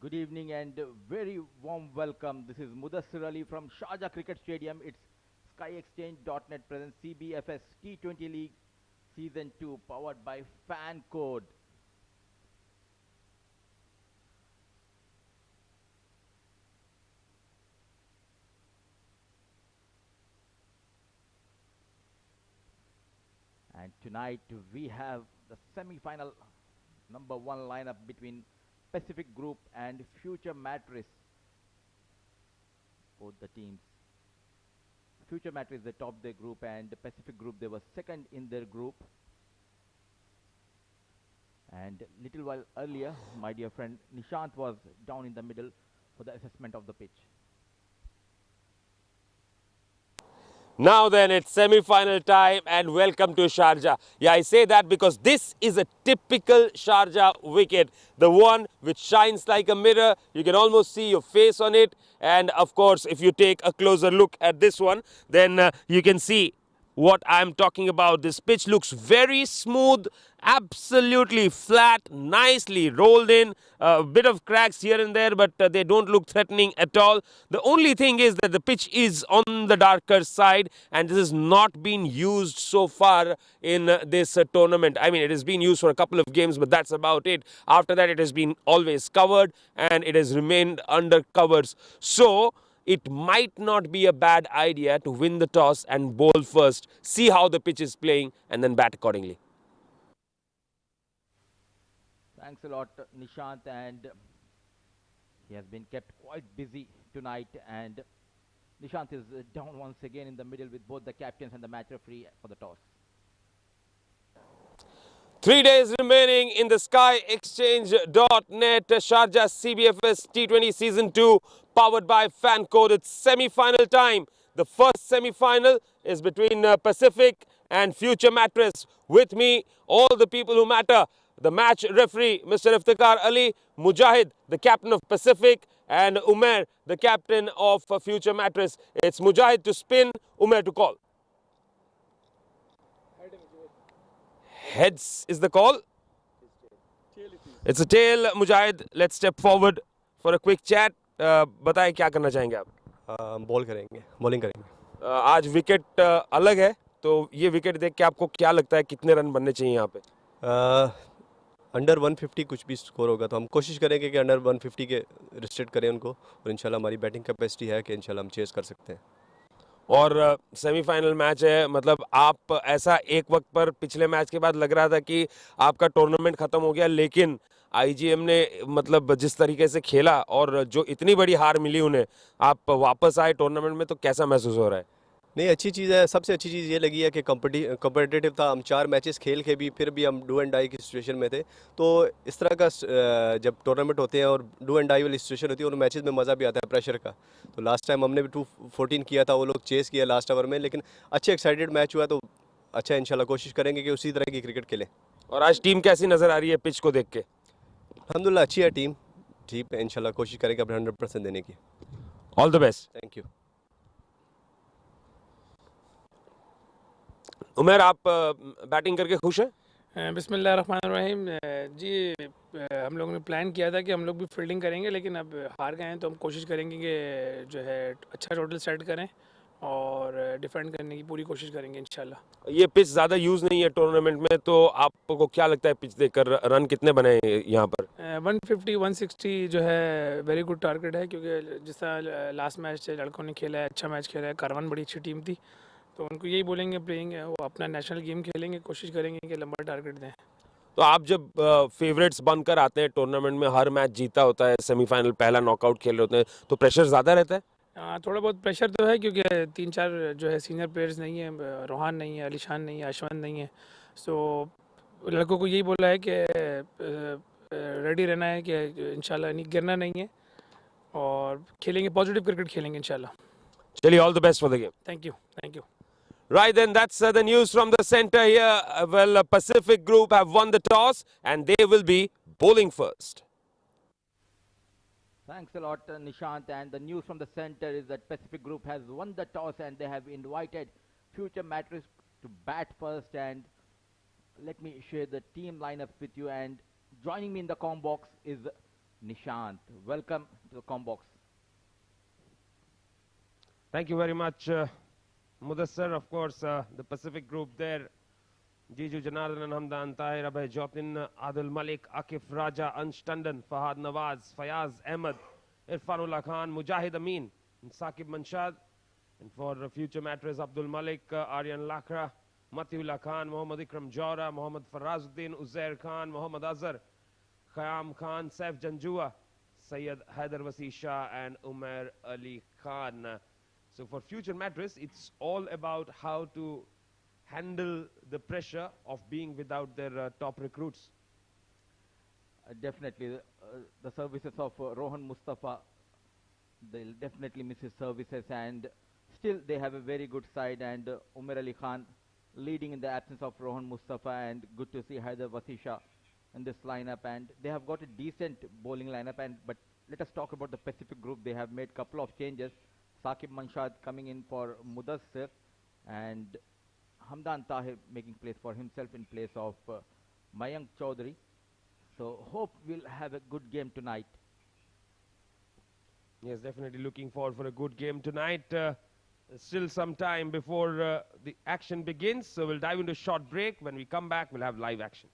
Good evening and very warm welcome. This is Mudassir Ali from Sharjah Cricket Stadium. It's SkyExchange.net presents CBFS T20 League Season 2 powered by Fan Code. And tonight we have the semi-final number one lineup between Pacific Group and Future Mattress. Both the teams. Future Mattress they topped their group, and the Pacific Group they were second in their group. And little while earlier, my dear friend Nishant was down in the middle for the assessment of the pitch. Now then, it's semi-final time and welcome to Sharjah. Yeah, I say that because this is a typical Sharjah wicket. The one which shines like a mirror. You can almost see your face on it. And of course, if you take a closer look at this one, then you can see what I'm talking about. This pitch looks very smooth, absolutely flat, nicely rolled in, a bit of cracks here and there, but they don't look threatening at all. The only thing is that the pitch is on the darker side, and this has not been used so far in this tournament. I mean, it has been used for a couple of games, but that's about it. After that, it has been always covered and it has remained under covers. So it might not be a bad idea to win the toss and bowl first, see how the pitch is playing, and then bat accordingly. Thanks a lot, Nishant, and he has been kept quite busy tonight. And Nishant is down once again in the middle with both the captains and the match referee for the toss. 3 days remaining in the SkyExchange.net Sharjah CBFS T20 Season 2 powered by Fan Code. It's semi-final time. The first semi-final is between Pacific and Future Mattress. With me, all the people who matter. The match referee, Mr. Iftikhar Ali, Mujahid, the captain of Pacific, and Umair, the captain of Future Mattress. It's Mujahid to spin, Umair to call. Heads is the call. It's a tail, Mujahid. Let's step forward for a quick chat. बताएं क्या करना चाहेंगे आप? Ball करेंगे, bowling करेंगे। आज wicket अलग है, तो ये विकेट देख के आपको क्या लगता है कितने रन बनने चाहिए यहाँ पे? अंडर 150 कुछ भी स्कोर होगा तो हम कोशिश करेंगे कि अंडर 150 के रिस्ट्रिक्ट करें उनको, और इंशाल्लाह हमारी बैटिंग कैपेसिटी है कि इंशाल्लाह हम चेस कर सकते हैं। और सेमीफाइनल मैच है, मतलब आप ऐसा एक वक्त पर पिछले मैच के बाद लग रहा था कि आपका टूर्नामेंट खत्म हो गया, लेकिन आईजीएम ने मतलब जिस तरीके से खेला और जो इतनी बड़ी हार मिली उन्हें, आप वापस आए टूर्नामेंट में, तो कैसा महसूस हो रहा है? नहीं, अच्छी चीज़ है। सबसे अच्छी चीज़ ये लगी है कि कॉम्पिटिटिव था। हम 4 मैचेस खेल के भी फिर भी हम डू एंड डाई की सिचुएशन में थे। तो इस तरह का जब टूर्नामेंट होते हैं और डू एंड डाई वाली सिचुएशन होती है, उन मैचेस में मज़ा भी आता है प्रेशर का। तो लास्ट टाइम हमने भी 214 किया था, वो लोग चेस किया लास्ट ओवर में, लेकिन अच्छे एक्साइटेड मैच हुआ। तो अच्छा, इंशाल्लाह कोशिश करेंगे कि उसी तरह की क्रिकेट खेलें। और आज टीम कैसी नज़र आ रही है पिच को देख के? अल्हम्दुलिल्लाह अच्छी है टीम, ठीक है। इंशाल्लाह कोशिश करेंगे अपने 100% देने की। All the best. Thank you. Umer, आप बैटिंग करके खुश हैं? बिस्मिल्लाहिर्रहमानिर्रहीम। जी, हम लोगों ने प्लान किया था कि हम लोग भी फील्डिंग करेंगे, लेकिन अब हार गए हैं तो हम कोशिश करेंगे कि जो है अच्छा टोटल सेट करें और डिफेंड करने की पूरी कोशिश करेंगे इंशाल्लाह। ये पिच ज़्यादा यूज़ नहीं है टूर्नामेंट में, तो आपको क्या लगता है पिच देखकर रन कितने बने यहाँ पर? 150 160 जो है वेरी गुड टारगेट है, क्योंकि जिस तरह लास्ट मैच लड़कों ने खेला है, अच्छा मैच खेला है। कारवान बड़ी अच्छी टीम थी, तो उनको यही बोलेंगे प्लेइंग वो अपना नेशनल गेम खेलेंगे, कोशिश करेंगे कि लंबा टारगेट दें। तो आप जब फेवरेट्स बनकर आते हैं टूर्नामेंट में, हर मैच जीता होता है, सेमीफाइनल पहला नॉकआउट खेल रहे होते हैं, तो प्रेशर ज़्यादा रहता है? थोड़ा बहुत प्रेशर तो है, क्योंकि 3-4 जो है सीनियर प्लेयर्स नहीं है। रोहान नहीं है, अलीशान नहीं है, अशवंत नहीं है। सो लड़कों को यही बोला है कि रेडी रहना है कि इंशाल्लाह नहीं गिरना नहीं है, और खेलेंगे, पॉजिटिव क्रिकेट खेलेंगे इंशाल्लाह। चलिए, all the best for the game. Thank you, thank you. Right then, that's the news from the center here. Well, Pacific Group have won the toss and they will be bowling first. Thanks a lot, Nishant. And the news from the center is that Pacific Group has won the toss and they have invited Future Mattress to bat first. And let me share the team lineups with you. And joining me in the comm box is Nishant. Welcome to the Combox. Thank you very much, Mudassar. Of course, the Pacific group there. Jiju Janardan, Hamdan Tahir, Abhay Jotin, Adil Malik, Akif Raja, Ansh Tandon, Fahad Nawaz, Fayaz Ahmed, Irfanullah Khan, Mujahid Amin, and Saqib Manshad. And for future Mattress, Abdul Malik, Aryan Lakra, Matiullah Khan, Muhammad Ikram Jawra, Muhammad Farazuddin, Uzair Khan, Muhammad Azhar, Khayyam Khan, Saif Janjua, Sayyid Haider Wasi Shah, and Umair Ali Khan. So for future Mattress, it's all about how to handle the pressure of being without their top recruits. Definitely, the services of Rohan Mustafa, they'll definitely miss his services, and still they have a very good side, and Umar Ali Khan leading in the absence of Rohan Mustafa, and good to see Haider Wasisha in this lineup, and they have got a decent bowling lineup. And but let us talk about the Pacific group. They have made couple of changes. Saqib Manshad coming in for Mudassir, and Hamdan Tahir making place for himself in place of Mayank Chaudhary. So hope we'll have a good game tonight. Yes, definitely looking forward for a good game tonight. Still some time before the action begins, so we'll dive into a short break. When we come back, we'll have live action.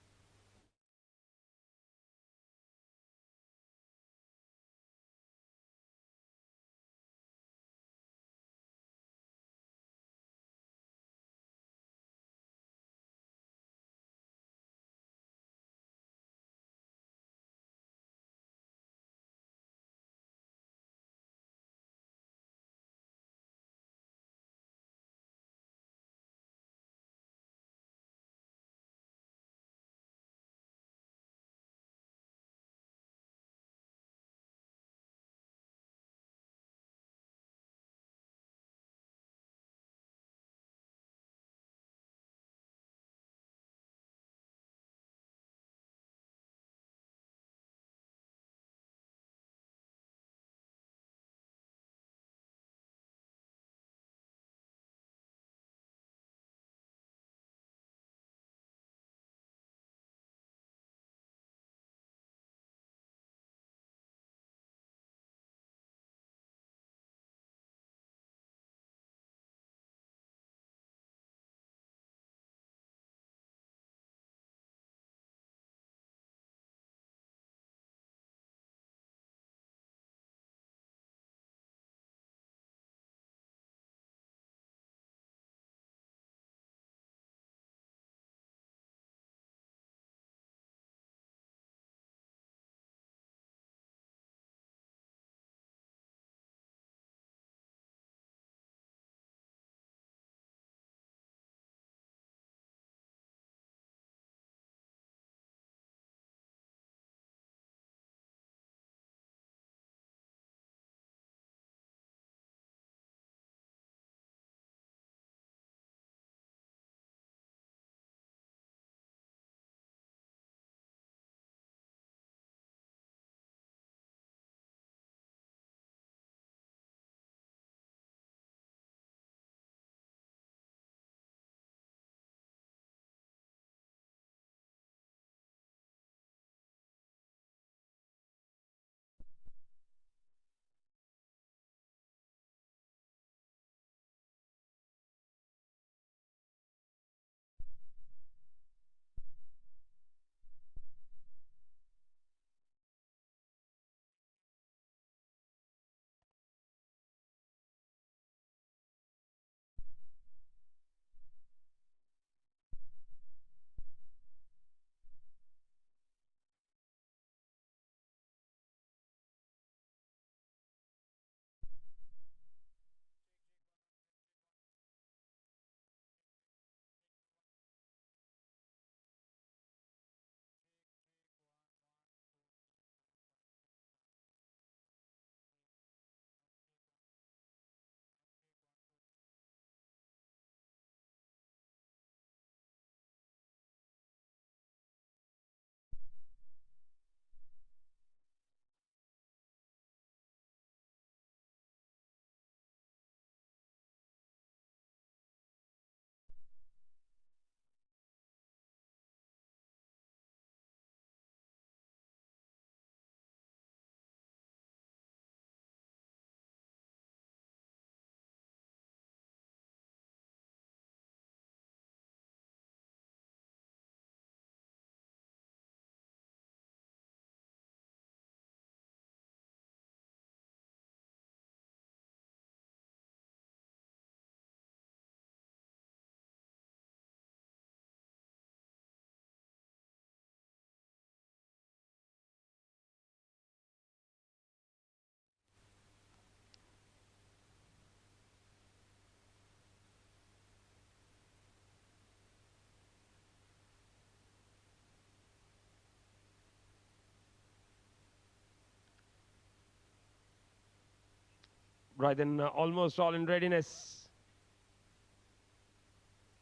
Right then, almost all in readiness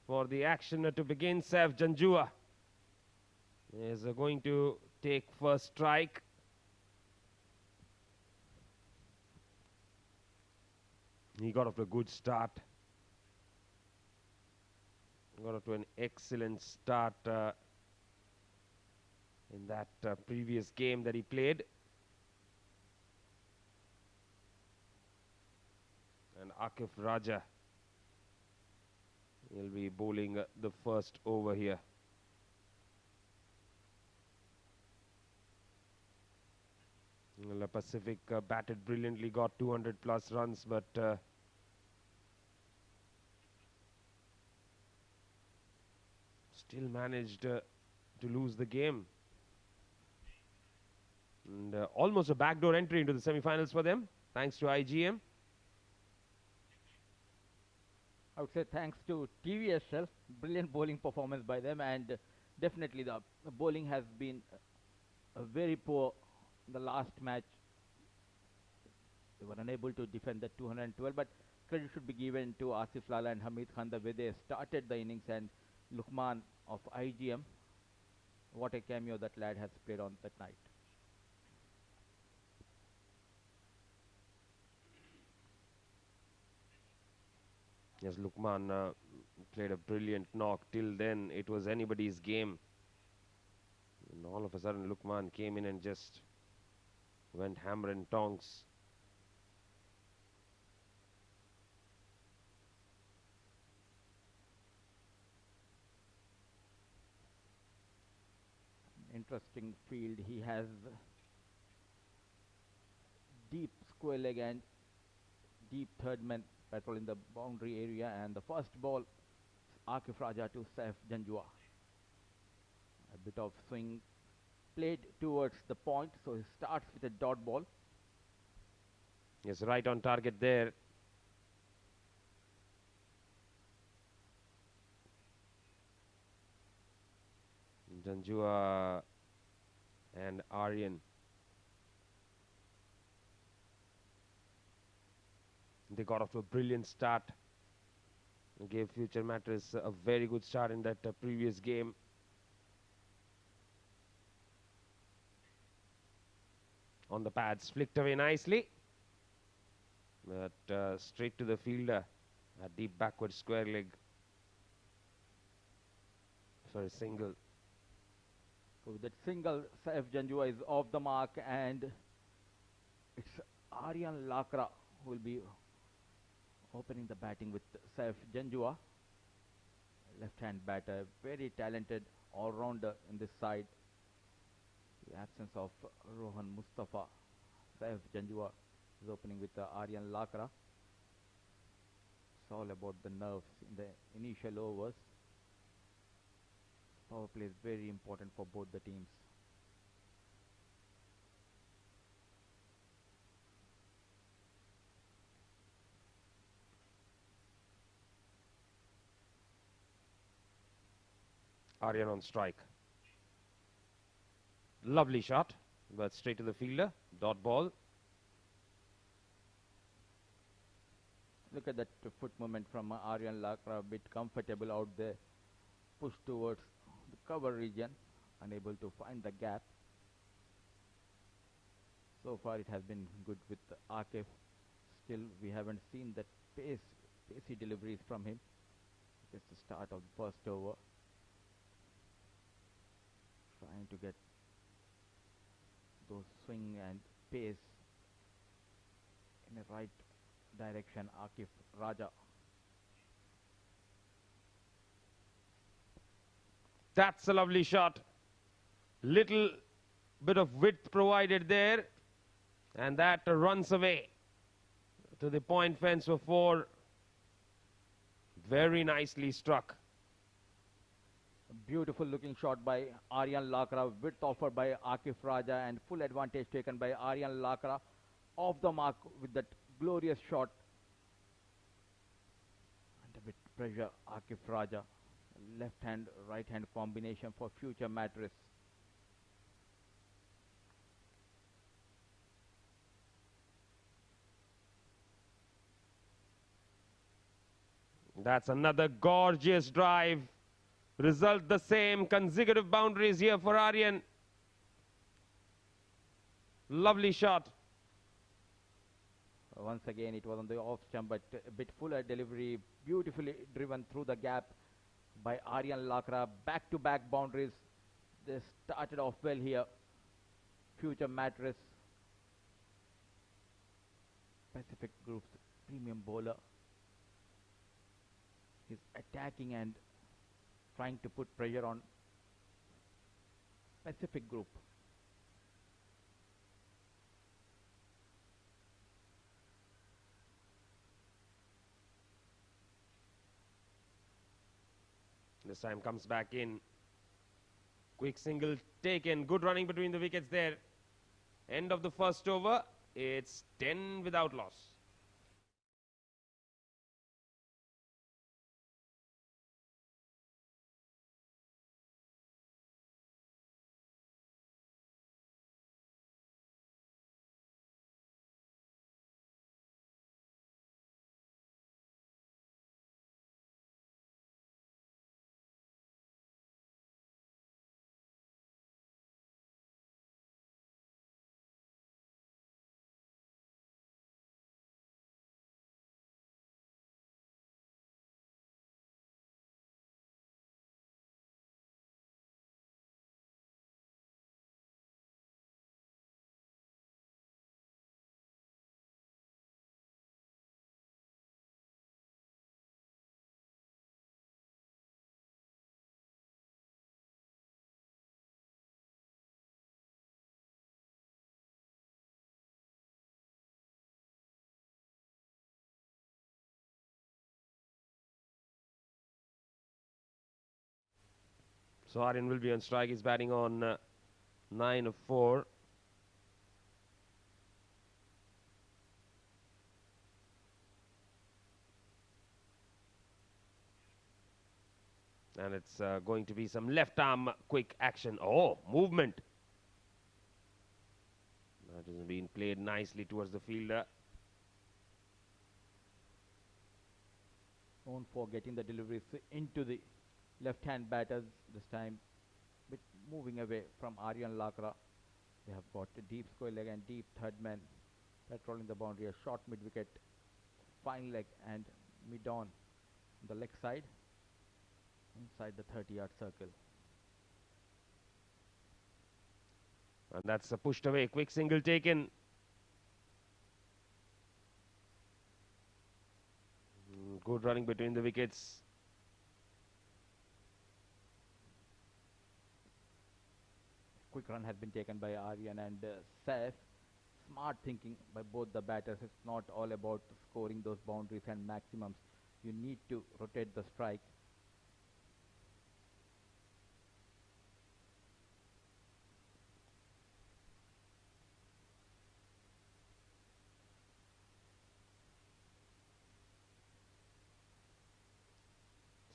for the action to begin. Saif Janjua is going to take first strike. He got off to a good start. Got off to an excellent start in that previous game that he played. And Akif Raja will be bowling the first over here. Well, the Pacific batted brilliantly, got 200 plus runs, but still managed to lose the game. And almost a backdoor entry into the semi-finals for them, thanks to IGM. I would say thanks to TVSL, brilliant bowling performance by them, and definitely the bowling has been very poor in the last match. They were unable to defend the 212, but credit should be given to Asif Lala and Hamid Khan the way they started the innings, and Luqman of IGM. What a cameo that lad has played on that night. Yes, Luqman played a brilliant knock. Till then, it was anybody's game. And all of a sudden, Luqman came in and just went hammer and tongs. Interesting field. He has deep square leg and deep third man patrol in the boundary area, and the first ball Akif Raja to Saif Janjua. A bit of swing played towards the point, so he starts with a dot ball. Yes, right on target there. Janjua and Aryan. They got off to a brilliant start. Gave Future Mattress a very good start in that previous game. On the pads, flicked away nicely. But straight to the fielder. A deep backward square leg for a single. So with that single, Saif Janjua is off the mark, and it's Aryan Lakra who will be opening the batting with Saif Janjua. Left-hand batter, very talented all-rounder in this side. The absence of Rohan Mustafa, Saif Janjua is opening with Aryan Lakra. It's all about the nerves in the initial overs. Power play is very important for both the teams. Aryan on strike. Lovely shot, but straight to the fielder. Dot ball. Look at that foot movement from Aryan Lakra, a bit comfortable out there. Push towards the cover region, unable to find the gap. So far it has been good with Akif. Still we haven't seen that pacey deliveries from him. Just the start of the first over. Trying to get those swing and pace in the right direction, Akif Raja. That's a lovely shot. Little bit of width provided there, and that runs away to the point fence for 4. Very nicely struck. Beautiful looking shot by Aryan Lakra, width offered by Akif Raja, and full advantage taken by Aryan Lakra. Off the mark with that glorious shot. And a bit pressure, Akif Raja. Left hand, right hand combination for Future Mattress. That's another gorgeous drive. Result the same. Consecutive boundaries here for Aryan. Lovely shot. Once again, it was on the off stump, but a bit fuller delivery, beautifully driven through the gap by Aryan Lakra. Back-to-back boundaries. They started off well here. Future Mattress, Pacific Group's premium bowler. He's attacking and trying to put pressure on Pacific Group. This time comes back in. Quick single taken. Good running between the wickets there. End of the first over. It's 10 without loss. So Aryan will be on strike. He's batting on 9 of 4. And it's going to be some left arm quick action. Oh, movement. That has been played nicely towards the fielder. Known for getting the deliveries into the left-hand batters this time, bit moving away from Aryan Lakra. They have got a deep square leg and deep third man patrolling the boundary. A short mid-wicket, fine leg and mid-on on the leg side inside the 30-yard circle. And that's pushed away. Quick single taken. Good running between the wickets. Quick run has been taken by Aryan and Saif. Smart thinking by both the batters. It's not all about scoring those boundaries and maximums. You need to rotate the strike.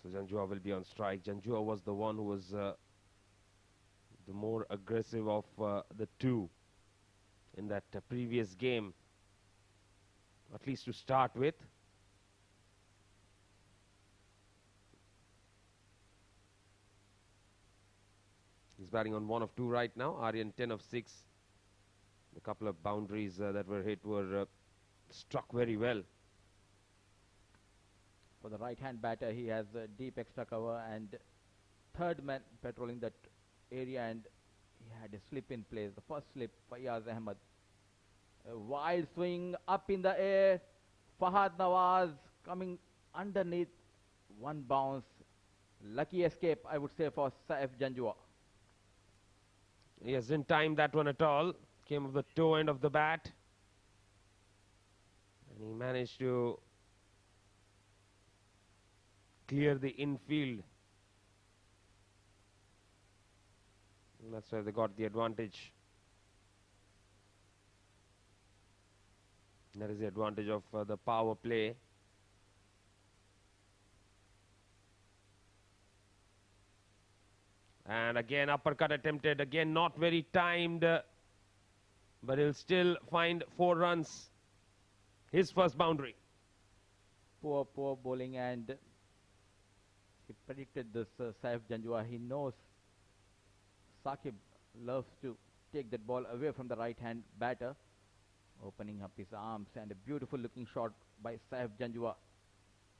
So Janjua will be on strike. Janjua was the one who was the more aggressive of the two in that previous game, at least to start with. He's batting on 1 of 2 right now. Aryan 10 of 6. A couple of boundaries that were hit were struck very well. For the right-hand batter, he has a deep extra cover and third man patrolling that area, and he had a slip in place. The first slip, Fayaz Ahmed. A wild swing up in the air. Fahad Nawaz coming underneath. One bounce. Lucky escape, I would say, for Saif Janjua. He hasn't timed that one at all. Came off the toe end of the bat. And he managed to clear the infield. And that's where they got the advantage. That is the advantage of the power play. And again uppercut attempted, again not very timed, but he'll still find 4 runs. His first boundary. Poor bowling, and Sakib predicted this, Saif Janjua. He knows Sakib loves to take that ball away from the right-hand batter, opening up his arms, and a beautiful looking shot by Saif Janjua.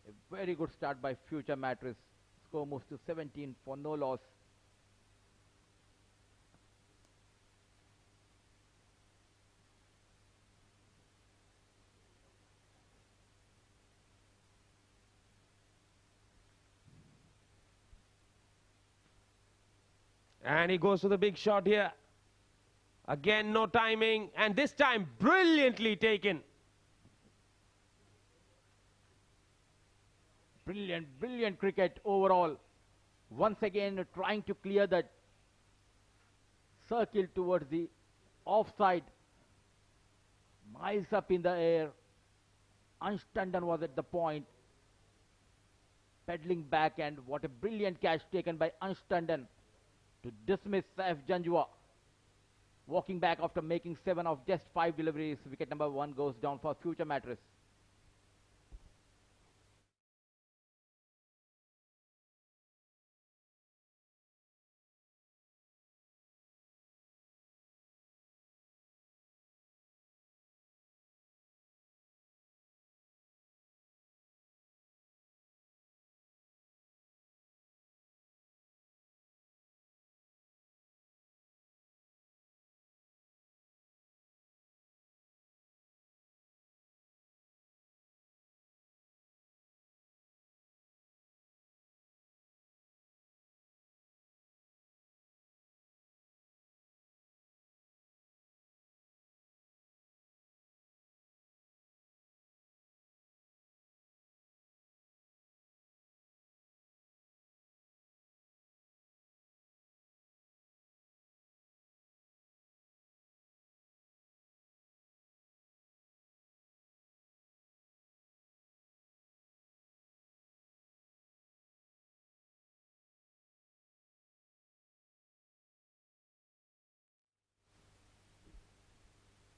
A very good start by Future Mattress. Score moves to 17 for no loss. And he goes to the big shot here. Again, no timing, and this time brilliantly taken. Brilliant, brilliant cricket overall. Once again trying to clear that circle towards the offside. Miles up in the air. Ansh Tandon was at the point, pedaling back, and what a brilliant catch taken by Ansh Tandon to dismiss Saif Janjua. Walking back after making 7 of just 5 deliveries. Wicket number 1 goes down for Future Mattress.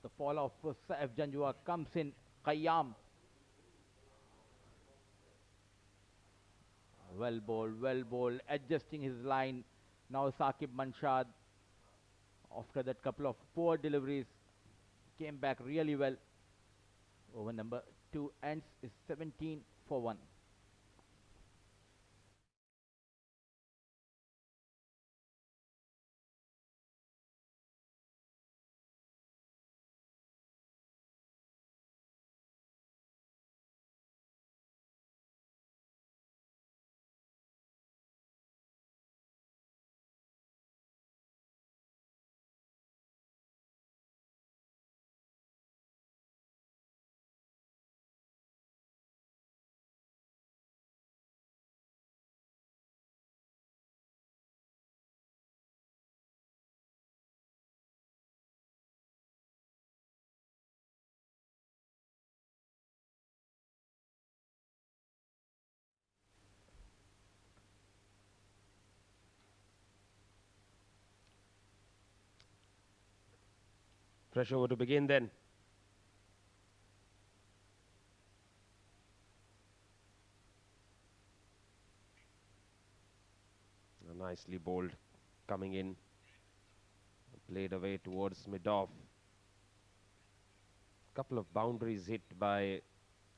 The fall of Saif Janjua comes in. Qayyam. Well bowled, adjusting his line. Now Saqib Manshad, after that couple of poor deliveries, came back really well. Over number 2 ends is 17 for 1. Fresh over to begin then. Nicely bowled, coming in, played away towards mid-off. Couple of boundaries hit by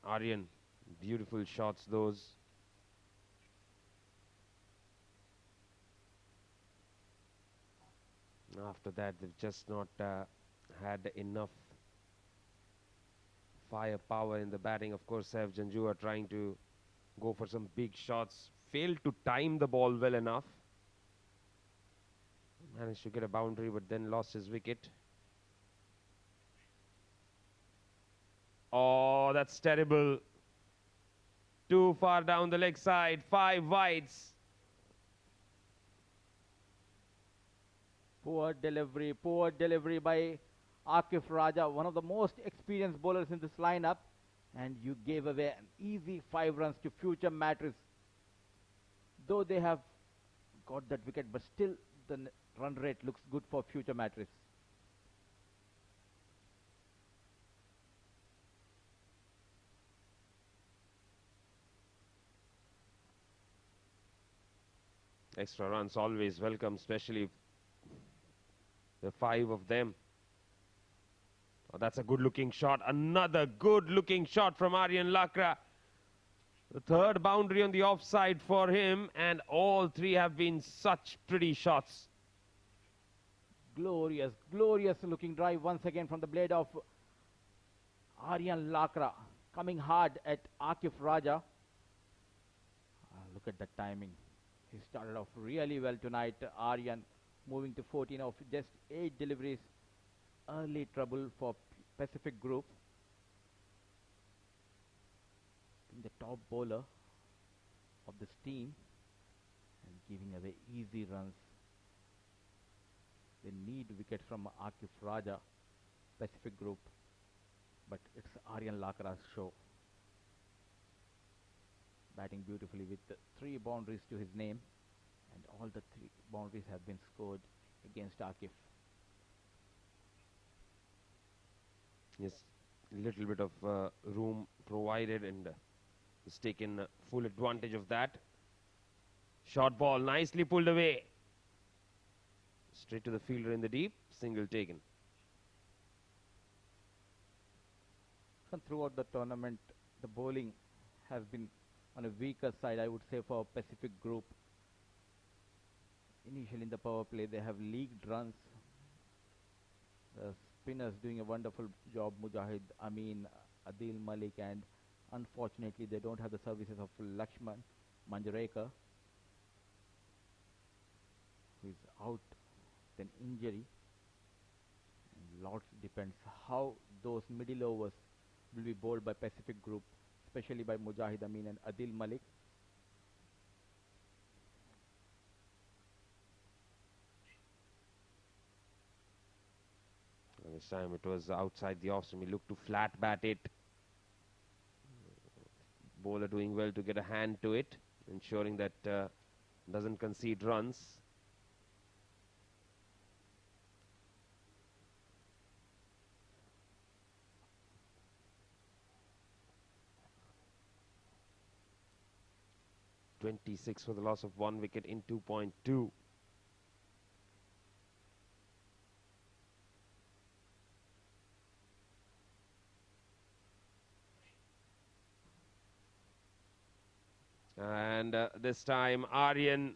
Aryan. Beautiful shots those. After that, they've just not had enough firepower in the batting. Of course, Saif Janjua trying to go for some big shots. Failed to time the ball well enough. Managed to get a boundary, but then lost his wicket. Oh, that's terrible. Too far down the leg side. 5 wides. Poor delivery by Akif Raja, one of the most experienced bowlers in this lineup, and you gave away an easy 5 runs to Future Mattress. Though they have got that wicket, but still the run rate looks good for Future Mattress. Extra runs always welcome, especially the 5 of them. Oh, that's a good-looking shot. Another good-looking shot from Aryan Lakra. The third boundary on the offside for him, and all 3 have been such pretty shots. Glorious, glorious looking drive once again from the blade of Aryan Lakra, coming hard at Akif Raja. Look at the timing. He started off really well tonight. Aryan moving to 14 of just 8 deliveries. Early trouble for Pacific Group. The top bowler of this team and giving away easy runs. They need wickets from Akif Raja, Pacific Group, but it's Aryan Lakra's show. Batting beautifully with 3 boundaries to his name, and all the 3 boundaries have been scored against Akif. Yes, a little bit of room provided, and he's taken full advantage of that. Short ball, nicely pulled away. Straight to the fielder in the deep, single taken. And throughout the tournament, the bowling has been on a weaker side, I would say, for Pacific Group. Initially in the power play, they have leaked runs. The spinners doing a wonderful job, Mujahid, Amin, Adil Malik, and unfortunately they don't have the services of Lakshman Manjrekar, who is out with an injury. And lots depends how those middle overs will be bowled by Pacific Group, especially by Mujahid Amin and Adil Malik. This time it was outside the off, so we look to flat bat it. Bowler doing well to get a hand to it, ensuring that doesn't concede runs. .26 for the loss of 1 wicket in 2.2. And this time Aryan,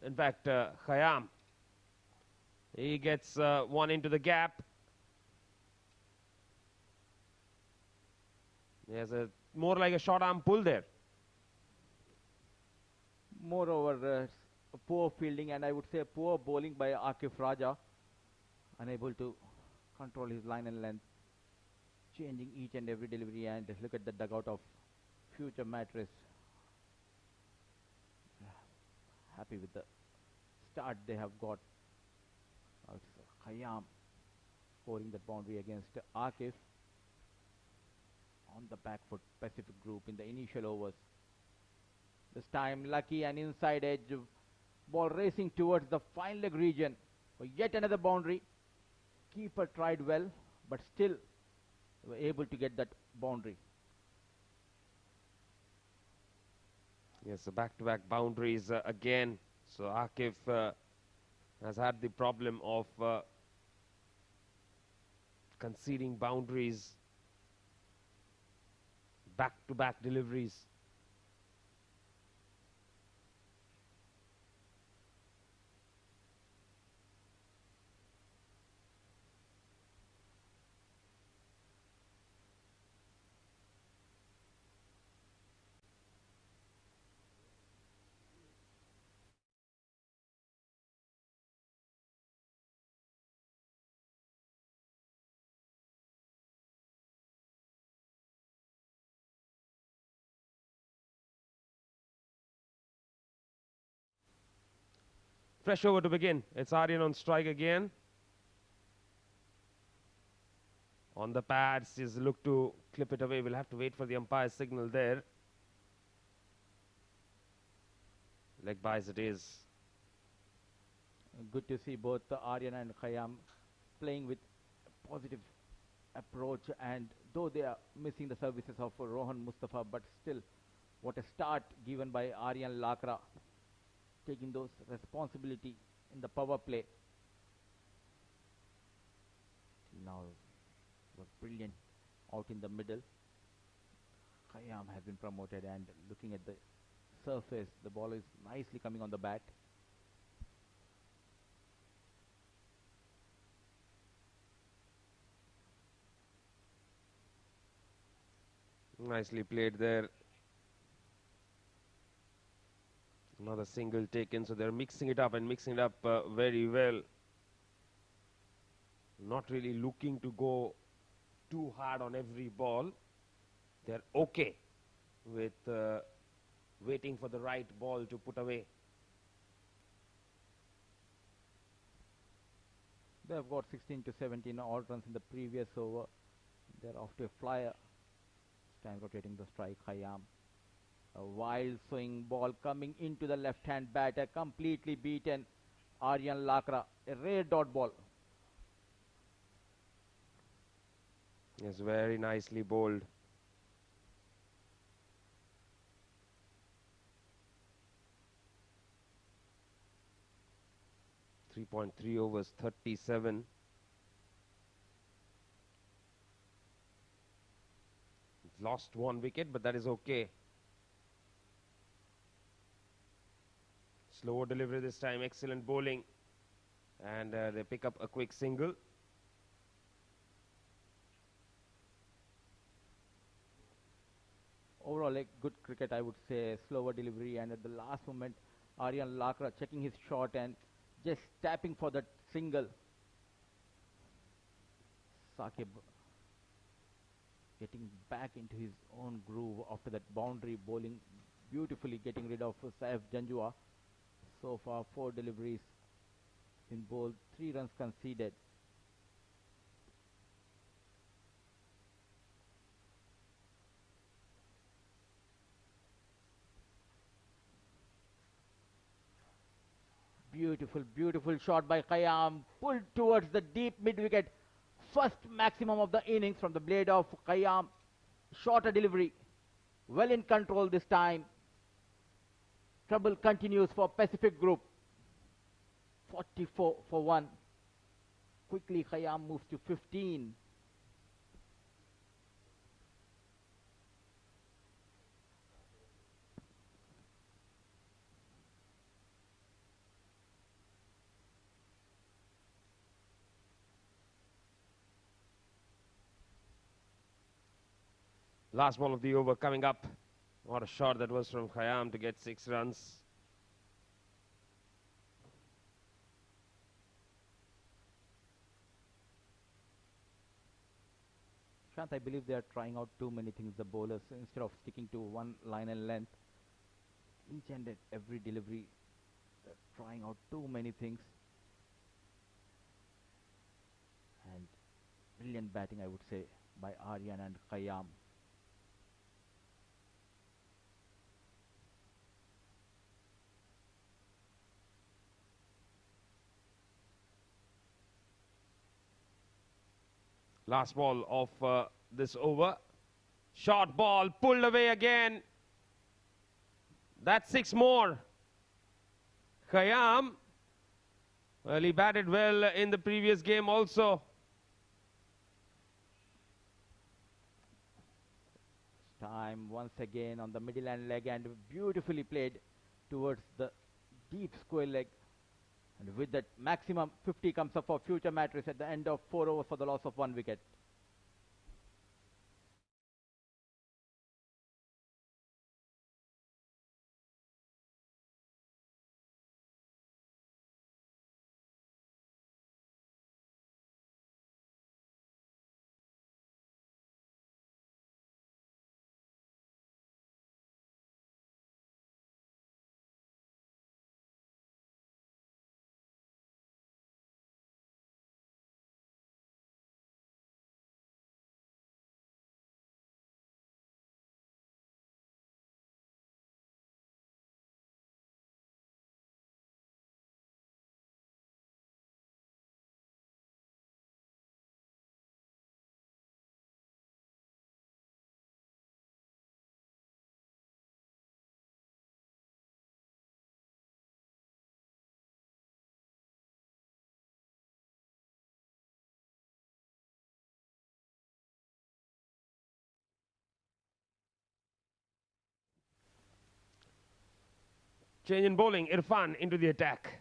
in fact Khayyam, he gets one into the gap. There's a more like a short arm pull there. Moreover, poor fielding and I would say poor bowling by Akif Raja, unable to control his line and length, changing each and every delivery. And look at the dugout of future Mattress. Happy with the start they have got. It's Khayyam scoring the boundary against Akif on the back foot. Pacific Group in the initial overs. This time Lucky and inside edge ball racing towards the fine leg region for yet another boundary. Keeper tried well, but still were able to get that boundary. Yes, so back-to-back boundaries again. So Akif has had the problem of conceding boundaries, back-to-back deliveries. Fresh over to begin. It's Aryan on strike again. On the pads, he's look to clip it away. We'll have to wait for the umpire's signal there. Leg by as it is. Good to see both Aryan and Khayyam playing with a positive approach, and though they are missing the services of Rohan Mustafa, but still What a start given by Aryan Lakra, taking those responsibility in the power play. Now was brilliant out in the middle. Khayyam has been promoted, and looking at the surface, the ball is nicely coming on the bat. Nicely played there. Another single taken, so they're mixing it up and mixing it up very well. Not really looking to go too hard on every ball. They're okay with waiting for the right ball to put away. They have got 16 to 17 odd runs in the previous over. They're off to a flyer. This time rotating the strike, Khayyam. A wild swing ball coming into the left-hand batter, completely beaten. Aryan Lakra, a rare dot ball. Yes, very nicely bowled. .3 overs, 37. Lost one wicket, but that is okay. Slower delivery this time, excellent bowling. And they pick up a quick single. Overall, a good cricket, I would say. Slower delivery, and at the last moment, Aryan Lakra checking his shot and just tapping for that single. Saqib getting back into his own groove after that boundary, bowling beautifully, getting rid of Saif Janjua. So far, 4 deliveries in bowled, 3 runs conceded. Beautiful, beautiful shot by Khayyam, pulled towards the deep mid-wicket. First maximum of the innings from the blade of Khayyam. Shorter delivery, well in control this time. Trouble continues for Pacific Group. 44 for 1. Quickly Khayyam moves to 15. Last ball of the over coming up. What a shot that was from Khayyam to get 6 runs. Shant, I believe they are trying out too many things, the bowlers, instead of sticking to one line and length. Each and every delivery, trying out too many things. And brilliant batting, I would say, by Aryan and Khayyam. Last ball of this over. Short ball, pulled away again. That's 6 more. Khayyam, well, he batted well in the previous game also. Time once again on the middle and leg, and beautifully played towards the deep square leg. And with that, maximum 50 comes up for future Mattress at the end of 4 overs for the loss of 1 wicket. Change in bowling. Irfan into the attack.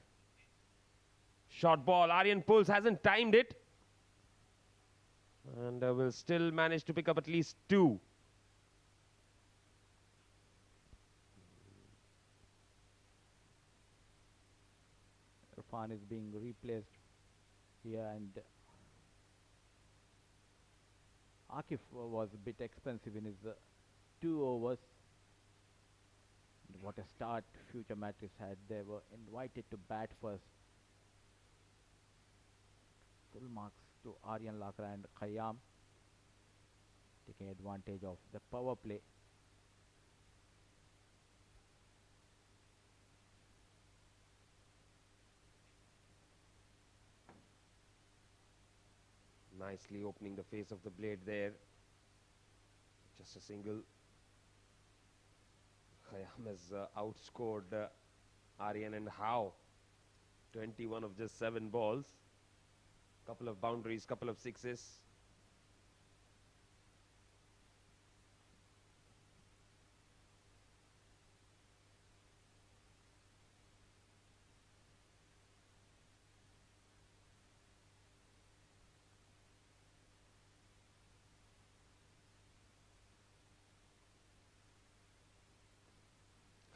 Short ball. Aryan pulls, hasn't timed it. And will still manage to pick up at least 2. Irfan is being replaced here, and Akif was a bit expensive in his 2 overs. And what a start Future Mattress had. They were invited to bat first. Full marks to Aryan Lakra and Khayyam, taking advantage of the power play. Nicely opening the face of the blade there. Just a single. Khayyam has outscored Aryan and Howe. 21 of just 7 balls. Couple of boundaries, couple of sixes.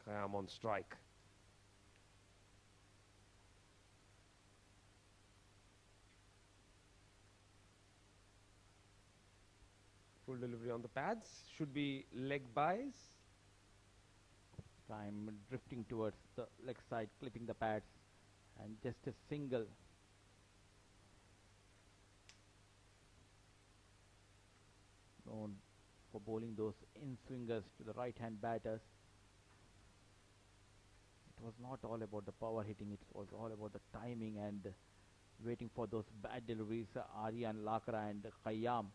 Khayyam on strike. Full delivery on the pads. Should be leg buys. Time drifting towards the leg side, clipping the pads, and just a single. Known for bowling those in-swingers to the right-hand batters. It was not all about the power hitting, it was all about the timing and waiting for those bad deliveries. Aryan Lakra and Khayyam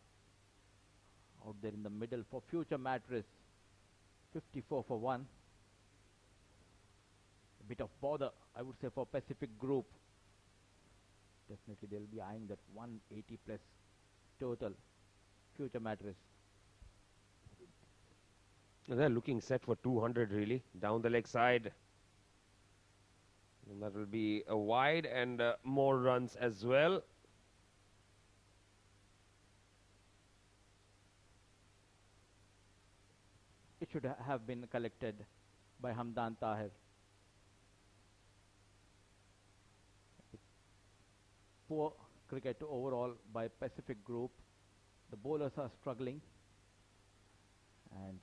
out there in the middle for Future Mattress. 54 for 1. A bit of bother, I would say, for Pacific Group. Definitely they'll be eyeing that 180 plus total. Future Mattress. They're looking set for 200 really, down the leg side. And that will be a wide and more runs as well. It should have been collected by Hamdan Tahir. Poor cricket overall by Pacific Group. The bowlers are struggling, and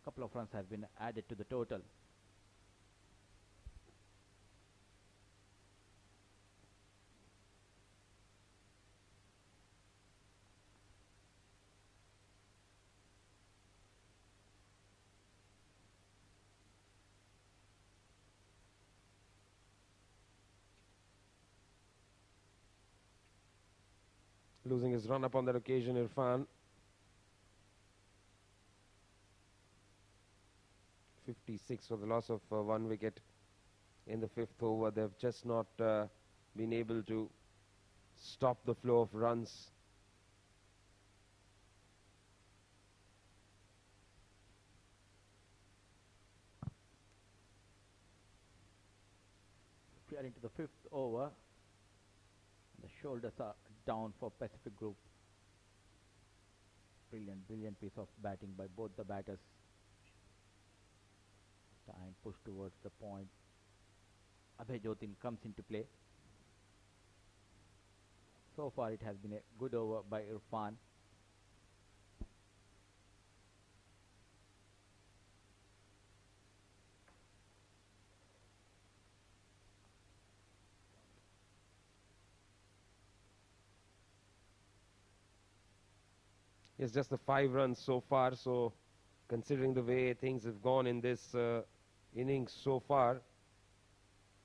a couple of runs have been added to the total. Losing his run up on that occasion, Irfan. 56 for the loss of 1 wicket in the 5th over. They've just not been able to stop the flow of runs. We are into the 5th over. The shoulders are down for Pacific Group. Brilliant piece of batting by both the batters. Time push towards the point. Abhay Jotin comes into play. So far it has been a good over by Irfan. It's just the 5 runs so far, so considering the way things have gone in this innings so far,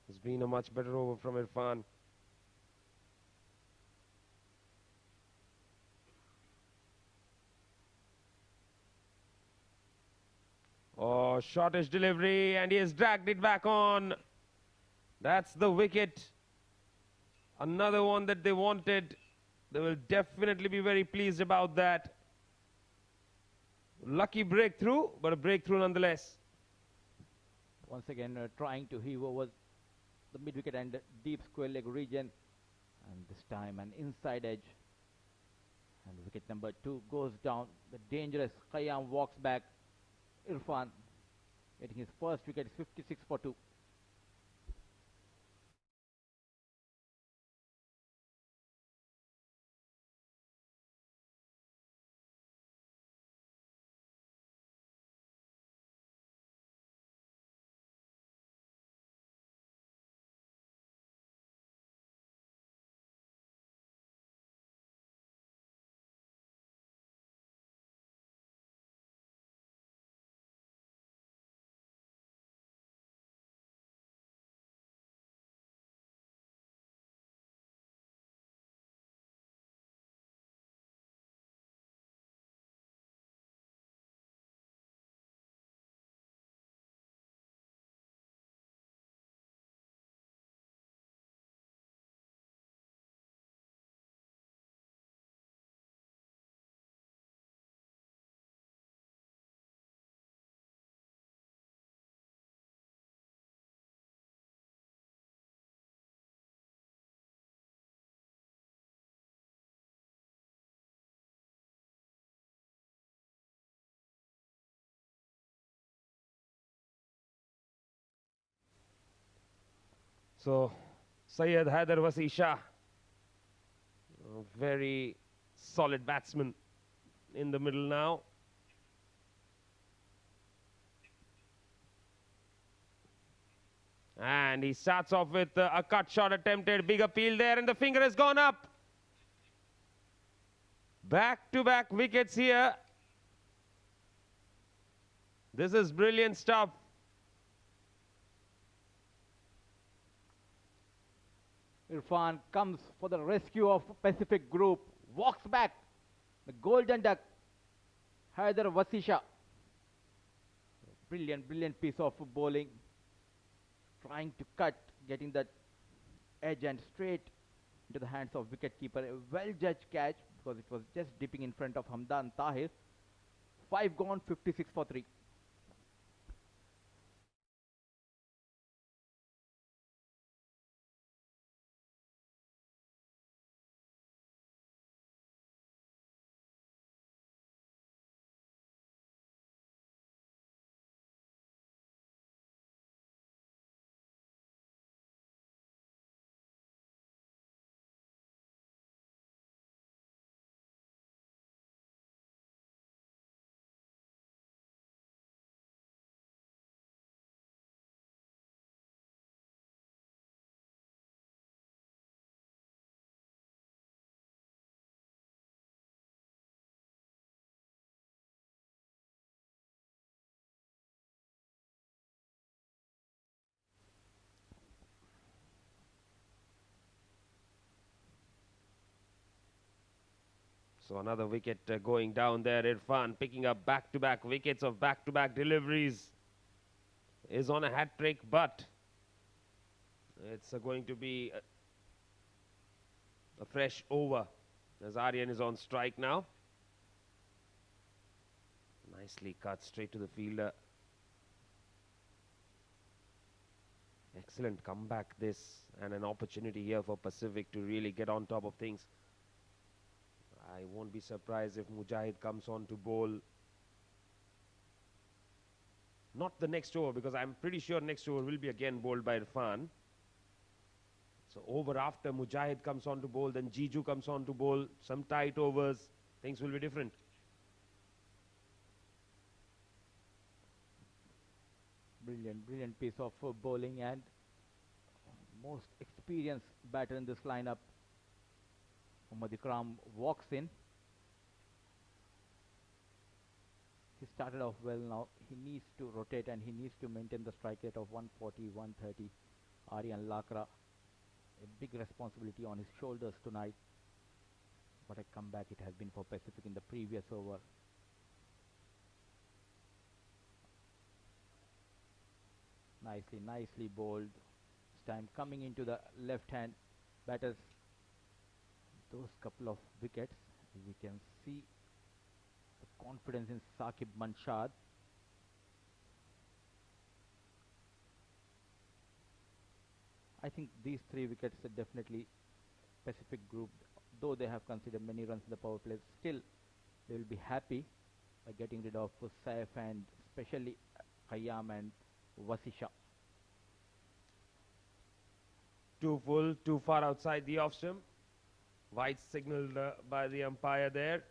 it's been a much better over from Irfan. Oh, shortish delivery, and he has dragged it back on. That's the wicket. Another one that they wanted. They will definitely be very pleased about that. Lucky breakthrough, but a breakthrough nonetheless. Once again trying to heave over the mid wicket and deep square leg region, and this time an inside edge, and wicket number 2 goes down. The dangerous Khayyam walks back. Irfan getting his first wicket, is 56 for 2. So, Syed Haider Wasisha, a very solid batsman in the middle now. And he starts off with a cut shot attempted, big appeal there, and the finger has gone up. Back-to-back wickets here. This is brilliant stuff. Irfan comes for the rescue of Pacific Group, walks back. The golden duck, Haider Wasisha. Brilliant piece of bowling. Trying to cut, getting that edge and straight into the hands of wicketkeeper. A well-judged catch because it was just dipping in front of Hamdan Tahir. 5 gone, 56 for 3. So another wicket going down there. Irfan picking up back-to-back wickets of back-to-back deliveries. Is on a hat-trick, but it's going to be a fresh over as Aryan is on strike now. Nicely cut straight to the fielder. Excellent comeback this, and an opportunity here for Pacific to really get on top of things. I won't be surprised if Mujahid comes on to bowl. Not the next over, because I'm pretty sure next over will be again bowled by Irfan. So over after Mujahid comes on to bowl, then Jiju comes on to bowl. Some tight overs, things will be different. Brilliant piece of bowling, and most experienced batter in this lineup. Muhammad Ikram walks in. He started off well now. He needs to rotate and he needs to maintain the strike rate of 140, 130. Aryan Lakra, a big responsibility on his shoulders tonight. What a comeback it has been for Pacific in the previous over. Nicely bowled. This time coming into the left hand batters. Those couple of wickets, we can see the confidence in Saqib Manshad. I think these 3 wickets are definitely Pacific group, though they have considered many runs in the power play, still they will be happy by getting rid of Saif and especially Khayyam and Vasisha. Too full, too far outside the off stump. White signaled by the umpire there.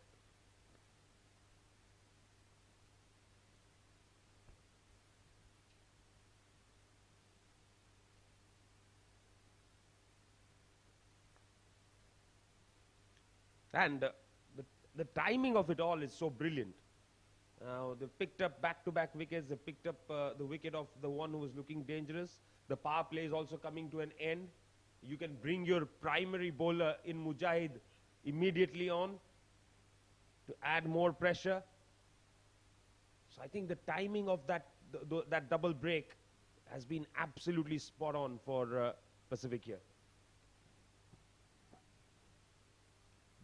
And the timing of it all is so brilliant. Now they picked up back-to-back wickets. They picked up the wicket of the one who was looking dangerous. The power play is also coming to an end. You can bring your primary bowler in Mujahid immediately on to add more pressure. So I think the timing of that double break has been absolutely spot on for Pacific here.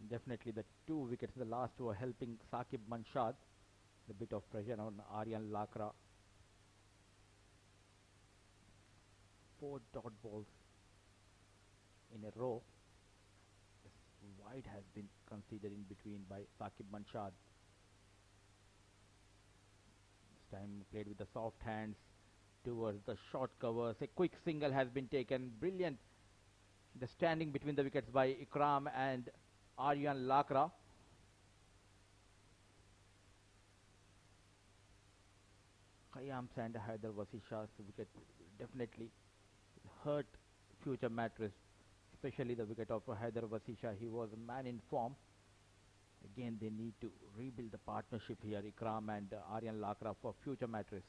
Definitely the 2 wickets in the last were helping Saqib Manshad. A bit of pressure on Aryan Lakra. 4 dot balls in a row. This wide has been considered in between by Saqib Manshad. This time played with the soft hands towards the short covers. A quick single has been taken. Brilliant. The standing between the wickets by Ikram and Aryan Lakra. Khayyam's and Haider Vasisha's wicket definitely hurt future Mattress, especially the wicket of Haider Vasisha. He was a man in form. Again, they need to rebuild the partnership here, Ikram and Aryan Lakra, for future Mattress.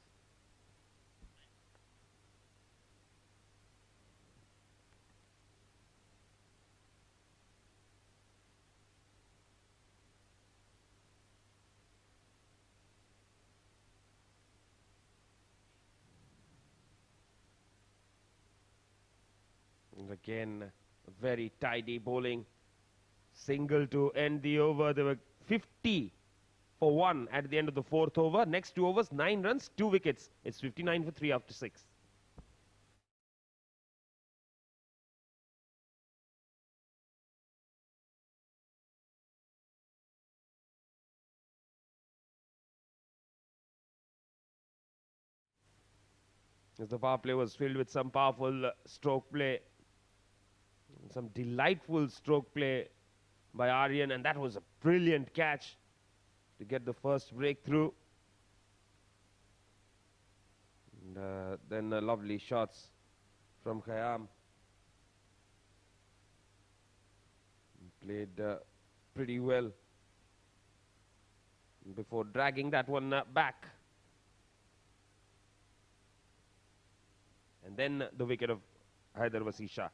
And again, very tidy bowling. Single to end the over. There were 50 for 1 at the end of the 4th over. Next 2 overs, 9 runs, 2 wickets. It's 59 for 3 after 6. As the power play was filled with some powerful stroke play, some delightful stroke play by Aryan, and that was a brilliant catch to get the first breakthrough. And then lovely shots from Khayyam. Played pretty well before dragging that one back. And then the wicket of Haider Vasisha.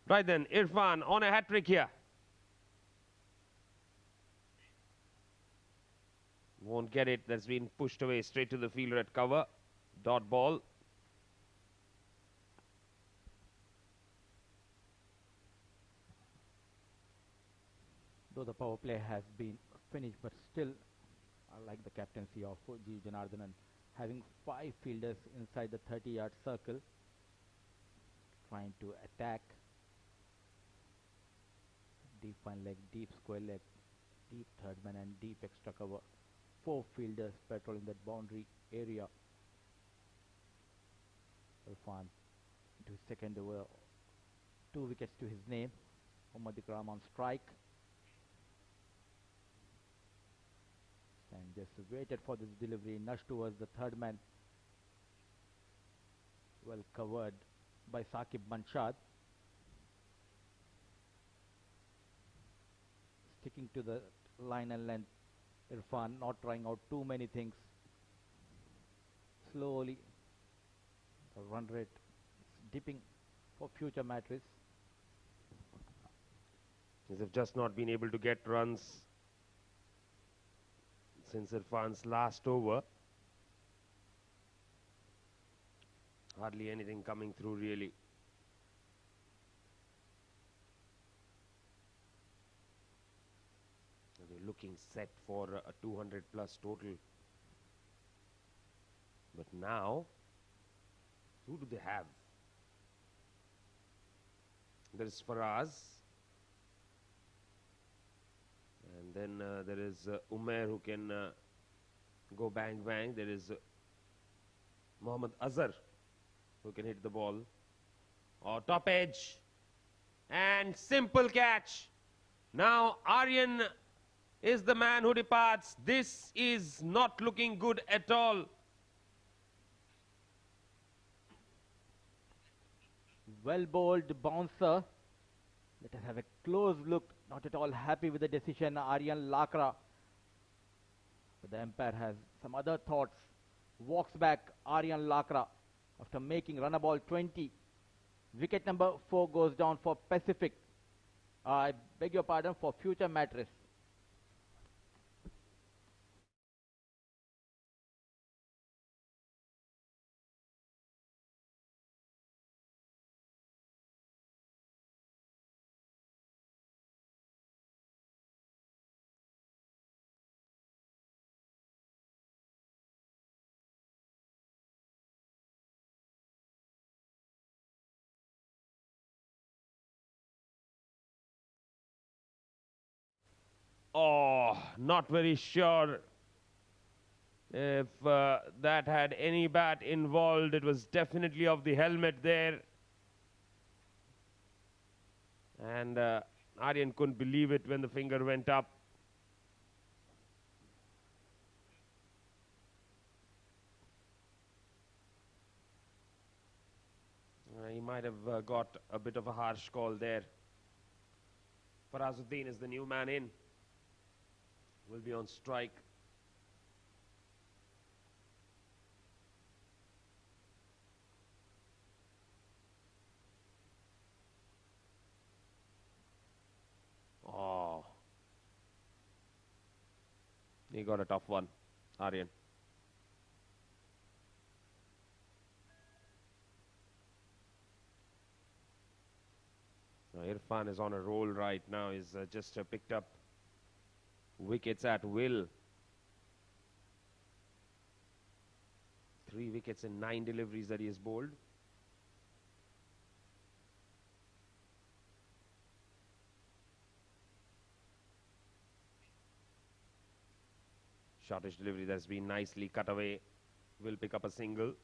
Right then, Irfan on a hat-trick here. Won't get it. That's been pushed away straight to the fielder at cover. Dot ball. Though the power play has been finished, but still I like the captaincy of G. Janardhanan, having 5 fielders inside the 30-yard circle, trying to attack. Deep fine leg, deep square leg, deep third man and deep extra cover. 4 fielders patrolling that boundary area. Irfan into his second over. 2 wickets to his name. Mohammad Ikram on strike. And just waited for this delivery. Nudged towards the third man. Well covered by Saqib Manshad. Sticking to the line and length. Irfan not trying out too many things. Slowly the run rate is dipping for future Mattress. They've just not been able to get runs since Irfan's last over. Hardly anything coming through really. They're looking set for a 200 plus total. But now, who do they have? There's Faraz. And then there is Umair who can go bang bang. There is Mohammad Azhar who can hit the ball. Oh, top edge. And simple catch. Now Aryan is the man who departs. This is not looking good at all. Well bowled bouncer. Let us have a close look. Not at all happy with the decision, Aryan Lakra. But the umpire has some other thoughts. Walks back Aryan Lakra after making run a ball 20. Wicket number 4 goes down for Pacific. I beg your pardon, for Future Mattress. Oh, not very sure if that had any bat involved. It was definitely of the helmet there. And Aryan couldn't believe it when the finger went up. He might have got a bit of a harsh call there. Farazuddin is the new man in. Will be on strike. Oh. He got a tough one, Aryan. Now Irfan is on a roll right now. He's just picked up wickets at will. 3 wickets in 9 deliveries that he has bowled. Shortish delivery that's been nicely cut away. Will pick up a single.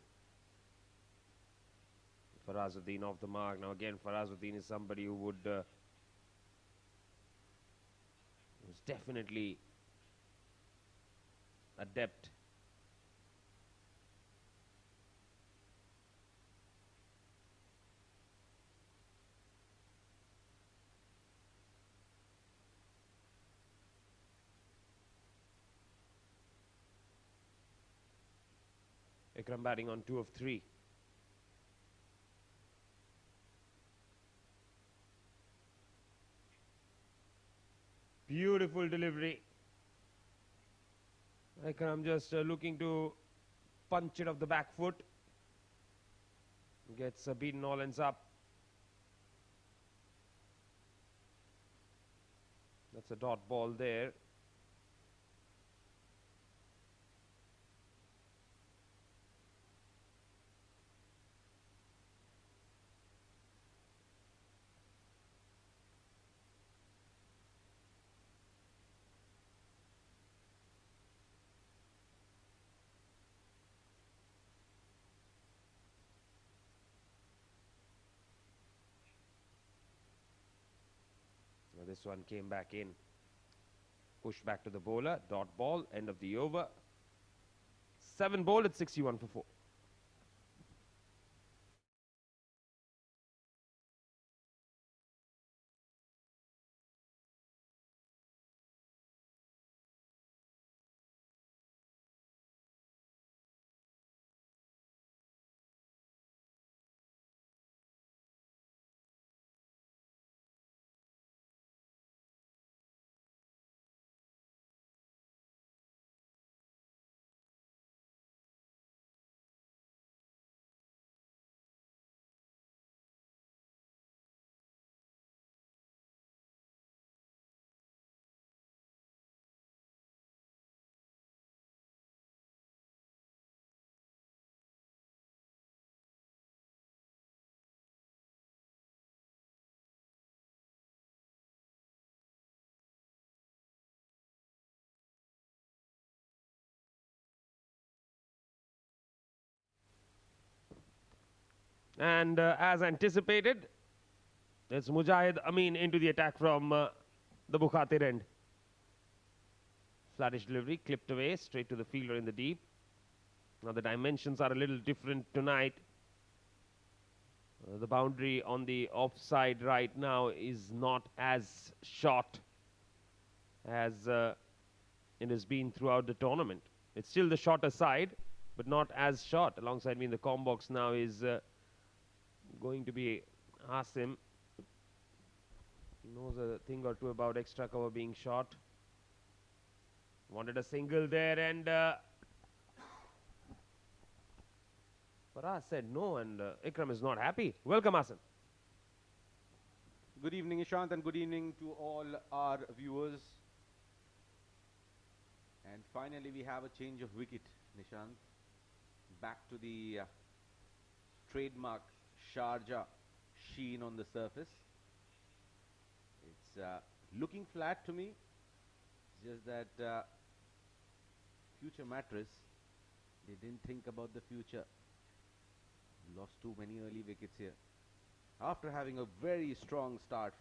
Farazuddin off the mark. Now again, Farazuddin is somebody who would who's definitely adept. Ikram batting on 2 of 3. Beautiful delivery. Ikram just looking to punch it off the back foot. Gets beaten all ends up. That's a dot ball there. This one came back in. Push back to the bowler. Dot ball. End of the over. 7 bowled at 61 for 4. And as anticipated, it's Mujahid Amin into the attack from the Bukhatir end. Flattish delivery, clipped away, straight to the fielder in the deep. Now the dimensions are a little different tonight. The boundary on the offside right now is not as short as it has been throughout the tournament. It's still the shorter side, but not as short. Alongside me in the com box now is going to be Asim. He knows a thing or two about extra cover being short. Wanted a single there, and Faraz said no, and Ikram is not happy. Welcome, Asim. Good evening, Ishant, and good evening to all our viewers. And finally, we have a change of wicket, Nishant. Back to the trademark Sharjah sheen on the surface. It's looking flat to me. Just that future mattress, they didn't think about the future. Lost too many early wickets here. After having a very strong start,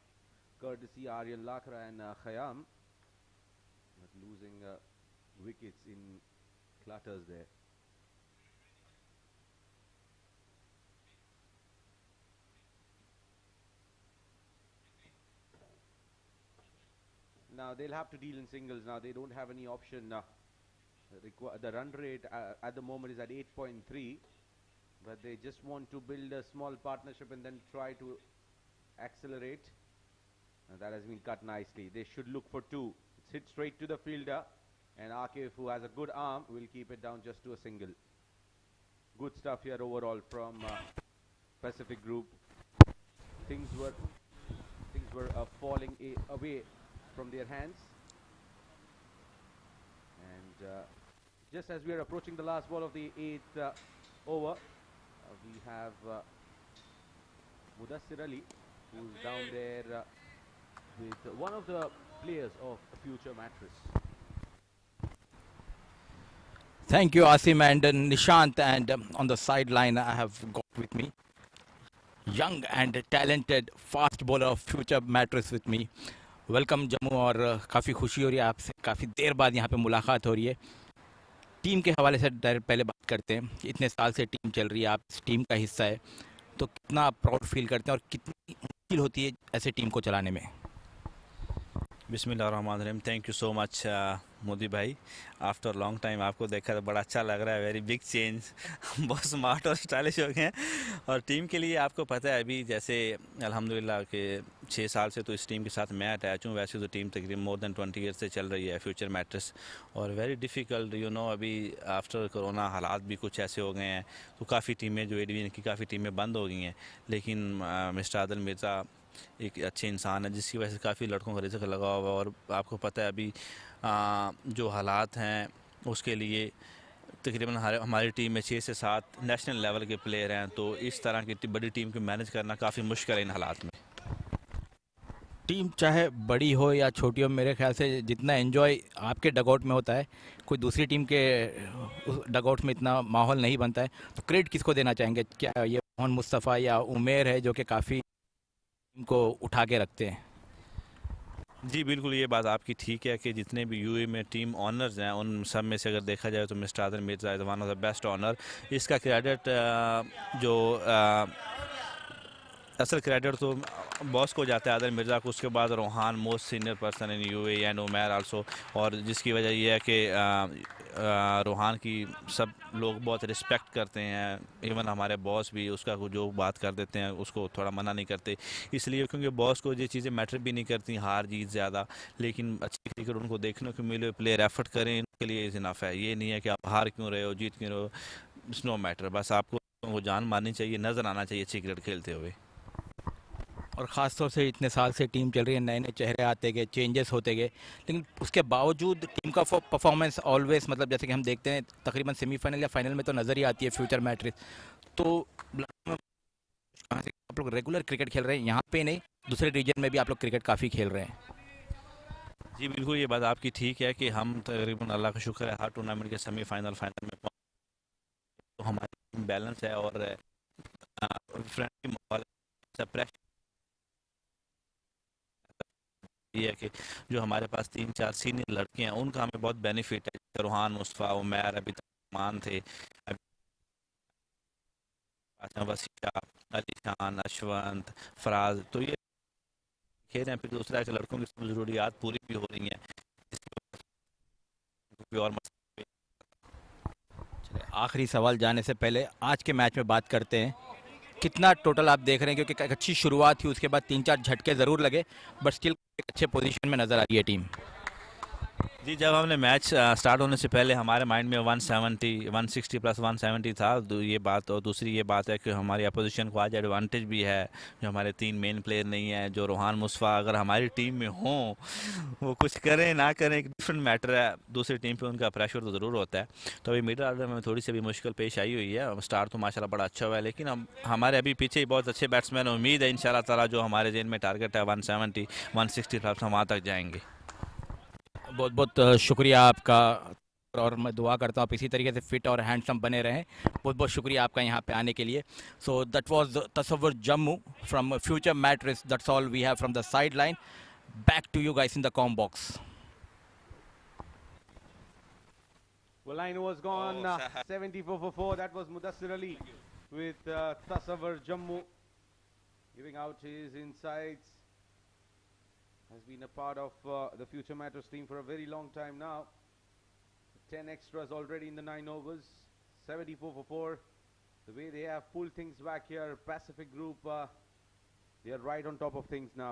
courtesy Aryan Lakra and Khayyam, but losing wickets in clutters there. Now they'll have to deal in singles. Now they don't have any option. The run rate at the moment is at 8.3, but they just want to build a small partnership and then try to accelerate. That has been cut nicely. They should look for two. It's hit straight to the fielder, and Akif, who has a good arm, will keep it down just to a single. Good stuff here overall from Pacific Group. Things were falling away from their hands, and just as we are approaching the last ball of the 8th over, we have Mudassir Ali, who's down there with one of the players of future Mattress. Thank you, Asim and Nishant. And on the sideline, I have got with me young and talented fast bowler of future Mattress with me. Welcome Jammu और काफ़ी खुशी हो रही है आपसे काफ़ी देर बाद यहाँ पे मुलाकात हो रही है टीम के हवाले से डायरेक्ट पहले बात करते हैं इतने साल से टीम चल रही है आप इस टीम का हिस्सा है तो कितना प्राउड फील करते हैं और कितनी मुश्किल होती है ऐसे टीम को चलाने में बिस्मिल्लाहिर्रहमानिर्रहीम thank you so much Modi भाई आफ्टर लॉन्ग टाइम आपको देखा तो बड़ा अच्छा लग रहा है वेरी बिग चेंज बहुत स्मार्ट और स्टाइलिश हो गए हैं और टीम के लिए आपको पता है अभी जैसे अल्हम्दुलिल्लाह के 6 साल से तो इस टीम के साथ मैं अटैच हूँ वैसे तो टीम तकरीबन मोर देन 20 ईयर से चल रही है फ्यूचर मैट्रेस और वेरी डिफ़िकल्ट यू नो अभी आफ्टर कोरोना हालात भी कुछ ऐसे हो गए हैं तो काफ़ी टीमें जो ए डिवीज़न की काफ़ी टीमें बंद हो गई हैं लेकिन मिस्टर आदिल मिर्ज़ा एक अच्छे इंसान है जिसकी वजह से काफ़ी लड़कों का रिज़्क लगा हुआ है और आपको पता है अभी जो हालात हैं उसके लिए तकरीबन हमारी टीम में 6 से 7 नेशनल लेवल के प्लेयर हैं तो इस तरह की बड़ी टीम को मैनेज करना काफ़ी मुश्किल है इन हालात में टीम चाहे बड़ी हो या छोटी हो मेरे ख्याल से जितना एंजॉय आपके डगआउट में होता है कोई दूसरी टीम के डगआउट में इतना माहौल नहीं बनता है तो क्रेडिट किसको देना चाहेंगे क्या ये मोहन मुस्तफ़ा या उमेर है जो कि काफ़ी टीम को उठा के रखते हैं जी बिल्कुल ये बात आपकी ठीक है कि जितने भी यूए में टीम ऑनर्स हैं उन सब में से अगर देखा जाए तो Mr Adil Mirza is one of the best honour इसका क्रेडिट जो असल क्रेडिट तो बॉस को जाता है आदिल मिर्ज़ा को उसके बाद Rohan most senior person in UA and Umair also और जिसकी वजह यह है कि रोहान की सब लोग बहुत रिस्पेक्ट करते हैं इवन हमारे बॉस भी उसका जो बात कर देते हैं उसको थोड़ा मना नहीं करते इसलिए क्योंकि बॉस को ये चीज़ें मैटर भी नहीं करती हार जीत ज़्यादा लेकिन अच्छी क्रिकेट उनको देखने को मिले प्लेयर एफर्ट करें इनके लिए इनफ है ये नहीं है कि आप हार क्यों रहे हो जीत क्यों रहे हो इट्स नो मैटर बस आपको वो जान मारनी चाहिए नज़र आना चाहिए अच्छी क्रिकेट खेलते हुए और ख़ास तौर से इतने साल से टीम चल रही है नए नए चेहरे आते गए चेंजेस होते गए लेकिन उसके बावजूद टीम का परफॉर्मेंस ऑलवेज मतलब जैसे कि हम देखते हैं तकरीबन सेमीफाइनल या फाइनल में तो नज़र ही आती है फ्यूचर मैट्रिक्स तो आप लोग रेगुलर क्रिकेट खेल रहे हैं यहाँ पे नहीं दूसरे रीजन में भी आप लोग क्रिकेट काफ़ी खेल रहे हैं जी बिल्कुल ये बात आपकी ठीक है कि हम तकरीबन अल्लाह का शुक्र है हर टूर्नामेंट के सेमीफाइनल फाइनल में तो हमारी बैलेंस है और फ्रेंडली माहौल है, प्रेशर ये है कि जो हमारे पास 3-4 सीनियर लड़के हैं उनका हमें बहुत बेनिफिट है, जैसे रूहान, मुस्तफ़ा, उमैर, अभी तक मान थे, अभी वसीका, अली खान, अशवंत, फराज, तो ये खेल रहे हैं, फिर दूसरा के लड़कों की सब ज़रूरियात पूरी भी हो रही हैं, कोई और मसला चलिए, आखिरी सवाल जाने से पहले आज के मैच में बात करते हैं। कितना टोटल आप देख रहे हैं, क्योंकि एक अच्छी शुरुआत थी, उसके बाद 3-4 झटके ज़रूर लगे, बट स्टिल एक अच्छे पोजीशन में नज़र आ रही है टीम। जी। जब हमने मैच स्टार्ट होने से पहले हमारे माइंड में 170, 160 प्लस 170 था, ये बात, और दूसरी ये बात है कि हमारी अपोजिशन को आज एडवांटेज भी है, जो हमारे 3 मेन प्लेयर नहीं हैं, जो रूहान, मुस्तफ़ा अगर हमारी टीम में हों, वो कुछ करें ना करें एक डिफरेंट मैटर है, दूसरी टीम पे उनका प्रेशर तो ज़रूर होता है। तो अभी मिडल ऑर्डर में थोड़ी सी भी मुश्किल पेश आई हुई है। स्टार्ट तो माशाल्लाह बड़ा अच्छा हुआ है, लेकिन हम हमारे अभी पीछे ही बहुत अच्छे बैट्समैन, उम्मीद है इंशाल्लाह ताला जो हमारे जेन में टारगेट है 170, 160 प्लस, हम वहाँ तक जाएंगे। बहुत बहुत शुक्रिया आपका, और मैं दुआ करता हूँ आप इसी तरीके से फिट और हैंडसम बने रहें। बहुत बहुत शुक्रिया आपका यहाँ पे आने के लिए। So that was Tasavvur Jammu from future mattress. That's all we have from the sideline. Back to you guys in the comm box. Well, line was gone. 74 for 4. That was Mudassir Ali with Tasawwur Jammu giving out his insights. Has been a part of the Future Matters team for a very long time now. 10 extras already in the 9 overs. 74 for 4. The way they have pulled things back here, Pacific Group, they are right on top of things now.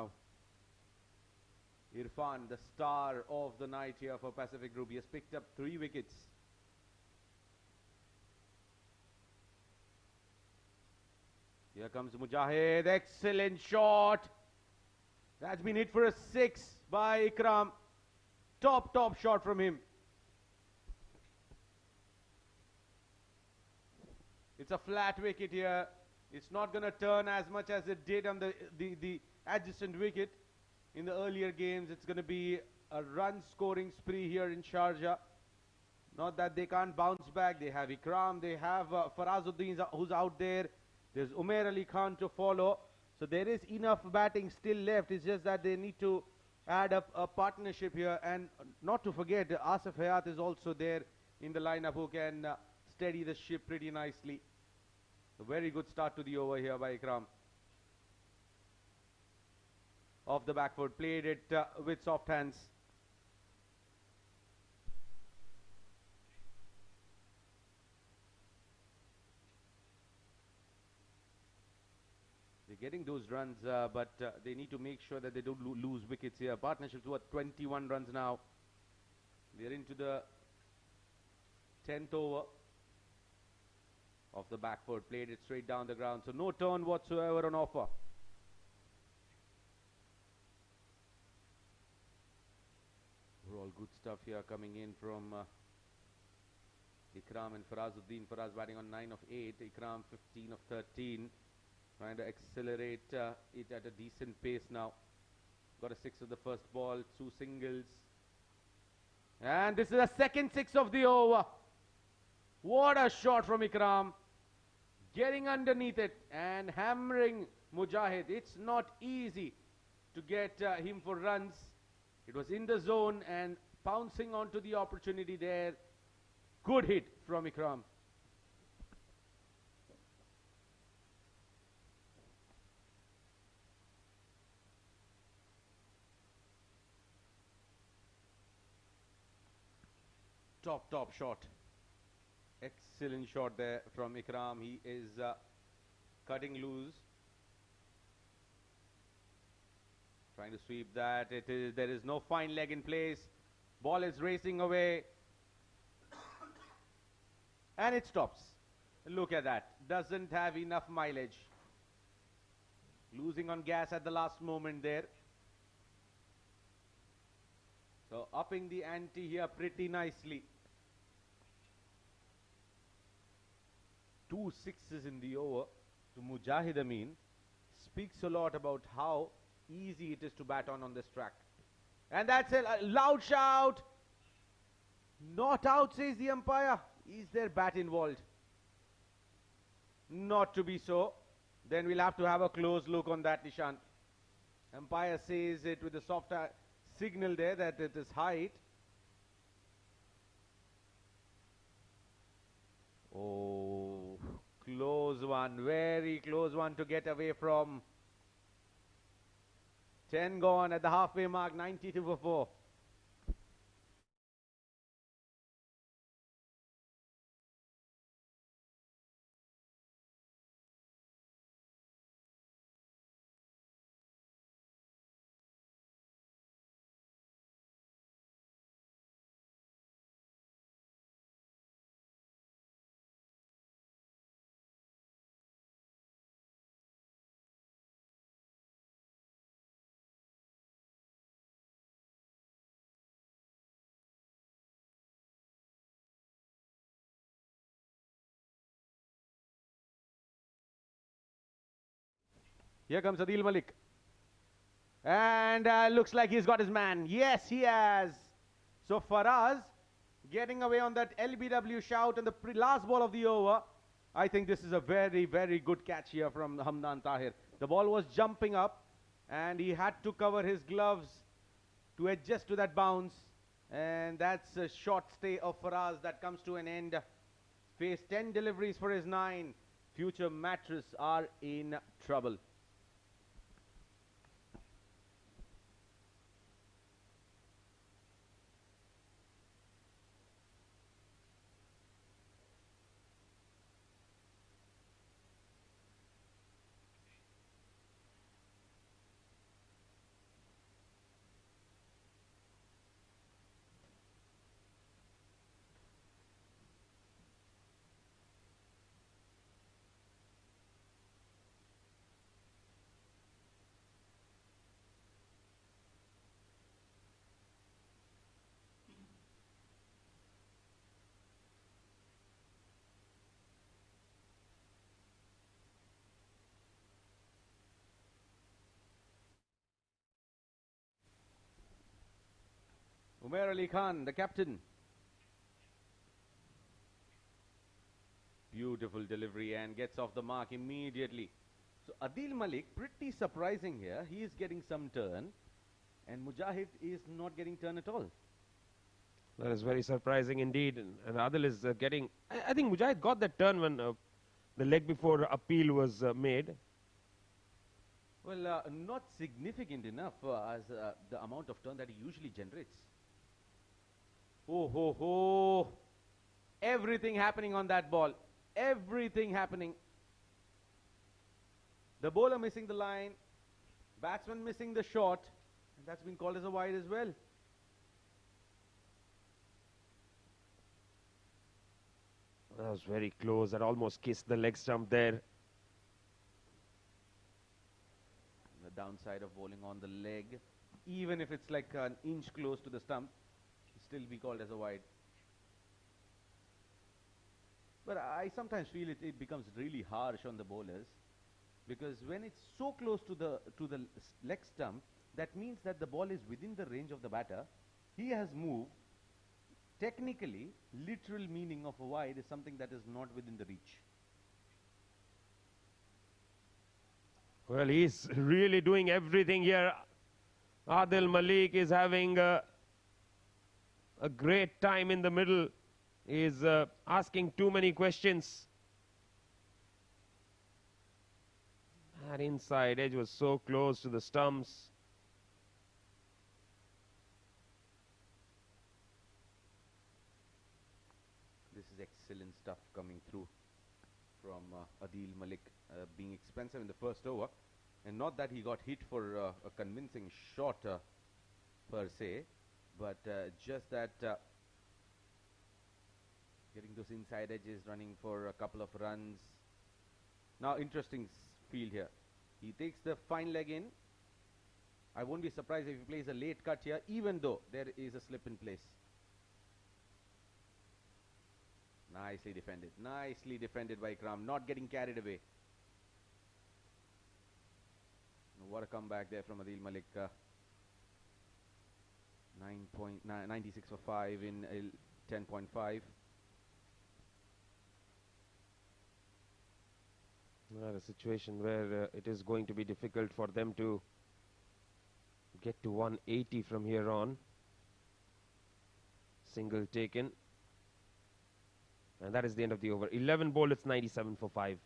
Irfan, the star of the night here for Pacific Group. He has picked up 3 wickets. Here comes Mujahid. Excellent shot. That's been hit for a 6 by Ikram. Top shot from him. It's a flat wicket here. It's not going to turn as much as it did on the adjacent wicket in the earlier games. It's going to be a run scoring spree here in Sharjah. Not that they can't bounce back. They have Ikram. They have Farazuddin who's out there. There's Umair Ali Khan to follow. So there is enough batting still left. It's just that they need to add up a partnership here. And not to forget, Asif Hayat is also there in the lineup who can steady the ship pretty nicely. A very good start to the over here by Ikram. Off the back foot, played it with soft hands. They're getting those runs, but they need to make sure that they don't lose wickets here. Partnership's worth 21 runs now. They're into the 10th over. Off the back foot, played it straight down the ground. So no turn whatsoever on offer. Overall good stuff here coming in from Ikram and Farazuddin. Faraz batting on 9 of 8. Ikram 15 of 13. Trying to accelerate it at a decent pace now. Got a 6 of the first ball, 2 singles. And this is the second 6 of the over. What a shot from Ikram. Getting underneath it and hammering Mujahid. It's not easy to get him for runs. It was in the zone and pouncing onto the opportunity there. Good hit from Ikram. Top shot. Excellent shot there from Ikram. He is cutting loose. Trying to sweep that. There is no fine leg in place. Ball is racing away. And it stops. Look at that. Doesn't have enough mileage. Losing on gas at the last moment there. So upping the ante here pretty nicely. 2 sixes in the over to Mujahid Amin speaks a lot about how easy it is to bat on this track. And that's a loud shout. Not out, says the umpire. Is there bat involved? Not to be so. then we'll have to have a close look on that, Nishant. Umpire says it with a soft signal there that it is height. Oh, close one, very close one to get away from. 10 gone at the halfway mark, 92 for 4. Here comes Adil Malik. And looks like he's got his man. Yes, he has. So Faraz getting away on that LBW shout in the last ball of the over. I think this is a very, very good catch here from Hamdan Tahir. The ball was jumping up and he had to cover his gloves to adjust to that bounce. And that's a short stay of Faraz that comes to an end. Faced 10 deliveries for his 9. Future Mattress are in trouble. Umair Ali Khan, the captain. Beautiful delivery and gets off the mark immediately. So Adil Malik, pretty surprising here. He is getting some turn and Mujahid is not getting turn at all. That is very surprising indeed. And Adil is getting... I think Mujahid got that turn when the leg before appeal was made. Well, not significant enough as the amount of turn that he usually generates. Oh, ho, ho. Everything happening on that ball. Everything happening. The bowler missing the line. Batsman missing the shot. And that's been called as a wide as well. That was very close. That almost kissed the leg stump there. The downside of bowling on the leg, even if it's like an inch close to the stump, still be called as a wide. But I sometimes feel it becomes really harsh on the bowlers, because when it's so close to the leg stump, that means that the ball is within the range of the batter. He has moved. Technically, literal meaning of a wide is something that is not within the reach. Well, he's really doing everything here. Adil Malik is having a great time in the middle. He's asking too many questions. That inside edge was so close to the stumps. This is excellent stuff coming through from Adil Malik, being expensive in the first over. And not that he got hit for a convincing shot per se, but just that getting those inside edges, running for a couple of runs. Now, interesting field here. He takes the fine leg in. I won't be surprised if he plays a late cut here, even though there is a slip in place. Nicely defended. Nicely defended by Ikram. Not getting carried away. What a comeback there from Adil Malik. 96 for 5 in 10.5. A situation where it is going to be difficult for them to get to 180 from here on. Single taken. And that is the end of the over. 11 ball, it's 97 for 5.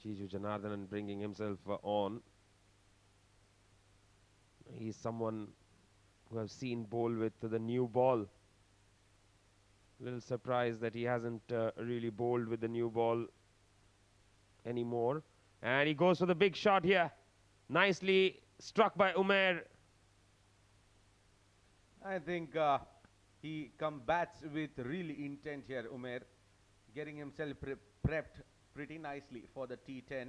Jiju Janardhanan bringing himself on. He's someone who I've seen bowl with the new ball. Little surprised that he hasn't really bowled with the new ball anymore. And he goes for the big shot here. Nicely struck by Umair. I think he combats with real intent here, Umair, getting himself prepped pretty nicely for the T10,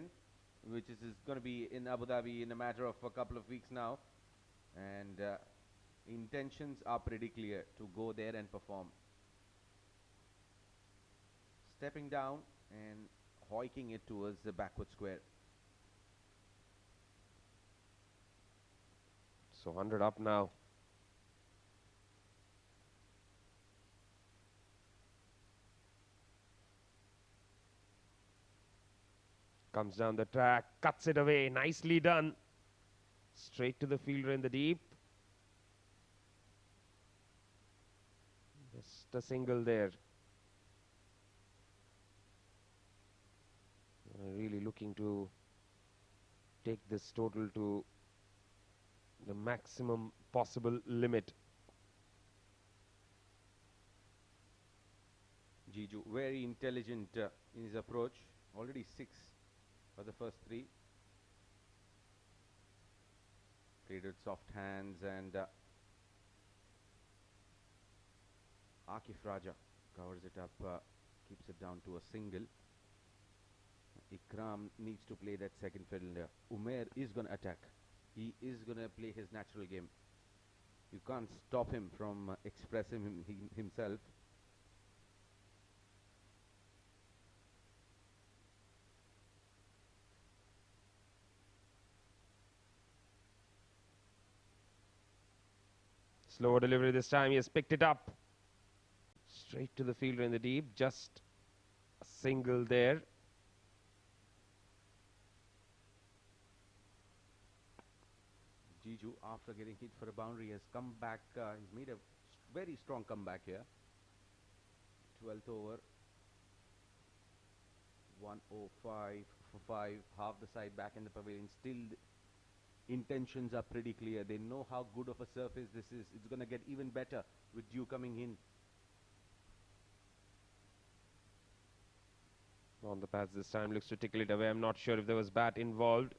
which is going to be in Abu Dhabi in a matter of a couple of weeks now. And intentions are pretty clear to go there and perform. Stepping down and hoiking it towards the backward square. So 100 up now. Comes down the track, cuts it away, nicely done. Straight to the fielder in the deep. Just a single there. Really looking to take this total to the maximum possible limit. Jiju, very intelligent in his approach. Already 6 for the first 3. Played with soft hands, and Akif Raja covers it up, keeps it down to a single. Ikram needs to play that second fiddle. Umair is going to attack. He is going to play his natural game. You can't stop him from expressing himself. Slower delivery this time. He has picked it up. Straight to the fielder in the deep. Just a single there. Jiju, after getting hit for a boundary, has come back. He's made a very strong comeback here. 12th over. 105 for 5. Half the side back in the pavilion. Still, intentions are pretty clear. They know how good of a surface this is. It's going to get even better with Dew coming in. On the pads this time, looks to tickle it away. I'm not sure if there was bat involved.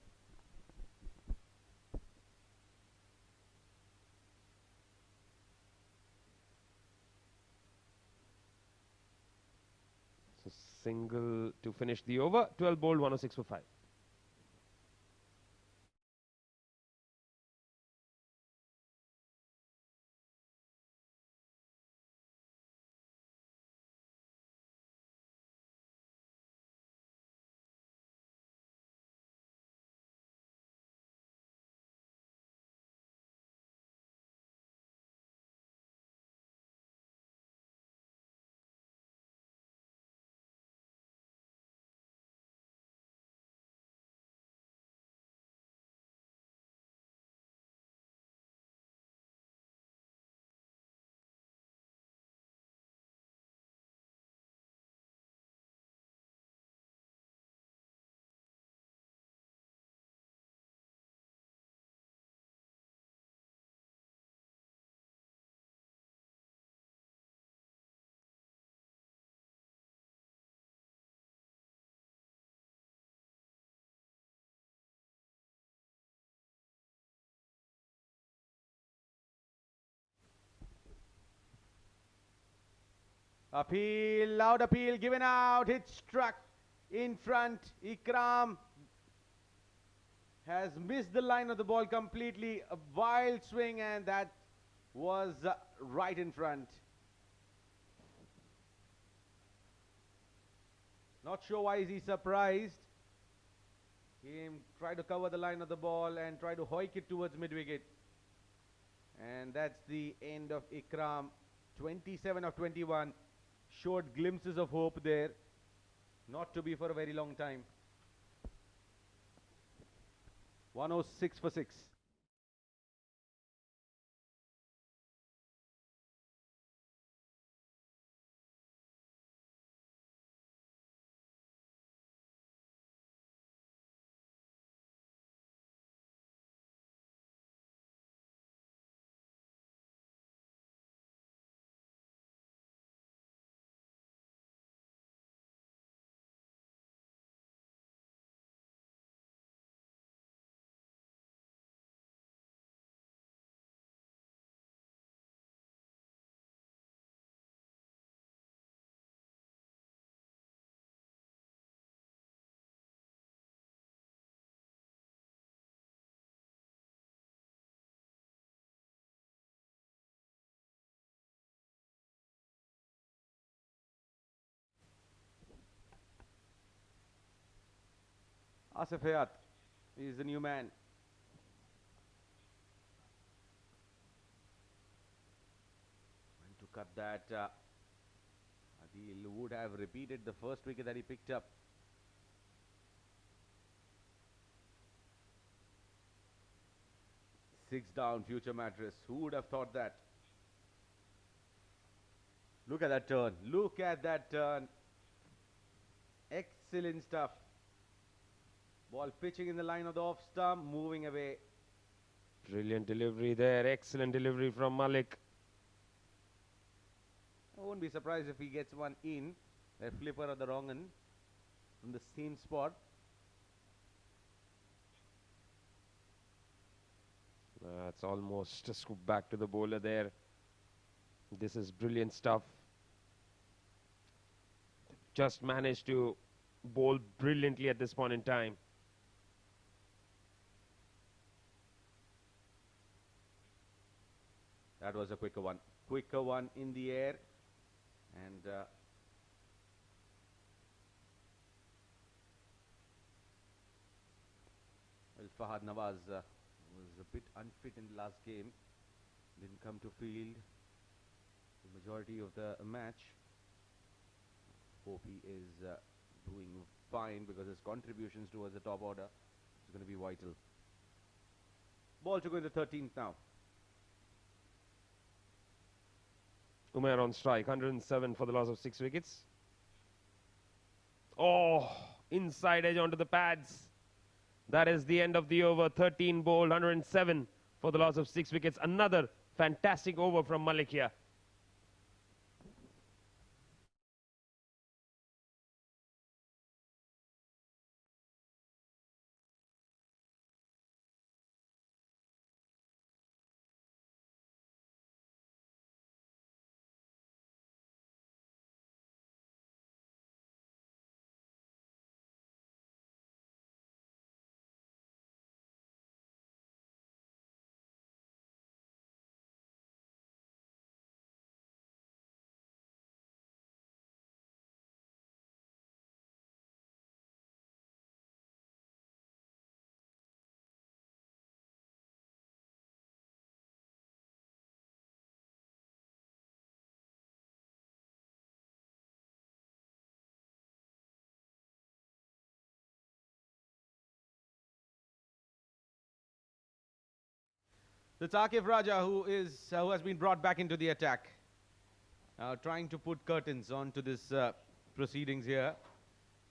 So single to finish the over. 12 bowled, 106 for 5. Appeal, loud appeal given out. Hit struck in front. Ikram has missed the line of the ball completely. A wild swing, and that was right in front. Not sure why is he surprised. He tried to cover the line of the ball and try to hoik it towards mid-wicket. And that's the end of Ikram. 27 of 21. Showed glimpses of hope there. Not to be for a very long time. 106 for 6. Asif Hayat is the new man. And to cut that, Adil would have repeated the first wicket that he picked up. Six down, future Mattress. Who would have thought that? Look at that turn. Look at that turn. Excellent stuff. Ball pitching in the line of the off stump, moving away. Brilliant delivery there. Excellent delivery from Malik. I won't be surprised if he gets one in. A flipper at the wrong end from the same spot. That's almost a scoop back to the bowler there. This is brilliant stuff. Just managed to bowl brilliantly at this point in time. That was a quicker one. Quicker one in the air. And well, Fahad Nawaz was a bit unfit in the last game. Didn't come to field the majority of the match. Hope he is doing fine because his contributions towards the top order is going to be vital. Ball to go in the 13th now. Umair on strike, 107 for the loss of 6 wickets. Oh, inside edge onto the pads. That is the end of the over. 13 bowled, 107 for the loss of 6 wickets. Another fantastic over from Malik here. It's Akif Raja who has been brought back into the attack. Trying to put curtains onto this proceedings here.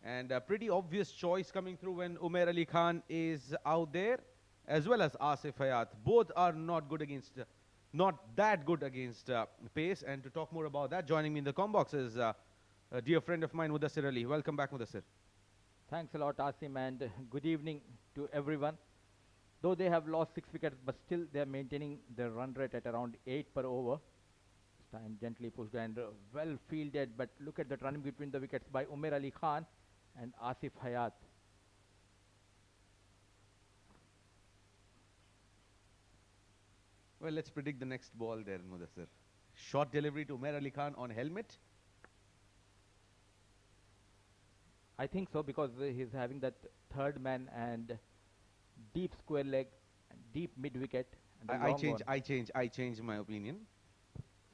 And a pretty obvious choice coming through when Umair Ali Khan is out there, as well as Asif Hayat. Both are not good against, not that good against pace. And to talk more about that, joining me in the combox is a dear friend of mine, Mudassir Ali. Welcome back, Mudassir. Thanks a lot, Asim, and good evening to everyone. Though they have lost 6 wickets, but still they are maintaining their run rate at around 8 per over. time gently pushed and well fielded, but look at that running between the wickets by Umair Ali Khan and Asif Hayat. Well, let's predict the next ball there, Mudassir. Short delivery to Umair Ali Khan on helmet. I think so, because he's having that third man and deep square leg, and deep mid wicket. And I change my opinion.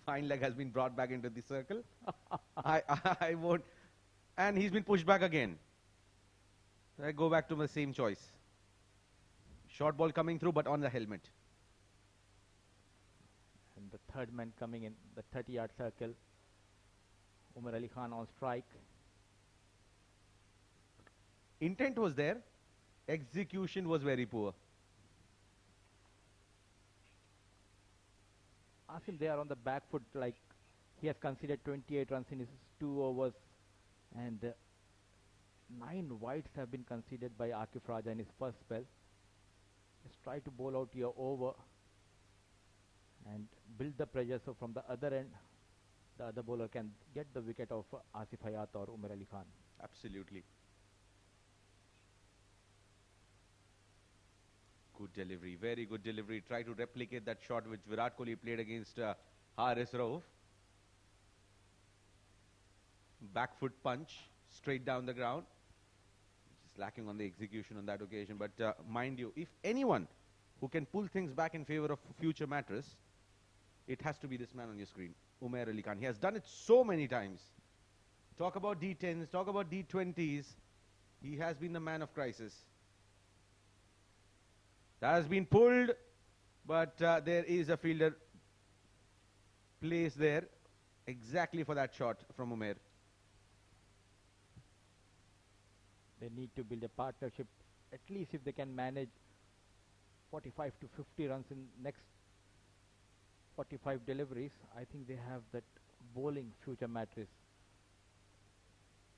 Fine leg has been brought back into the circle. I won't. And he's been pushed back again. I go back to my same choice. Short ball coming through, but on the helmet. And the third man coming in the 30-yard circle. Umar Ali Khan on strike. Intent was there. Execution was very poor. Asim, they are on the back foot, like he has conceded 28 runs in his 2 overs, and 9 wides have been conceded by Akif Raja in his first spell. Just try to bowl out your over and build the pressure, so from the other end, the other bowler can get the wicket of Asif Hayat or Umar Ali Khan. Absolutely. Good delivery, very good delivery. Try to replicate that shot which Virat Kohli played against Haris Rauf. Back foot punch, straight down the ground. Just lacking on the execution on that occasion. But mind you, if anyone who can pull things back in favor of future Mattress, it has to be this man on your screen, Umair Ali Khan. He has done it so many times. Talk about D10s, talk about D20s. He has been the man of crisis. That has been pulled, but there is a fielder placed there exactly for that shot from Umair. They need to build a partnership, at least if they can manage 45 to 50 runs in next 45 deliveries. I think they have that bowling future Mattress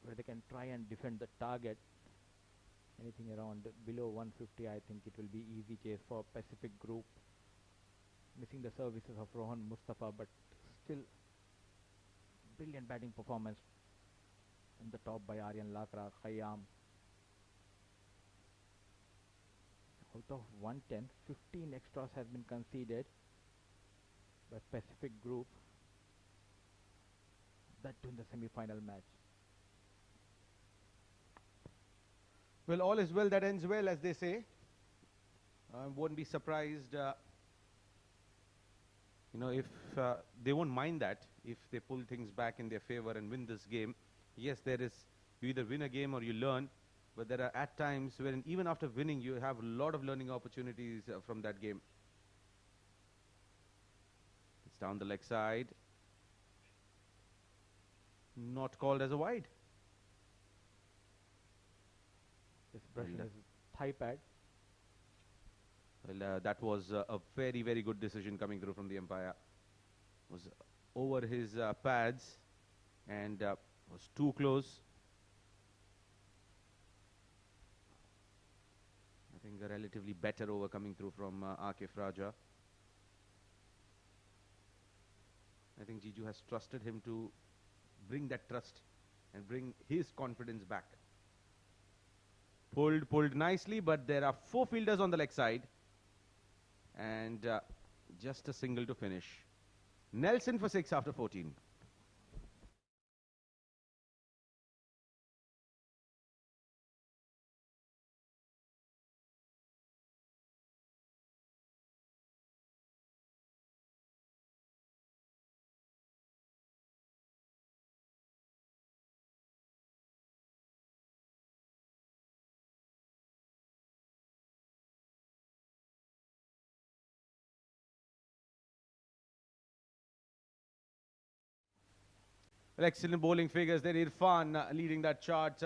where they can try and defend the target. Anything around below 150, I think it will be easy chase for Pacific Group. Missing the services of Rohan Mustafa, but still brilliant batting performance in the top by Aryan Lakra, Khayyam. Out of 110, 15 extras has been conceded by Pacific Group. That too in the semi-final match. Well, all is well that ends well, as they say. I won't be surprised, if they won't mind that if they pull things back in their favor and win this game. Yes, you either win a game or you learn, but there are at times when even after winning, you have a lot of learning opportunities from that game. It's down the leg side. Not called as a wide. This brushing his thigh pad. Well, that was a very, very good decision coming through from the umpire. Was over his pads and was too close. I think a relatively better over coming through from Akif Raja. I think Jiju has trusted him to bring that trust and bring his confidence back. Pulled nicely, but there are 4 fielders on the leg side. And just a single to finish. Nelson for 6 after 14. Well, excellent bowling figures there. Irfan leading that chart.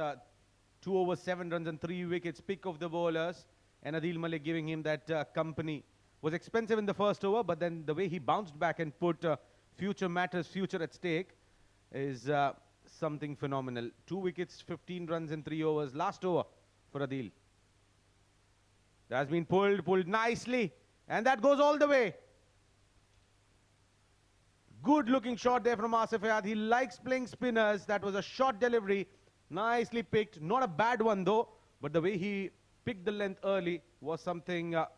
2 overs, 7 runs and 3 wickets. Pick of the bowlers. And Adil Malik giving him that company. Was expensive in the first over, but then the way he bounced back and put future Mattress, future at stake is something phenomenal. 2 wickets, 15 runs in 3 overs. Last over for Adil. That has been pulled nicely. And that goes all the way. Good looking shot there from Asif Hayat. He likes playing spinners. That was a short delivery. Nicely picked. Not a bad one though, but the way he picked the length early was something, a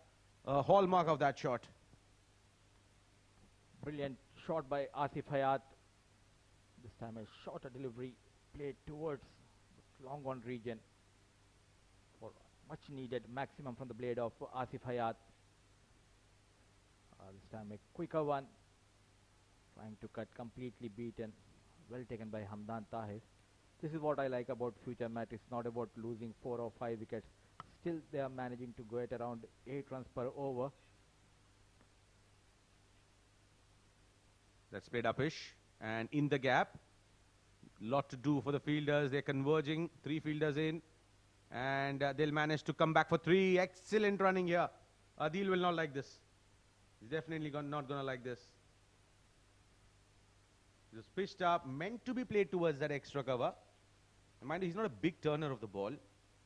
hallmark of that shot. Brilliant shot by Asif Hayat. This time a shorter delivery played towards the long on region for much needed maximum from the blade of Asif Hayat. This time a quicker one, trying to cut, completely beaten. Well taken by Hamdan Tahir. This is what I like about future match. It's not about losing 4 or 5 wickets. Still they are managing to go at around 8 runs per over. That's played upish and in the gap. Lot to do for the fielders. They're converging. 3 fielders in. And they'll manage to come back for 3. Excellent running here. Adil will not like this. He's definitely not going to like this. He was pitched up, meant to be played towards that extra cover. And mind you, he's not a big turner of the ball.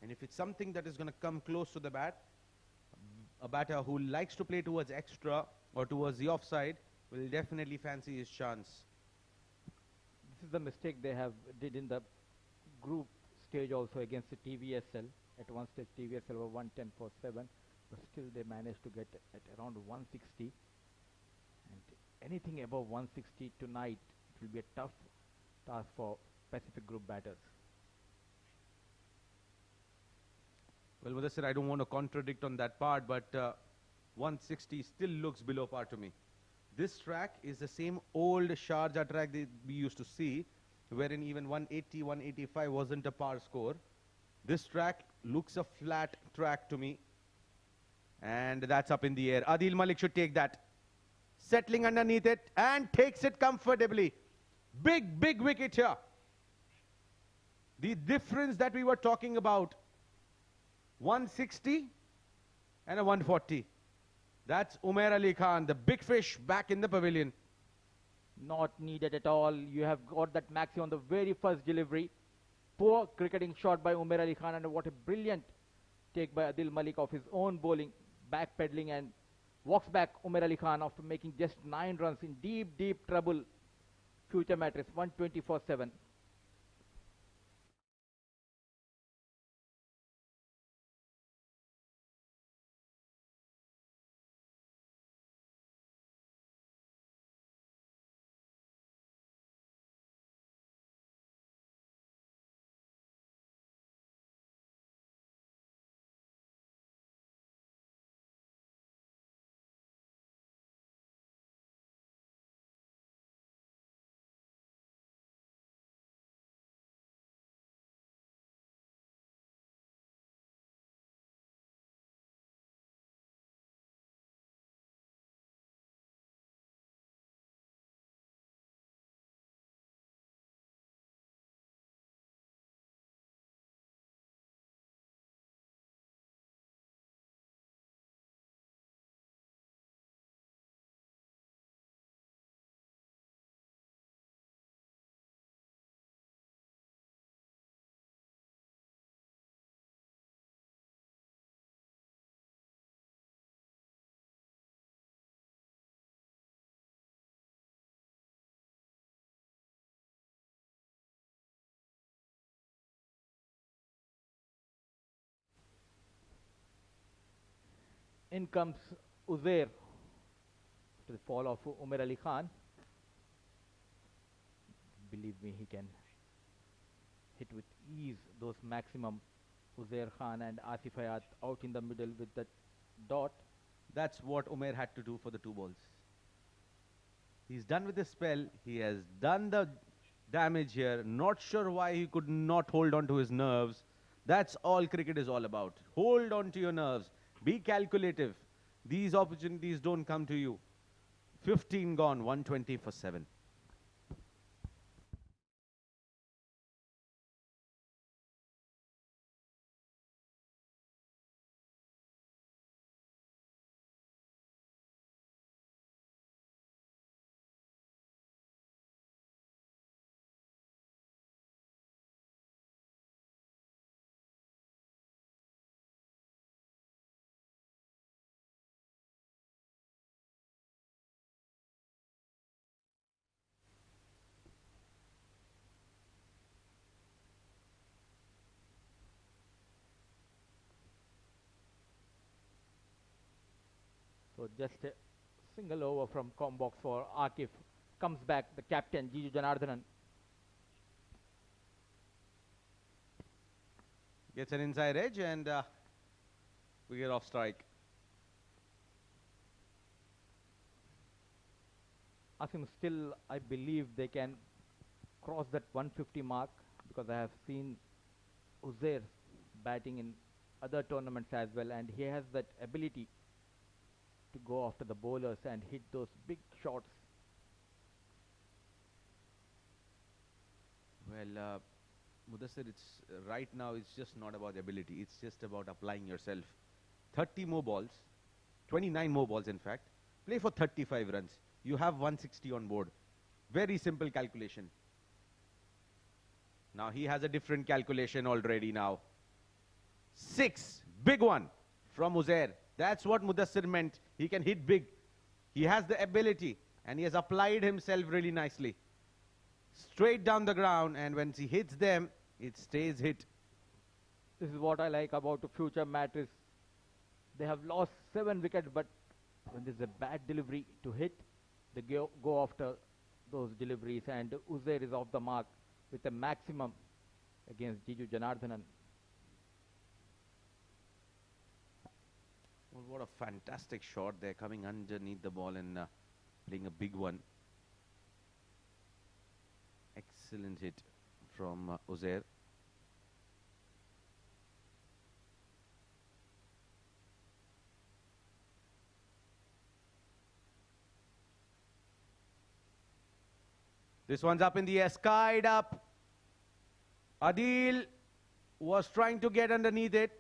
And if it's something that is going to come close to the bat, a batter who likes to play towards extra or towards the offside will definitely fancy his chance. This is the mistake they have did in the group stage also against the TVSL. At one stage TVSL were 110 for 7, but still they managed to get at around 160. And anything above 160 tonight, it will be a tough task for Pacific Group batters. Well, Mudassir, I don't want to contradict on that part, but 160 still looks below par to me. This track is the same old Sharjah track that we used to see, wherein even 180, 185 wasn't a par score. This track looks a flat track to me. And that's up in the air. Adil Malik should take that. Settling underneath it and takes it comfortably. Big, big wicket here. The difference that we were talking about, 160 and a 140. That's Umair Ali Khan, the big fish back in the pavilion. Not needed at all. You have got that maxi on the very first delivery. Poor cricketing shot by Umair Ali Khan, and what a brilliant take by Adil Malik of his own bowling, backpedaling, and walks back Umair Ali Khan after making just 9 runs in deep, deep trouble. Future Mattress, 120 for 7. In comes Uzair to the fall of Umair Ali Khan. Believe me, he can hit with ease those maximum. Uzair Khan and Asif Hayat out in the middle with the dot. That's what Umair had to do for the 2 balls. He's done with the spell. He has done the damage here. Not sure why he could not hold on to his nerves. That's all cricket is all about. Hold on to your nerves. Be calculative. These opportunities don't come to you. 15 gone, 120 for 7. So just a single over from Combox for Akif. Comes back the captain, Jiju Janardhanan. Gets an inside edge and we get off strike. Asim, still, I believe they can cross that 150 mark because I have seen Uzair batting in other tournaments as well, and he has that ability to go after the bowlers and hit those big shots. Well, Mudassir, it's right now it's just not about ability. It's just about applying yourself. 30 more balls, 29 more balls in fact. Play for 35 runs. You have 160 on board. Very simple calculation. Now he has a different calculation already now. 6, big one from Uzair. That's what Mudassir meant. He can hit big. He has the ability and he has applied himself really nicely. Straight down the ground, and when he hits them, it stays hit. This is what I like about the future Mattress. They have lost 7 wickets, but when there's a bad delivery to hit, they go after those deliveries, and Uzair is off the mark with a maximum against Jiju Janardhanan. Well, what a fantastic shot. They're coming underneath the ball and playing a big one. Excellent hit from Uzair. This one's up in the air, skied up. Adil was trying to get underneath it.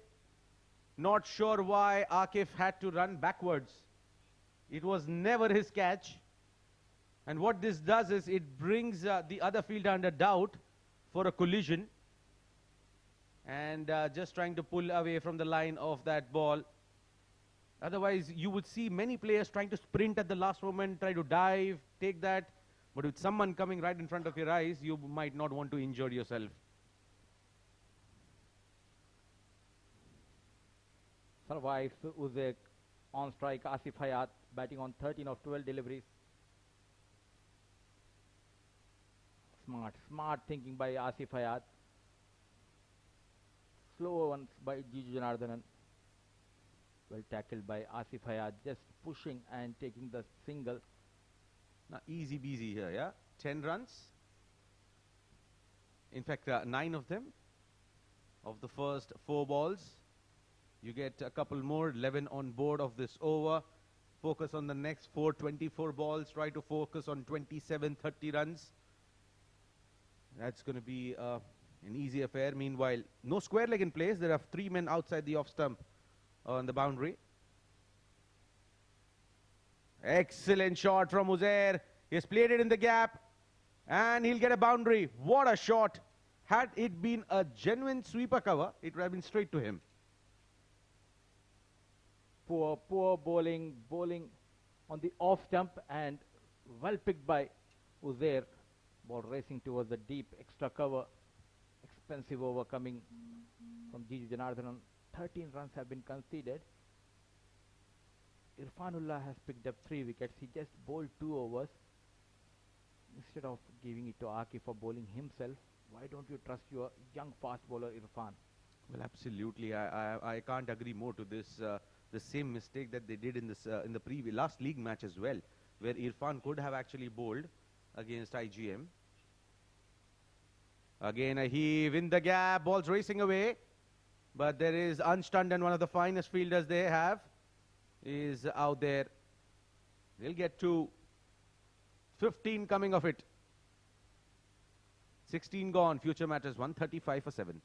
Not sure why Akif had to run backwards. It was never his catch. And what this does is it brings the other fielder under doubt for a collision. And just trying to pull away from the line of that ball. Otherwise, you would see many players trying to sprint at the last moment, try to dive, take that. But with someone coming right in front of your eyes, you might not want to injure yourself. Survives Uzair. On strike, Asif Hayat batting on 13 of 12 deliveries. Smart thinking by Asif Hayat. Slow ones by Jiju Janardhanan. Well tackled by Asif Hayat, just pushing and taking the single. Now, easy peasy here, yeah? 10 runs. In fact, 9 of them. Of the first 4 balls. You get a couple more, 11 on board of this over. Focus on the next 4, 24 balls. Try to focus on 27, 30 runs. That's going to be an easy affair. Meanwhile, no square leg in place. There are 3 men outside the off stump on the boundary. Excellent shot from Uzair. He's played it in the gap. And he'll get a boundary. What a shot. Had it been a genuine sweeper cover, it would have been straight to him. Poor bowling on the off stump, and well picked by Uzair. Ball racing towards the deep extra cover. Expensive over coming from Jiju Janardhanan. 13 runs have been conceded. Irfanullah has picked up 3 wickets. He just bowled 2 overs. Instead of giving it to Akif for bowling himself, why don't you trust your young fast bowler Irfan? Well, absolutely. I can't agree more to this. The same mistake that they did in this in the last league match as well, where Irfan could have actually bowled against IGM. Again, a heave in the gap. Ball's racing away. But there is Unstunned, and one of the finest fielders they have is out there. They'll get to 15 coming of it. 16 gone. Future Matters 135 for 7.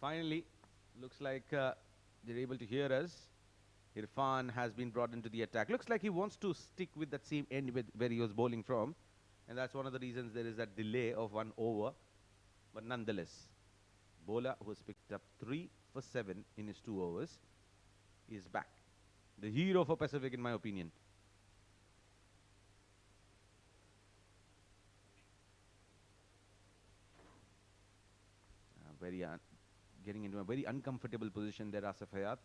Finally, looks like they're able to hear us. Irfan has been brought into the attack. Looks like he wants to stick with that same end where he was bowling from. And that's one of the reasons there is that delay of 1 over. But nonetheless, bowler who has picked up 3 for 7 in his 2 overs is back. The hero for Pacific, in my opinion. Getting into a very uncomfortable position there, Asif Hayat.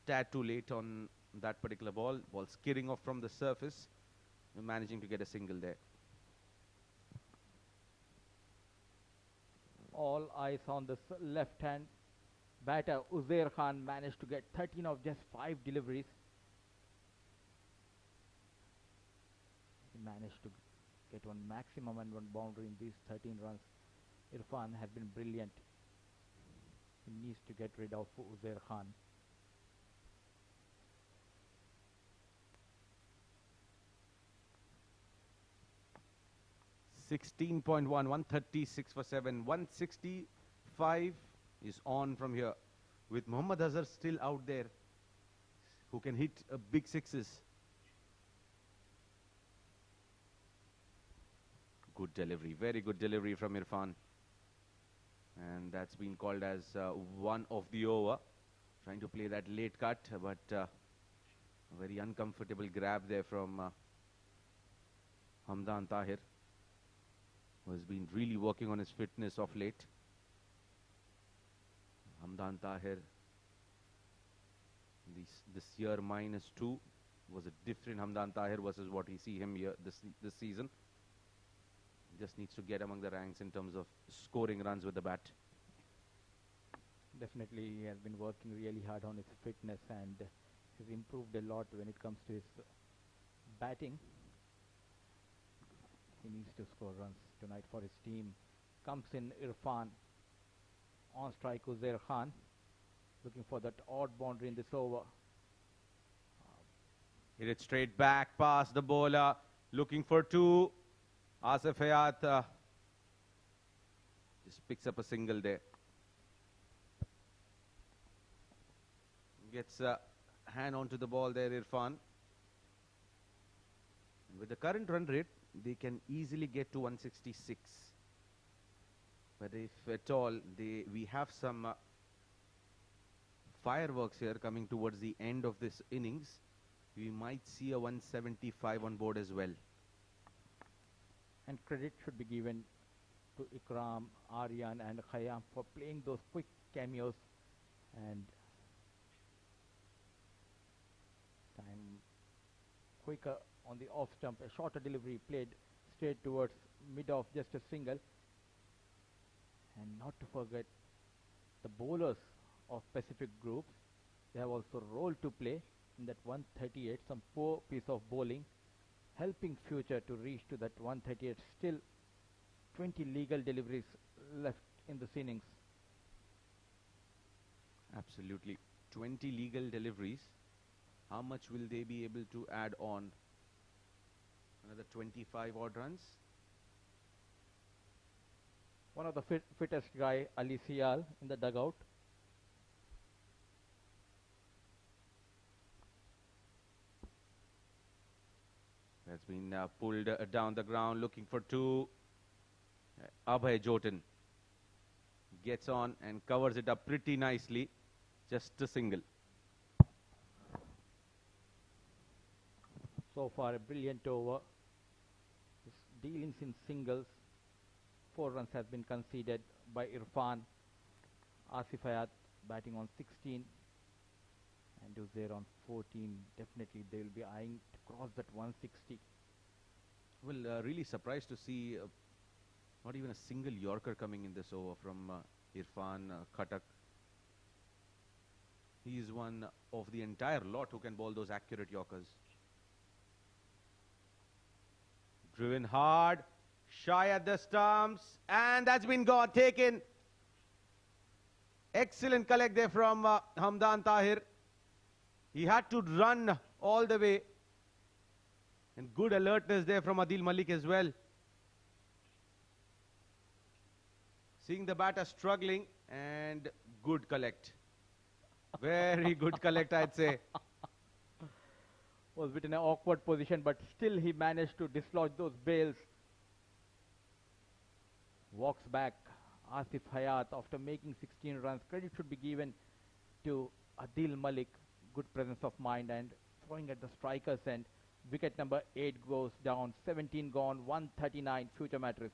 Tad too late on that particular ball. Ball skidding off from the surface. Managing to get a single there. All eyes on this left-hand batter. Uzair Khan managed to get 13 of just 5 deliveries. He managed to get one maximum and one boundary in these 13 runs. Irfan has been brilliant. He needs to get rid of Uzair Khan. .1, 136 for 7, 165 is on from here. With Mohammad Azhar still out there, who can hit big sixes. Good delivery, very good delivery from Irfan. And that's been called as one of the over. Trying to play that late cut, but a very uncomfortable grab there from Hamdan Tahir, who has been really working on his fitness of late. Hamdan Tahir, this year -2 was a different Hamdan Tahir versus what we see him here this season. Just needs to get among the ranks in terms of scoring runs with the bat. Definitely, he has been working really hard on his fitness and has improved a lot when it comes to his batting. He needs to score runs tonight for his team. Comes in Irfan. On strike Uzair Khan. Looking for that odd boundary in this over. Hit it straight back past the bowler. Looking for 2. Asif Hayat just picks up a single there. Gets a hand onto the ball there, Irfan. With the current run rate, they can easily get to 166. But if at all, we have some fireworks here coming towards the end of this innings, we might see a 175 on board as well. And credit should be given to Ikram, Aryan and Khayyam for playing those quick cameos and time quicker on the off stump. A shorter delivery played straight towards mid-off, just a single. And not to forget the bowlers of Pacific Group. They have also a role to play in that 138, some poor piece of bowling, helping Future to reach to that 138. Still 20 legal deliveries left in this innings. Absolutely. 20 legal deliveries. How much will they be able to add on? Another 25 odd runs. One of the fittest guy, Ali Sial, in the dugout. That's been pulled down the ground, looking for 2. Abhay Jotan gets on and covers it up pretty nicely. Just a single. So far, a brilliant over. His dealings in singles. 4 runs have been conceded by Irfan. Asif Hayat batting on 16 and Uzair on 14. Definitely they will be eyeing to cross that 160. Well, really surprised to see not even a single Yorker coming in this over from Irfan Khatak. He is one of the entire lot who can bowl those accurate Yorkers. Driven hard, shy at the stumps, and that's been taken. Excellent collect there from Hamdan Tahir. He had to run all the way. And good alertness there from Adil Malik as well. Seeing the batter struggling and good collect. Very good collect, I'd say. Was bit in an awkward position, but still he managed to dislodge those bails. Walks back Asif Hayat after making 16 runs. Credit should be given to Adil Malik. Good presence of mind and throwing at the strikers end. Wicket number 8 goes down. 17 gone. 139. Future Mattress.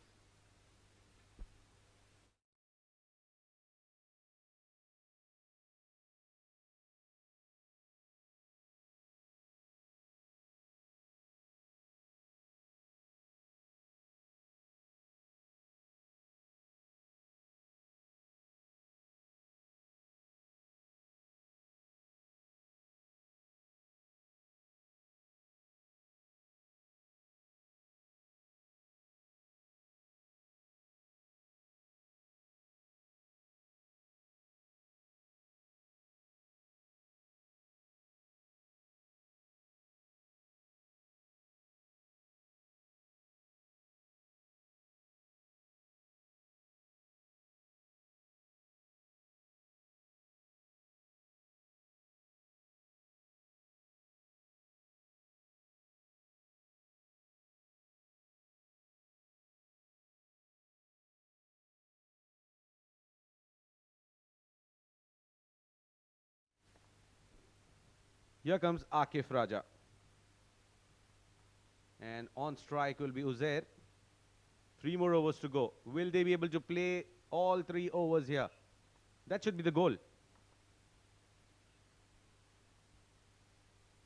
Here comes Akif Raja. And on strike will be Uzair. 3 more overs to go. Will they be able to play all 3 overs here? That should be the goal.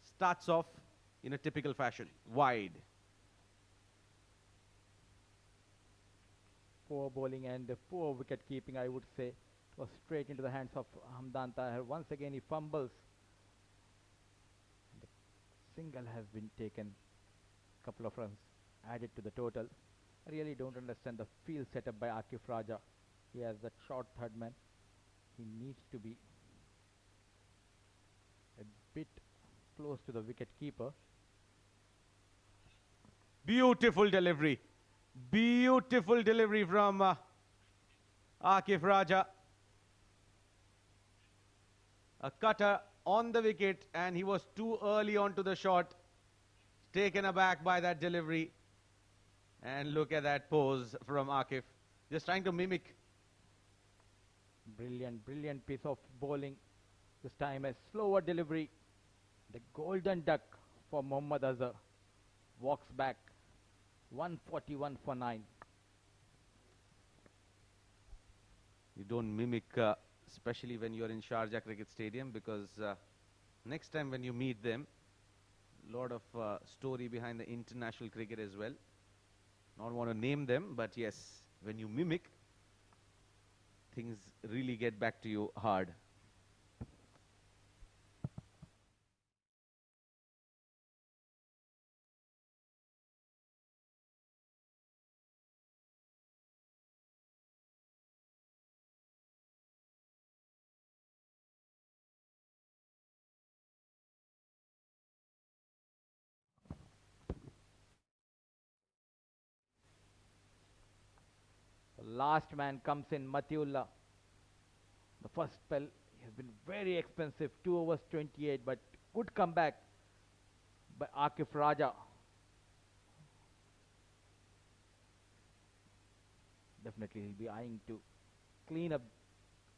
Starts off in a typical fashion. Wide. Poor bowling and poor wicket keeping, I would say. It was straight into the hands of Hamdan Tahir. Once again he fumbles. The single has been taken. Couple of runs added to the total. I really don't understand the field setup by Akif Raja. He has that short third man. He needs to be a bit close to the wicket keeper. Beautiful delivery. Beautiful delivery from Akif Raja. A cutter on the wicket and he was too early onto the shot. Taken aback by that delivery. And look at that pose from Akif. Just trying to mimic. Brilliant, brilliant piece of bowling. This time a slower delivery. The golden duck for Mohammad Azhar. Walks back. 141 for 9. You don't mimic, especially when you're in Sharjah Cricket Stadium, because next time when you meet them, lot of story behind the international cricket as well. Not want to name them, but yes, when you mimic, things really get back to you hard. Last man comes in, Matiullah. The first spell has been very expensive, 2 overs 28, but good comeback by Akif Raja. Definitely he'll be eyeing to clean up.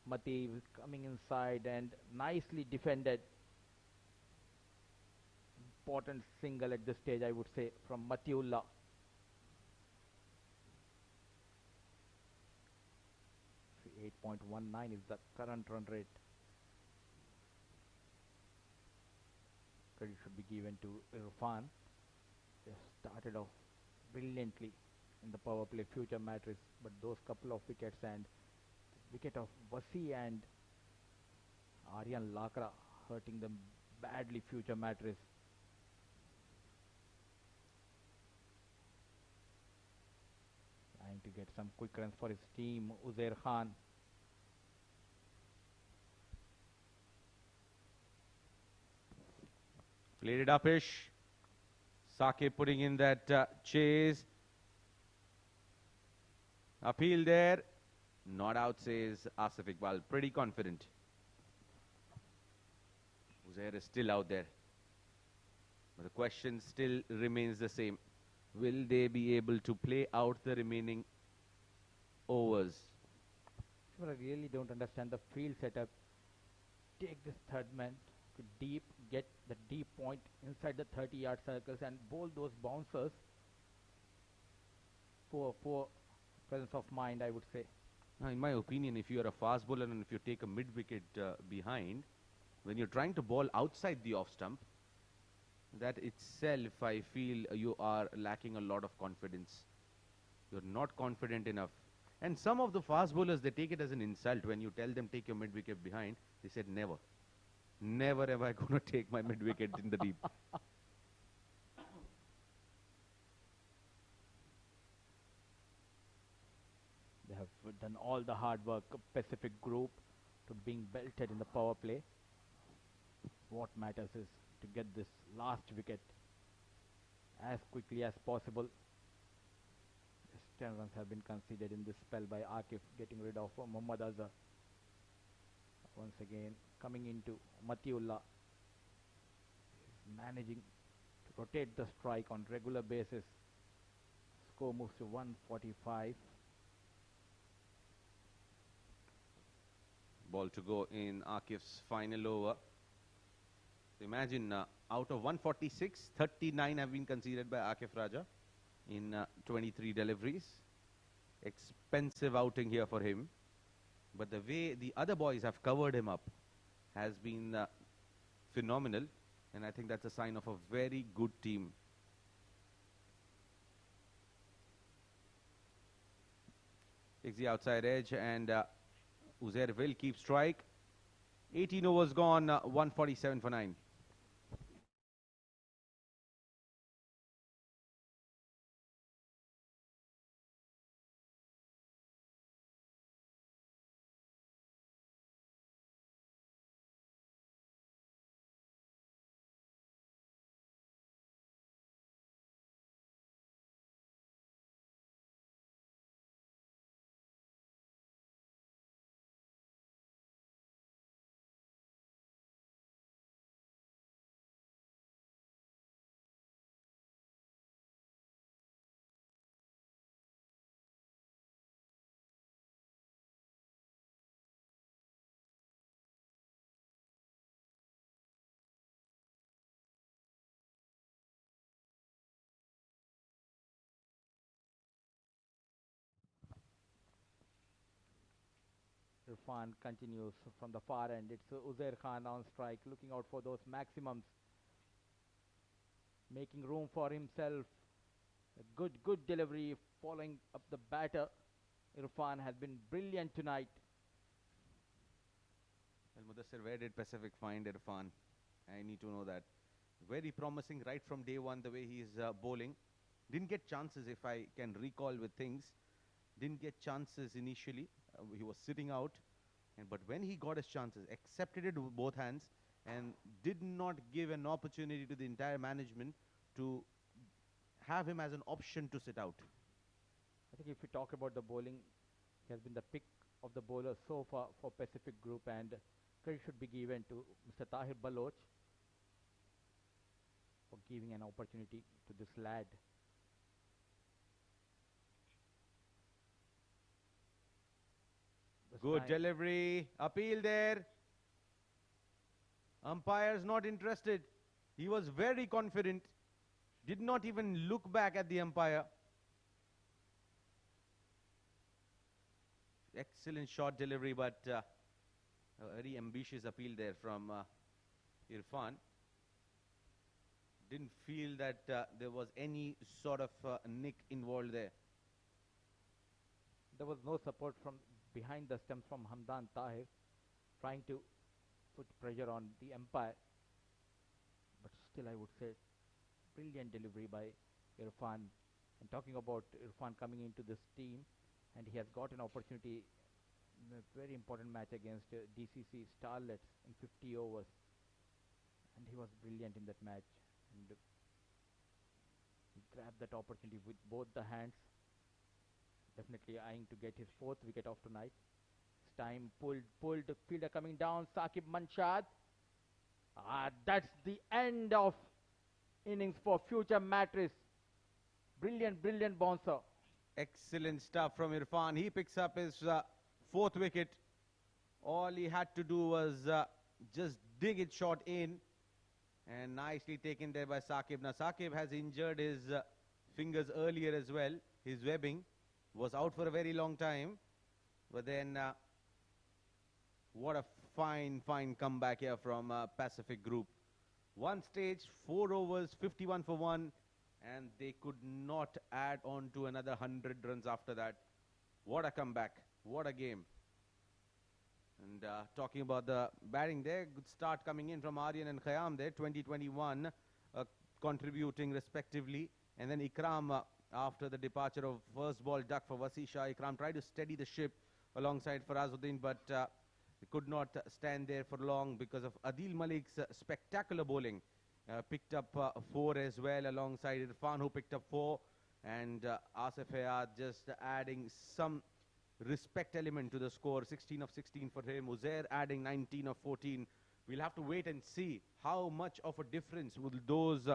Mati coming inside and nicely defended. Important single at this stage, I would say, from Matiullah. See, 8.19 is the current run rate. Credit should be given to Irfan. They started off brilliantly in the power play, Future Mattress, but those couple of wickets and wicket of Wasi and Aryan Lakra hurting them badly, Future Mattress. Trying to get some quick runs for his team, Uzair Khan. Played it upish. Sake putting in that chase. Appeal there. Not out, says Asif Iqbal. Pretty confident. Uzair is still out there. But the question still remains the same. Will they be able to play out the remaining overs? But I really don't understand the field setup. Take this third man to deep, get the deep point inside the 30-yard circles and bowl those bouncers. Poor presence of mind, I would say. Now, in my opinion, if you are a fast bowler and if you take a mid-wicket behind, when you're trying to bowl outside the off stump, that itself, I feel you are lacking a lot of confidence. You're not confident enough. And some of the fast bowlers, they take it as an insult when you tell them take your mid-wicket behind. They said, never. Never am I going to take my mid-wicket in the deep. They have done all the hard work, Pacific group, to being belted in the power play. What matters is to get this last wicket as quickly as possible. Just 10 runs have been conceded in this spell by Akif, getting rid of Muhammad Azhar. Once again, coming into Matiullah. He's managing to rotate the strike on regular basis. Score moves to 145. Ball to go in Akif's final over. So imagine out of 146, 39 have been conceded by Akif Raja in 23 deliveries. Expensive outing here for him. But the way the other boys have covered him up has been phenomenal. And I think that's a sign of a very good team. Takes the outside edge and Uzair will keep strike. 18 overs gone, 147 for 9. Irfan continues from the far end. It's Uzair Khan on strike, looking out for those maximums, making room for himself. A good delivery, following up the batter. Irfan has been brilliant tonight. Well, Mudassir, where did Pacific find Irfan? I need to know that. Very promising right from day one, the way he's bowling. Didn't get chances, if I can recall with things. Didn't get chances initially. He was sitting out. But when he got his chances, accepted it with both hands and did not give an opportunity to the entire management to have him as an option to sit out. I think if we talk about the bowling, he has been the pick of the bowler so far for Pacific Group, and credit should be given to Mr. Tahir Baloch for giving an opportunity to this lad. Good delivery. Appeal there. Umpire's not interested. He was very confident. Did not even look back at the umpire. Excellent short delivery, but a very ambitious appeal there from Irfan. Didn't feel that there was any sort of nick involved there. There was no support from behind the stumps from Hamdan Tahir, trying to put pressure on the umpire. But still, I would say, brilliant delivery by Irfan. And talking about Irfan coming into this team, and he has got an opportunity in a very important match against DCC Starlets in 50 overs. And he was brilliant in that match. And he grabbed that opportunity with both the hands. Definitely eyeing to get his fourth wicket of tonight. It's time, pulled, fielder coming down, Saqib Manshad. That's the end of innings for future Mattress. Brilliant bouncer. Excellent stuff from Irfan. He picks up his fourth wicket. All he had to do was just dig it short in, and nicely taken there by Saqib. Now Saqib has injured his fingers earlier as well. His webbing was out for a very long time, but then what a fine comeback here from Pacific Group. One stage, 4 overs, 51 for 1, and they could not add on to another 100 runs after that. What a comeback, what a game. And talking about the batting there, good start coming in from Aryan and Khayyam there, 2021 contributing respectively. And then Ikram, after the departure of first ball duck for Wasi Shah, Ikram tried to steady the ship alongside Farazuddin, but he could not stand there for long because of Adil Malik's spectacular bowling. Picked up 4 as well alongside Irfan, who picked up 4. And Asif Hayat just adding some respect element to the score. 16 of 16 for him. Uzair adding 19 of 14. We'll have to wait and see how much of a difference will those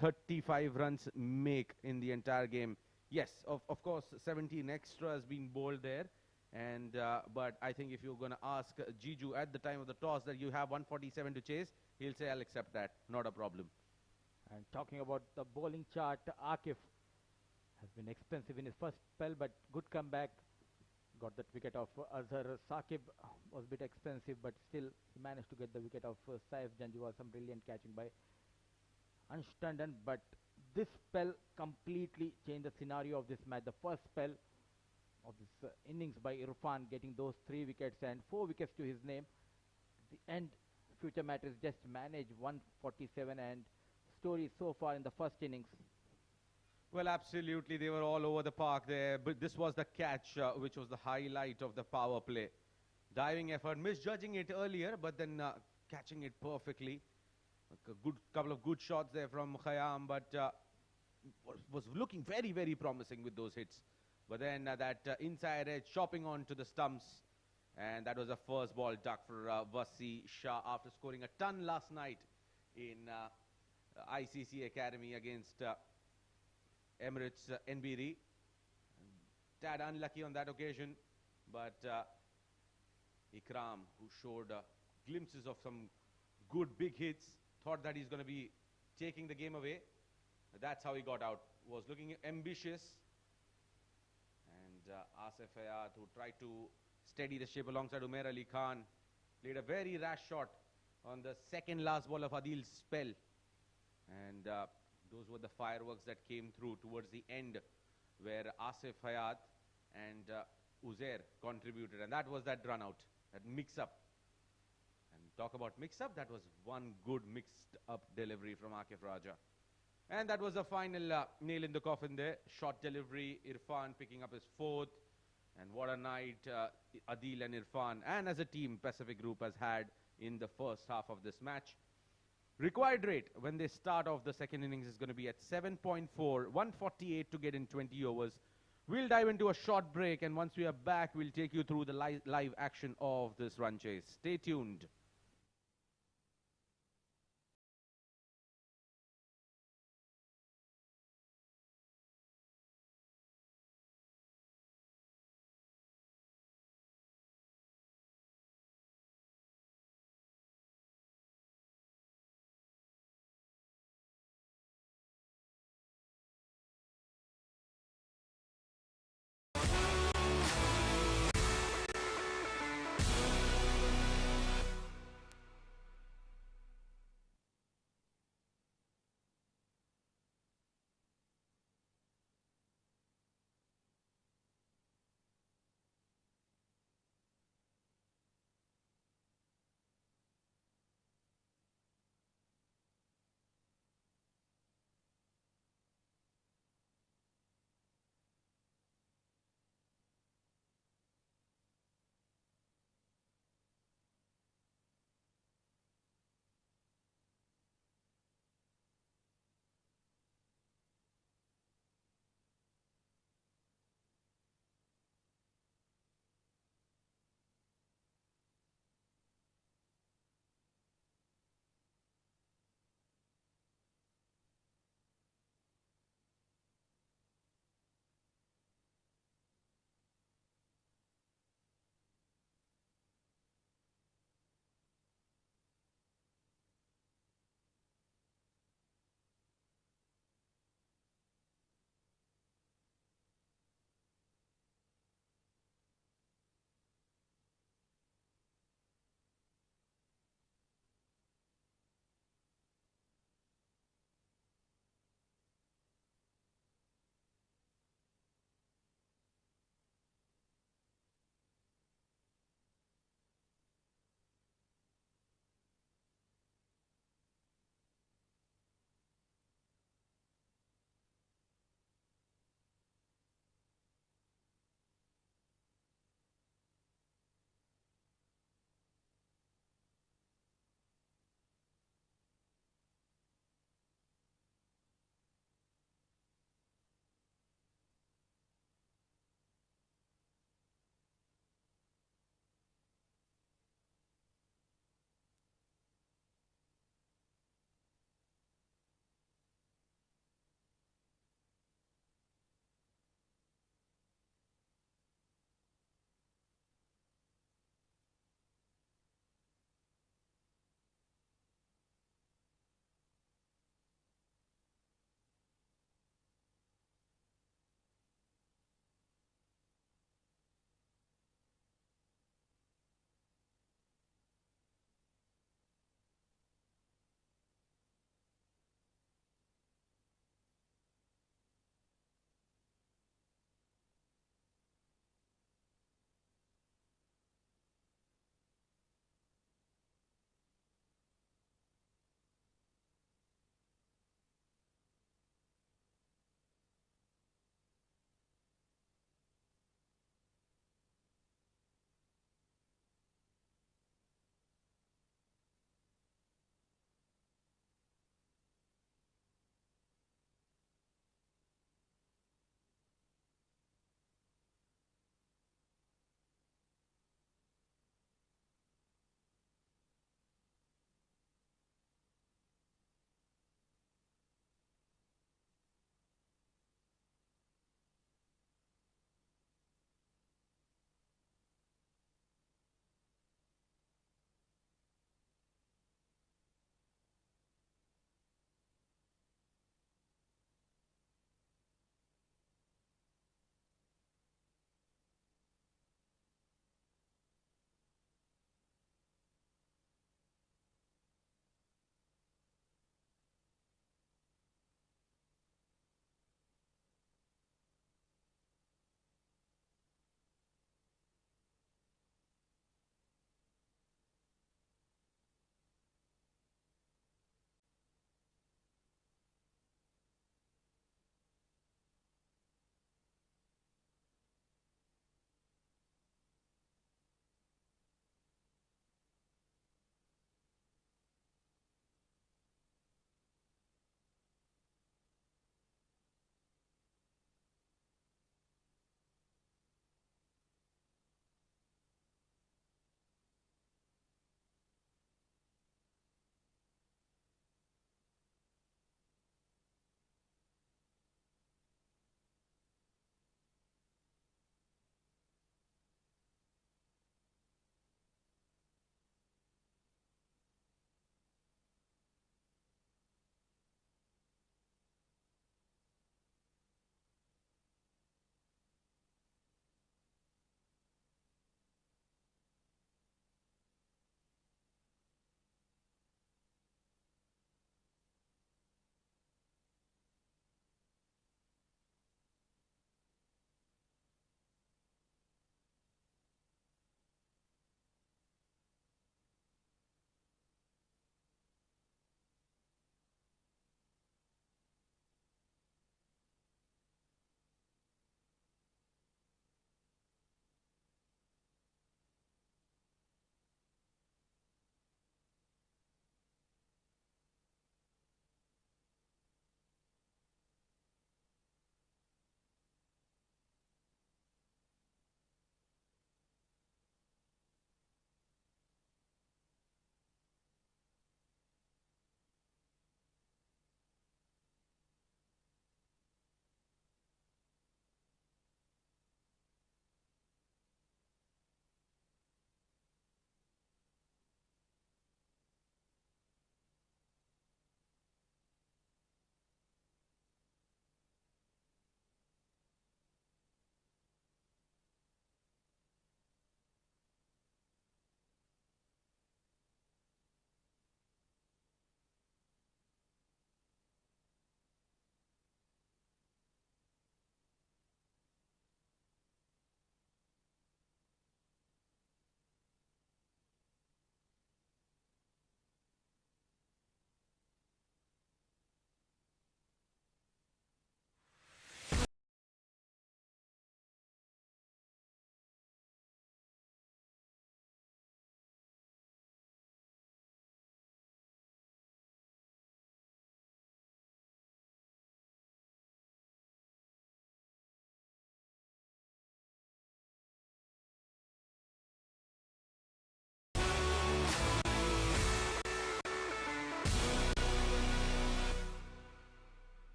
35 runs make in the entire game. Yes, of course, 17 extra has been bowled there. And but I think if you're going to ask Jiju at the time of the toss that you have 147 to chase, he'll say, I'll accept that. Not a problem. And talking about the bowling chart, Akif has been expensive in his first spell, but good comeback. Got that wicket of Azhar. Saqib was a bit expensive, but still he managed to get the wicket of Saif Janjua. Some brilliant catching by Ansh Tandon. But this spell completely changed the scenario of this match. The first spell of this innings by Irfan, getting those 3 wickets and 4 wickets to his name. At the end, future Mattress just managed 147, and story so far in the first innings. Well, absolutely. They were all over the park there. But this was the catch, which was the highlight of the power play. Diving effort, misjudging it earlier, but then catching it perfectly. A good couple of good shots there from Khayyam, but was looking very promising with those hits. But then that inside edge chopping onto the stumps. And that was a first ball duck for Wasi Shah after scoring a ton last night in ICC Academy against Emirates NBD. Tad unlucky on that occasion, but Ikram, who showed glimpses of some good big hits, thought that he's going to be taking the game away. That's how he got out. Was looking ambitious. And Asif Hayat, who tried to steady the ship alongside Umair Ali Khan, played a very rash shot on the second last ball of Adil's spell. And those were the fireworks that came through towards the end, where Asif Hayat and Uzair contributed. And that was that run out, that mix-up. And talk about mix-up, that was one good mixed-up delivery from Akif Raja. And that was the final nail in the coffin there. Short delivery, Irfan picking up his 4th. And what a night Adil and Irfan, and as a team, Pacific Group has had in the first half of this match. Required rate when they start off the second innings is going to be at 7.4, 148 to get in 20 overs. We'll dive into a short break, and once we are back, we'll take you through the live action of this run chase. Stay tuned.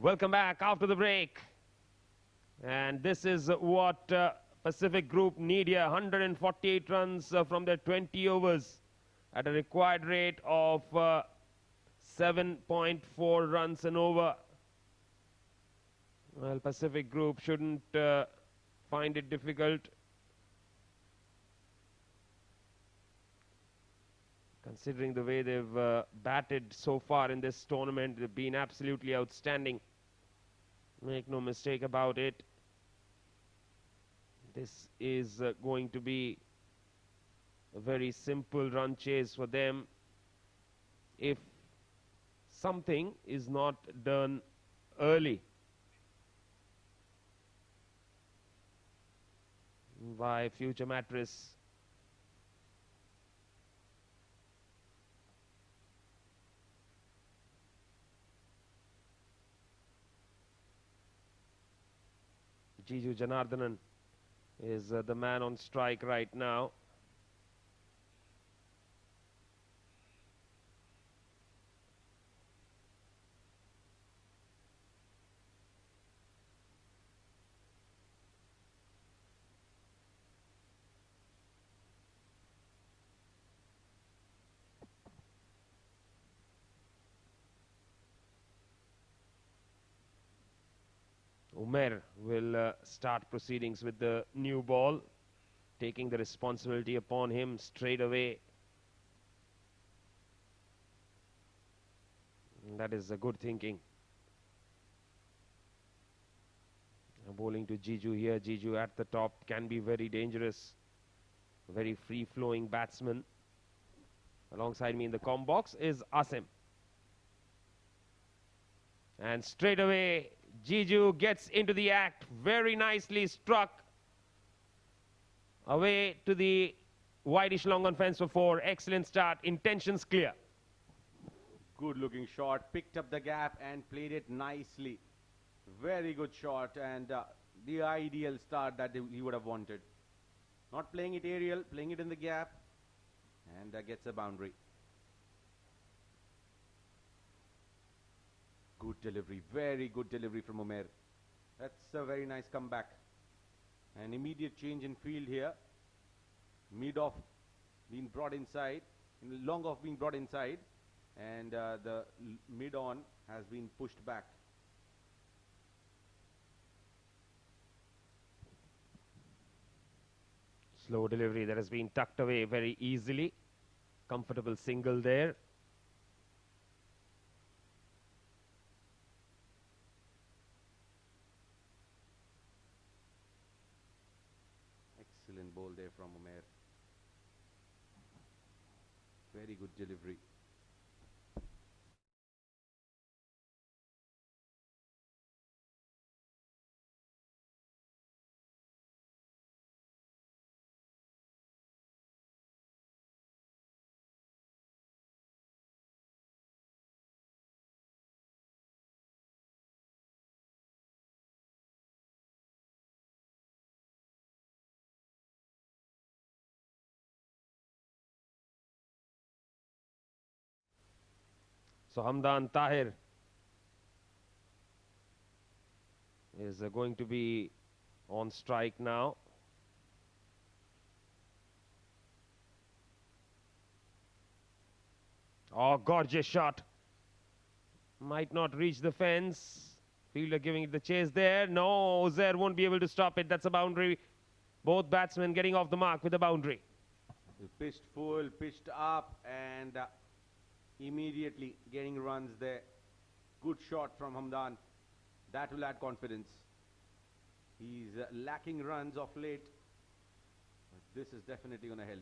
Welcome back after the break. And this is what Pacific Group need here. 148 runs from their 20 overs at a required rate of 7.4 runs an over. Well, Pacific Group shouldn't find it difficult. Considering the way they've batted so far in this tournament, they've been absolutely outstanding. Make no mistake about it. This is going to be a very simple run chase for them if something is not done early by future Mattress. Jiju Janardhanan is the man on strike right now. Umer will start proceedings with the new ball, taking the responsibility upon him straight away. And that is a good thinking. Bowling to Jiju here. Jiju at the top can be very dangerous. Very free-flowing batsman. Alongside me in the comm box is Asim. And straight away, Jiju gets into the act, very nicely struck away to the wideish long on fence for 4. Excellent start, intentions clear. Good looking shot, picked up the gap and played it nicely. Very good shot, and the ideal start that he would have wanted. Not playing it aerial, playing it in the gap, and gets a boundary. Good delivery, very good delivery from Umer. That's a very nice comeback. An immediate change in field here. Mid-off being brought inside, long off being brought inside, and the mid-on has been pushed back. Slow delivery that has been tucked away very easily. Comfortable single there. Excellent ball there from Umer. Very good delivery. So Hamdan Tahir is going to be on strike now. Oh, gorgeous shot. Might not reach the fence. Fielder giving it the chase there. No, Uzair won't be able to stop it. That's a boundary. Both batsmen getting off the mark with a boundary. Pitched full, pitched up, and immediately getting runs there. Good shot from Hamdan. That will add confidence. He's lacking runs of late, but this is definitely going to help.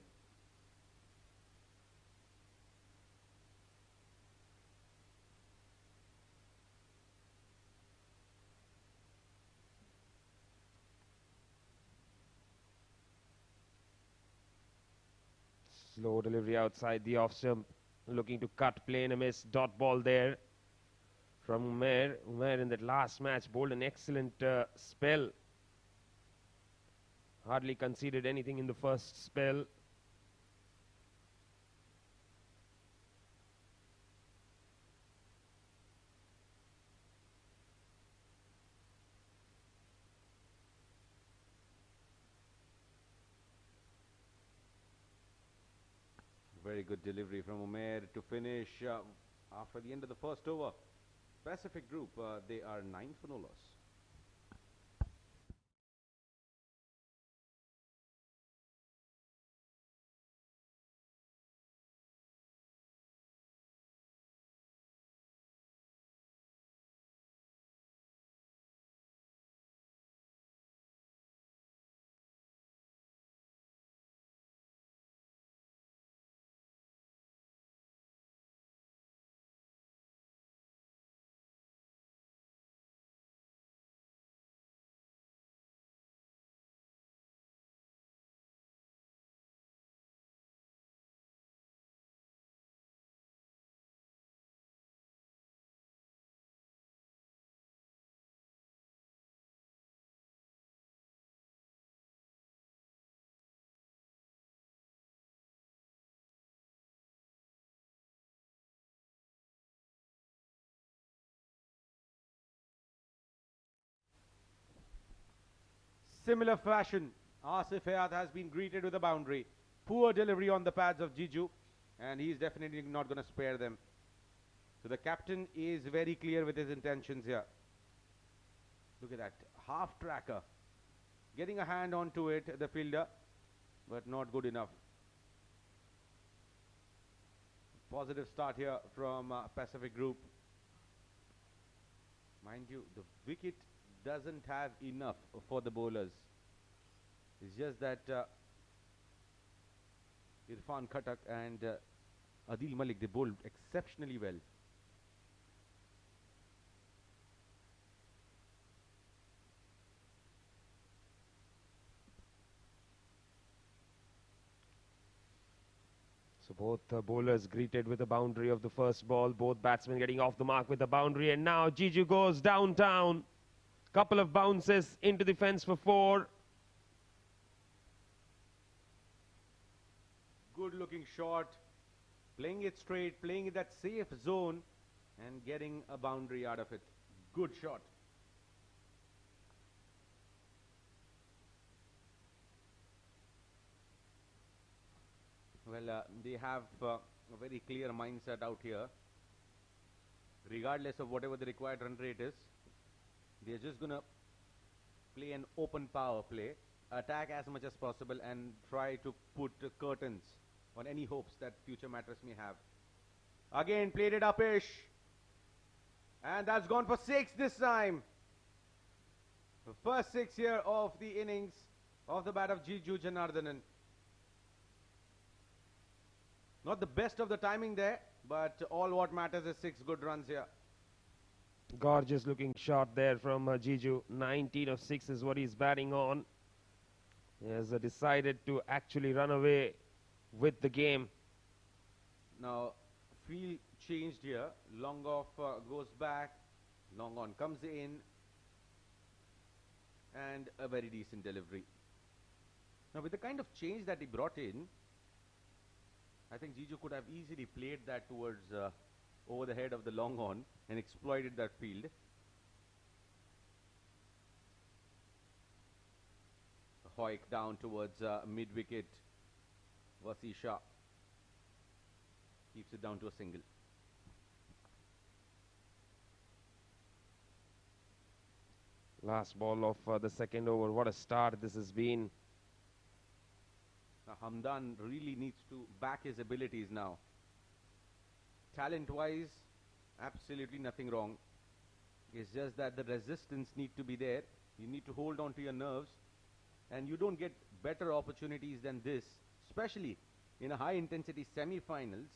Slow delivery outside the off stump. Looking to cut, play and a miss. Dot ball there from Umer. Umer in that last match bowled an excellent spell. Hardly conceded anything in the first spell. Very good delivery from Umair to finish after the end of the first over. Pacific Group, they are 9 for no loss. Similar fashion, Asif Hayat has been greeted with a boundary. Poor delivery on the pads of Jiju, and he's definitely not going to spare them. So the captain is very clear with his intentions here. Look at that, half tracker. Getting a hand onto it, the fielder, but not good enough. Positive start here from Pacific Group. Mind you, the wicket doesn't have enough for the bowlers. It's just that Irfan Khattak and Adil Malik, they bowled exceptionally well. So both bowlers greeted with a boundary of the first ball. Both batsmen getting off the mark with the boundary. And now Jiju goes downtown. Couple of bounces into the fence for 4. Good looking shot. Playing it straight, playing in that safe zone and getting a boundary out of it. Good shot. Well, they have a very clear mindset out here. Regardless of whatever the required run rate is, they're just going to play an open power play, attack as much as possible and try to put curtains on any hopes that future Mattress may have. Again, played it upish. And that's gone for 6 this time. The first 6 here of the innings of the bat of Jiju Janardhanan. Not the best of the timing there, but all what matters is 6 good runs here. Gorgeous looking shot there from Jiju. 19 of 6 is what he's batting on. He has decided to actually run away with the game. Now, field changed here. Long off goes back. Long on comes in. And a very decent delivery. Now, with the kind of change that he brought in, I think Jiju could have easily played that towards over the head of the long on and exploited that field. Hoik down towards mid-wicket. Wasi Shah keeps it down to a single. Last ball of the second over. What a start this has been. Now, Hamdan really needs to back his abilities now. Talent-wise, absolutely nothing wrong. It's just that the resistance needs to be there. You need to hold on to your nerves. And you don't get better opportunities than this, especially in a high-intensity semi-finals.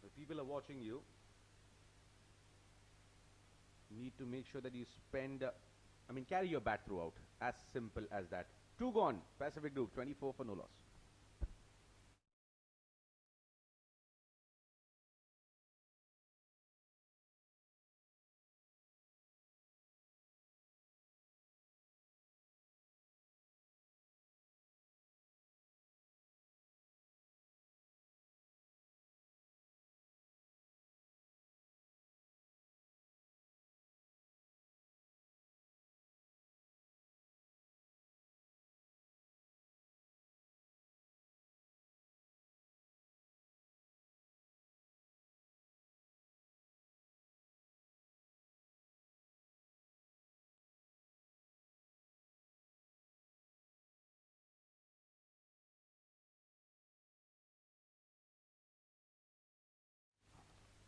The people are watching you. You need to make sure that you spend, carry your bat throughout. As simple as that. 2 gone. Pacific Group, 24 for no loss.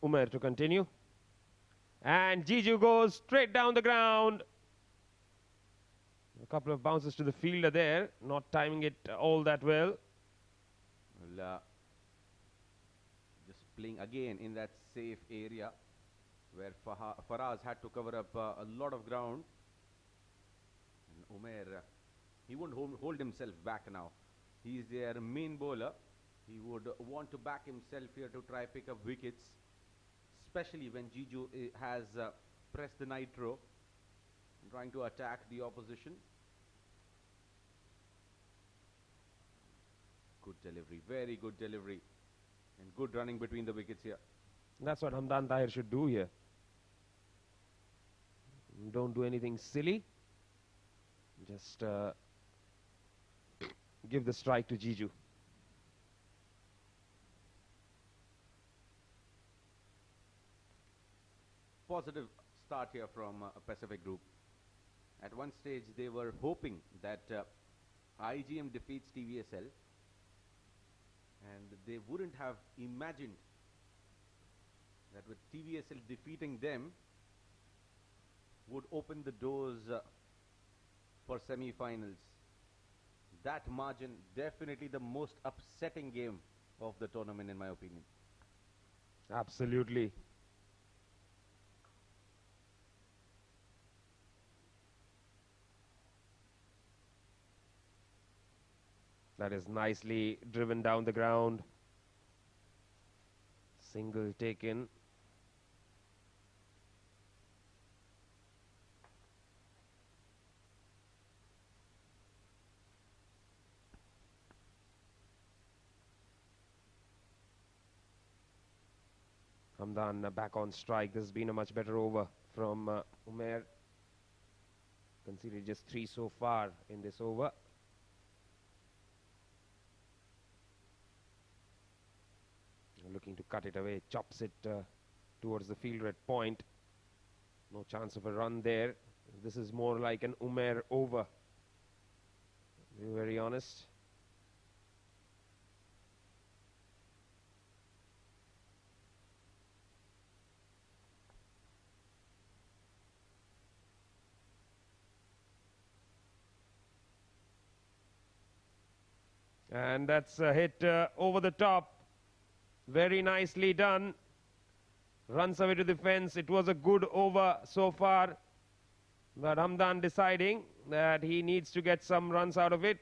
Umair to continue. And Jiju goes straight down the ground. A couple of bounces to the fielder there, not timing it all that well. Well, just playing again in that safe area where Faraz had to cover up a lot of ground. And Umair, he won't hold himself back now. He's their main bowler. He would want to back himself here to try pick up wickets, especially when Jiju has pressed the nitro, trying to attack the opposition. Good delivery, very good delivery, and good running between the wickets here. That's what Hamdan Tahir should do here. Don't do anything silly. Just give the strike to Jiju. Positive start here from Pacific Group. At one stage, they were hoping that IGM defeats TVSL, and they wouldn't have imagined that with TVSL defeating them would open the doors for semi-finals. That margin, definitely the most upsetting game of the tournament in my opinion. Absolutely. That is nicely driven down the ground. Single taken. Hamdan back on strike. This has been a much better over from Umair. Conceded just 3 so far in this over. Looking to cut it away, chops it towards the fielder at point. No chance of a run there. This is more like an Umair over, to be very honest. And that's a hit over the top. Very nicely done. Runs away to the fence. It was a good over so far. But Hamdan deciding that he needs to get some runs out of it.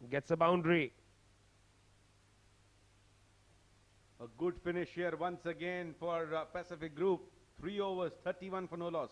Gets a boundary. A good finish here once again for Pacific Group. 3 overs, 31 for no loss.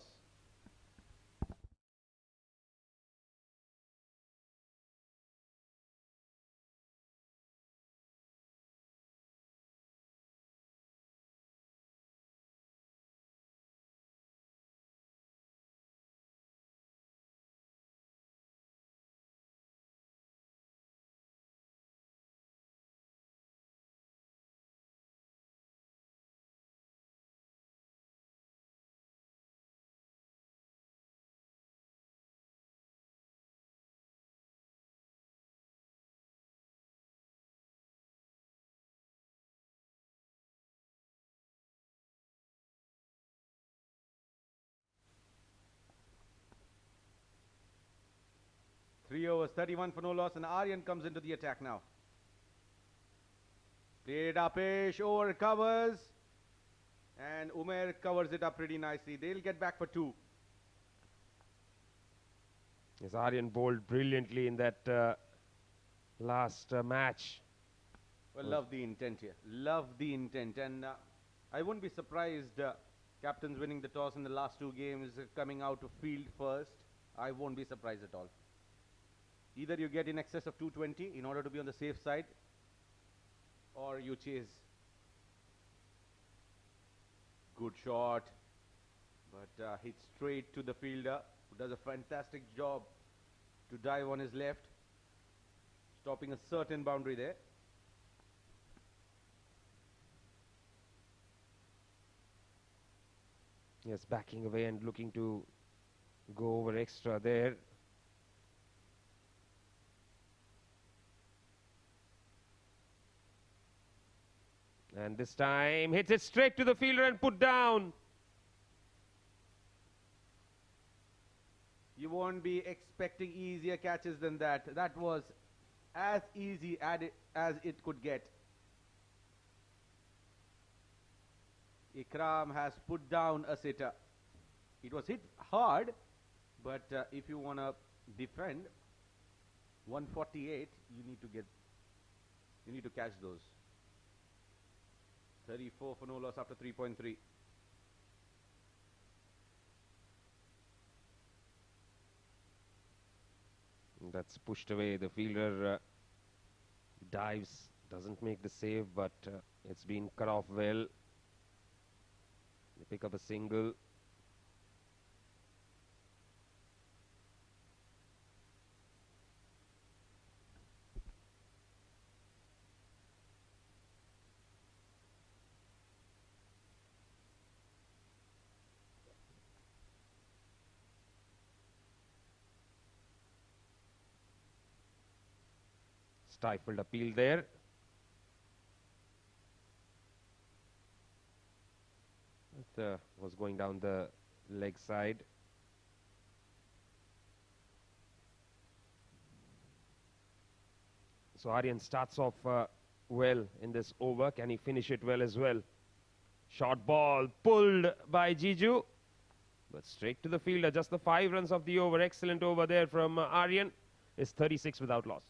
Three overs, 31 for no loss, and Aryan comes into the attack now. Played Apesh over covers, and Umair covers it up pretty nicely. They'll get back for 2. Yes, Aryan bowled brilliantly in that last match. Well, love the intent here. Love the intent, and I wouldn't be surprised. Captains winning the toss in the last 2 games, coming out to field first. I won't be surprised at all. Either you get in excess of 220 in order to be on the safe side, or you chase. Good shot, but hit straight to the fielder, who does a fantastic job to dive on his left, stopping a certain boundary there. Yes, backing away and looking to go over extra there. And this time hits it straight to the fielder and put down. You won't be expecting easier catches than that. That was as easy as it could get. Ikram has put down a sitter. It was hit hard, but if you want to defend 148, you need to catch those. 34 for no loss after 3.3. That's pushed away. The fielder dives, doesn't make the save, but it's been cut off well. They pick up a single. Stifled appeal there. It was going down the leg side. So Aryan starts off well in this over. Can he finish it well as well? Short ball pulled by Jiju, but straight to the fielder. Just the 5 runs of the over. Excellent over there from Aryan. Is 36 without loss.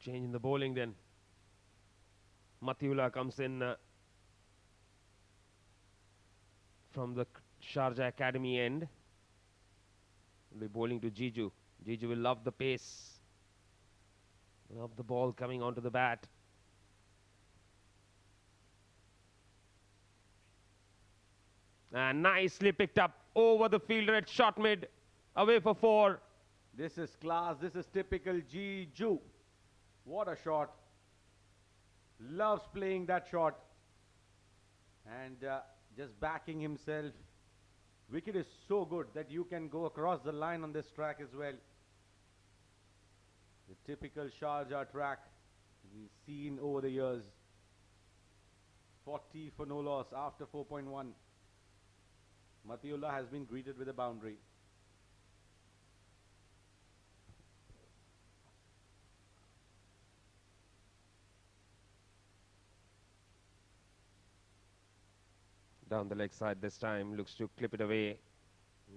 Change in the bowling then. Matiullah comes in from the Sharjah Academy end. Will be bowling to Jiju. Jiju will love the pace. Love the ball coming onto the bat. And nicely picked up over the fielder at short mid. Away for 4. This is class. This is typical Jiju. What a shot. Loves playing that shot. And just backing himself. Wicket is so good that you can go across the line on this track as well. The typical Sharjah track we've seen over the years. 40 for no loss after 4.1. Matiullah has been greeted with a boundary. Down the leg side this time, looks to clip it away.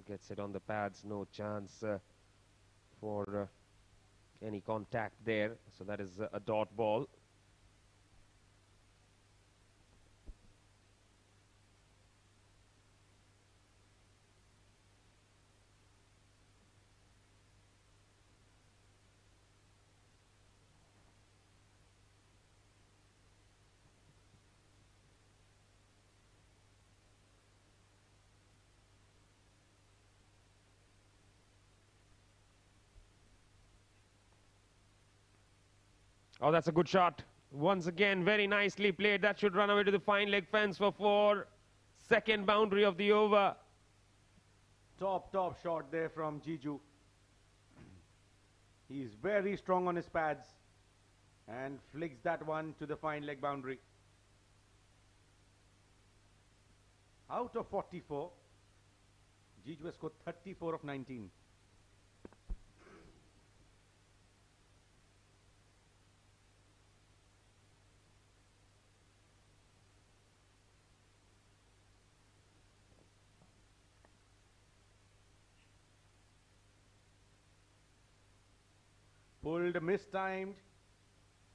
Gets it on the pads, no chance for any contact there. So that is a dot ball. Oh, that's a good shot. Once again, very nicely played. That should run away to the fine leg fence for 4. Second boundary of the over. Top shot there from Jiju. He's very strong on his pads and flicks that one to the fine leg boundary. Out of 44, Jiju has scored 34 of 19. Pulled, mistimed,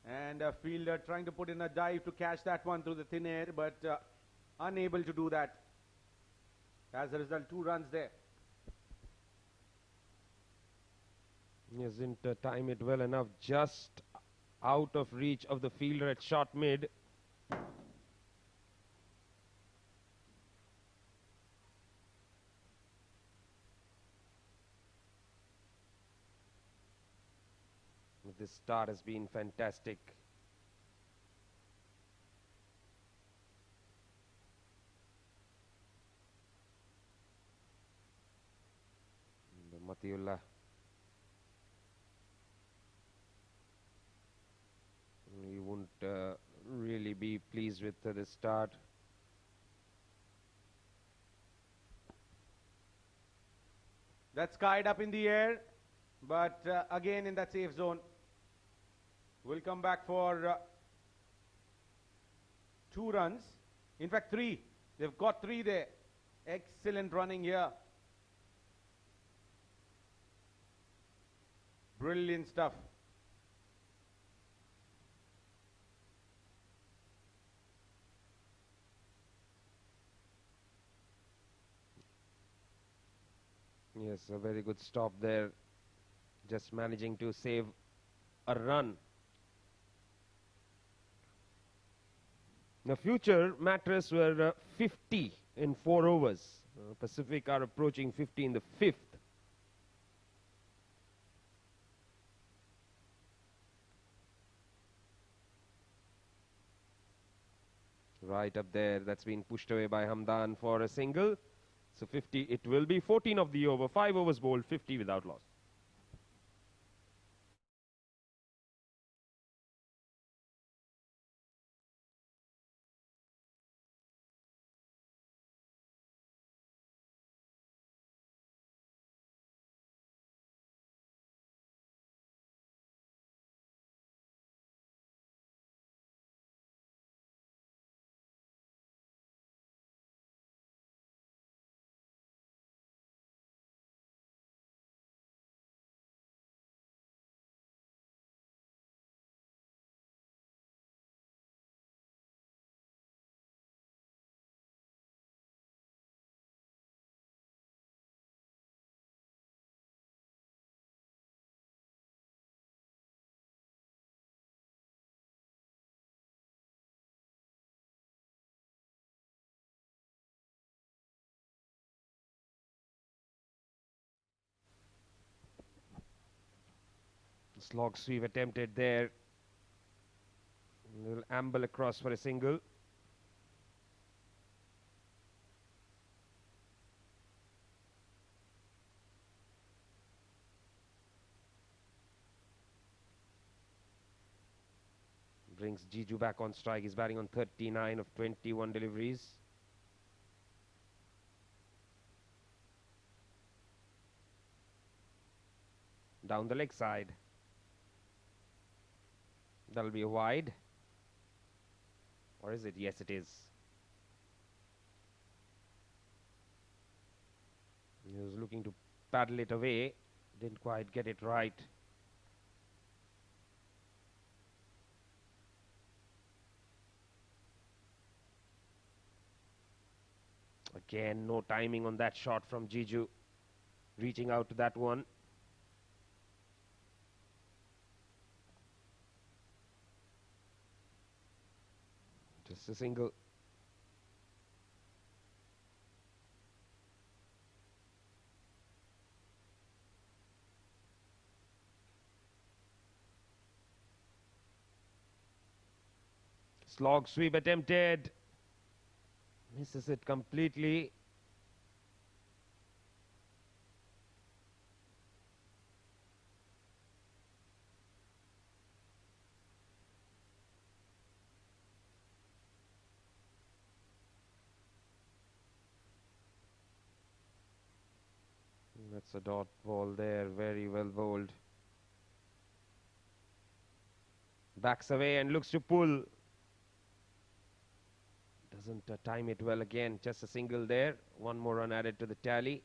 and a fielder trying to put in a dive to catch that one through the thin air, but unable to do that. As a result, 2 runs there. He hasn't timed it well enough, just out of reach of the fielder at short mid. This start has been fantastic. Matiullah. He won't really be pleased with the start. That's skied up in the air, but again in that safe zone. We'll come back for 2 runs. In fact, 3. They've got 3 there. Excellent running here. Brilliant stuff. Yes, a very good stop there. Just managing to save a run. The future Mattress were 50 in 4 overs. Pacific are approaching 50 in the 5th. Right up there, that's been pushed away by Hamdan for a single. So 50 it will be, 14 of the over, 5 overs bowled, 50 without loss. Slog sweep attempted there. Little amble across for a single. Brings Jiju back on strike. He's batting on 39 of 21 deliveries. Down the leg side. That'll be a wide. Or is it? Yes, it is. He was looking to paddle it away. Didn't quite get it right. Again, no timing on that shot from Jiju. Reaching out to that one. Just a single. Slog sweep attempted. Misses it completely. That's a dot ball there, very well bowled. Backs away and looks to pull. Doesn't time it well again, just a single there. One more run added to the tally.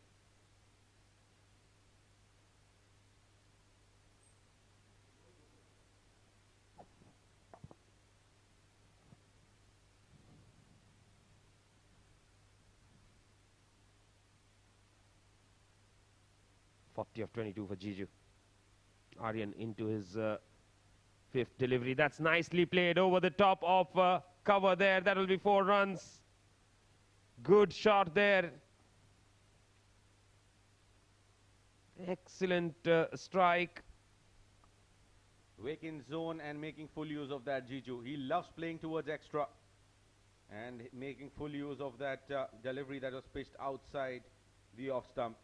(40 of 22 for Jiju. Aryan into his fifth delivery. That's nicely played over the top of cover there. That will be 4 runs. Good shot there. Excellent strike. Wake in zone and making full use of that Jiju. He loves playing towards extra and making full use of that delivery that was pitched outside the off stump.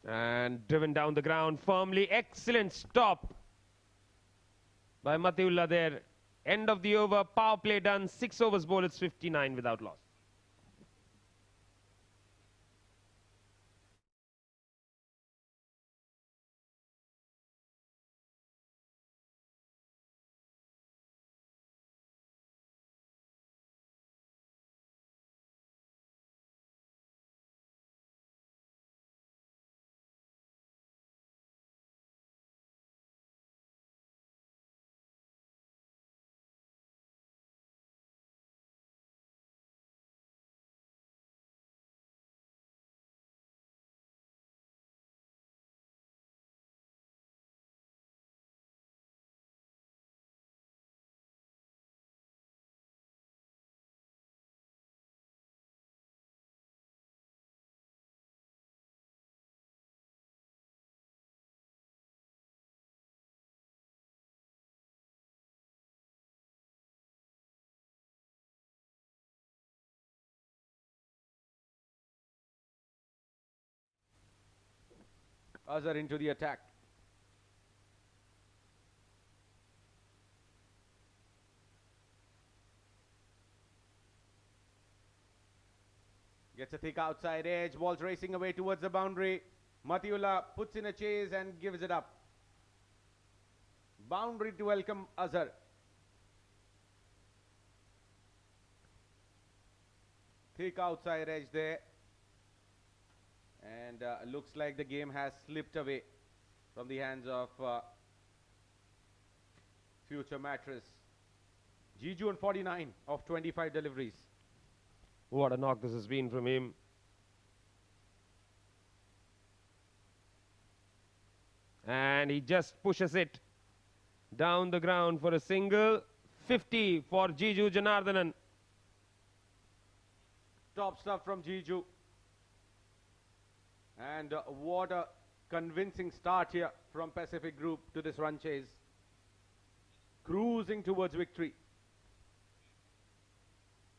And driven down the ground firmly. Excellent stop by Matiullah there. End of the over. Power play done. 6 overs bowled. It's 59 without loss. Azhar into the attack. Gets a thick outside edge. Ball's racing away towards the boundary. Matiullah puts in a chase and gives it up. Boundary to welcome Azhar. Thick outside edge there. And looks like the game has slipped away from the hands of future Mattress. Jiju on 49 of 25 deliveries. What a knock this has been from him. And he just pushes it down the ground for a single. 50 for Jiju Janardhanan. Top stuff from Jiju. And what a convincing start here from Pacific Group to this run chase. Cruising towards victory.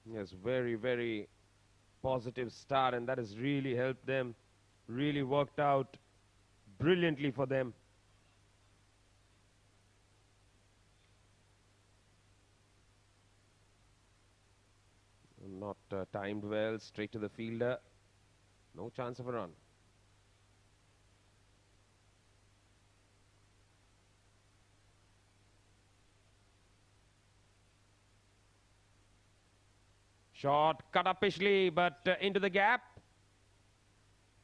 Yes, very, very positive start, and that has really helped them. Really worked out brilliantly for them. Not timed well, straight to the fielder. No chance of a run. Shot cut up Pishley, but into the gap.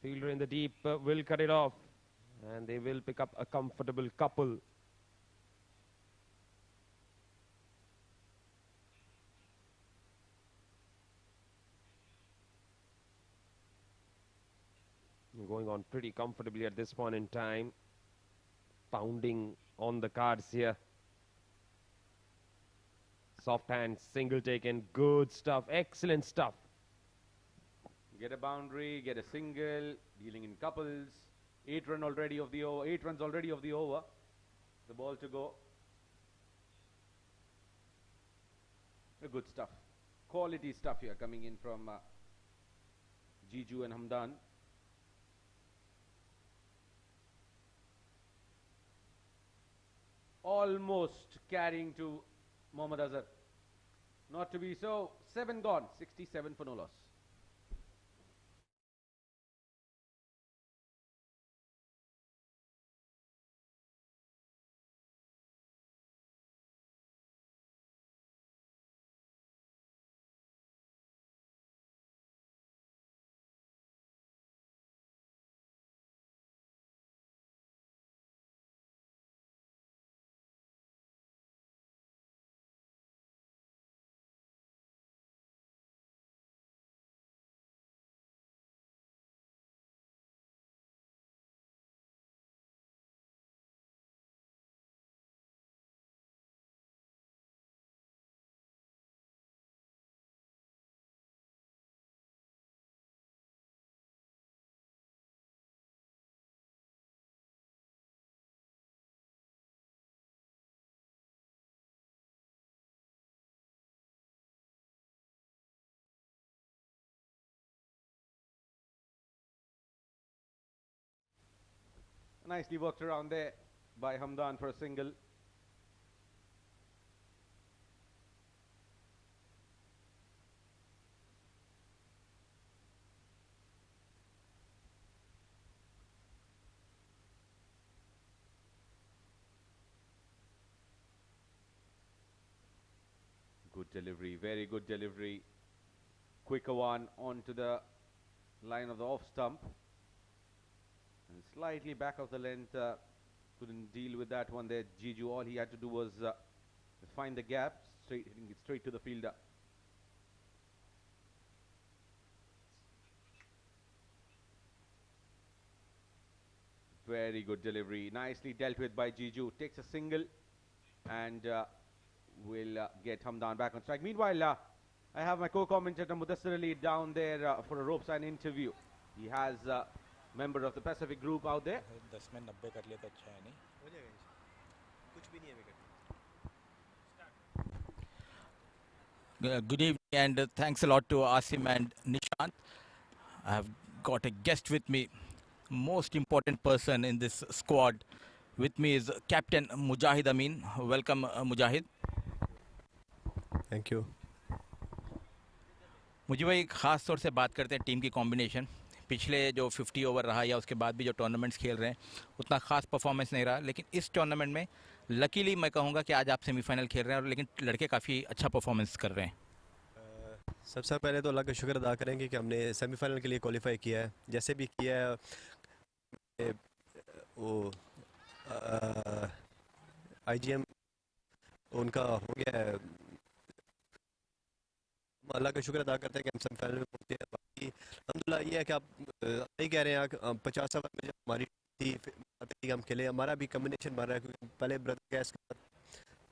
Fielder in the deep will cut it off. And they will pick up a comfortable couple. Going on pretty comfortably at this point in time. Pounding on the cards here. Soft hand, single taken, good stuff, excellent stuff. Get a boundary, get a single, dealing in couples. 8 runs already of the over. 8 runs already of the over. The ball to go. Good stuff. Quality stuff here coming in from Jiju and Hamdan. Almost carrying to Mohammad Azhar. Not to be so. 7 gone. 67 for no loss. Nicely worked around there by Hamdan for a single. Good delivery, very good delivery. Quicker one onto the line of the off stump. And slightly back of the length, couldn't deal with that one there. Jiju, all he had to do was find the gap, hitting it straight to the fielder. Very good delivery, nicely dealt with by Jiju. Takes a single and will get Hamdan back on strike. Meanwhile, I have my co-commentator Mudassir Ali down there for a rope sign interview. He has member of the Pacific group out there. 10 में 90 कर लिया तो अच्छा है नहीं हो जाएगा कुछ भी नहीं है wicket Good evening and thanks a lot to Asim and Nishant. I have got a guest with me, most important person in this squad. With me is Captain Mujahid Amin. Welcome, Mujahid. Thank you मुझे भाई ख़ास तौर से बात करते हैं team की combination. पिछले जो 50 ओवर रहा या उसके बाद भी जो टूर्नामेंट्स खेल रहे हैं उतना ख़ास परफॉर्मेंस नहीं रहा, लेकिन इस टूर्नामेंट में लकीली मैं कहूँगा कि आज आप सेमीफाइनल खेल रहे हैं और लेकिन लड़के काफ़ी अच्छा परफॉर्मेंस कर रहे हैं. सबसे पहले तो अल्लाह का शुक्र अदा करेंगे कि हमने सेमीफाइनल के लिए क्वालिफाई किया है. जैसे भी किया है वो आईजीएम उनका हो गया है. अल्लाह का शुक्र अदा करते हैं कि हम सेमीफाइनल में पहुंचे हैं. बाकी अल्हम्दुलिल्लाह ये है कि आप सही कह रहे हैं. 50 ओवर में जब हमारी थी हम खेले, हमारा भी कम्बिनेशन बन रहा है क्योंकि पहले ब्रदर गैस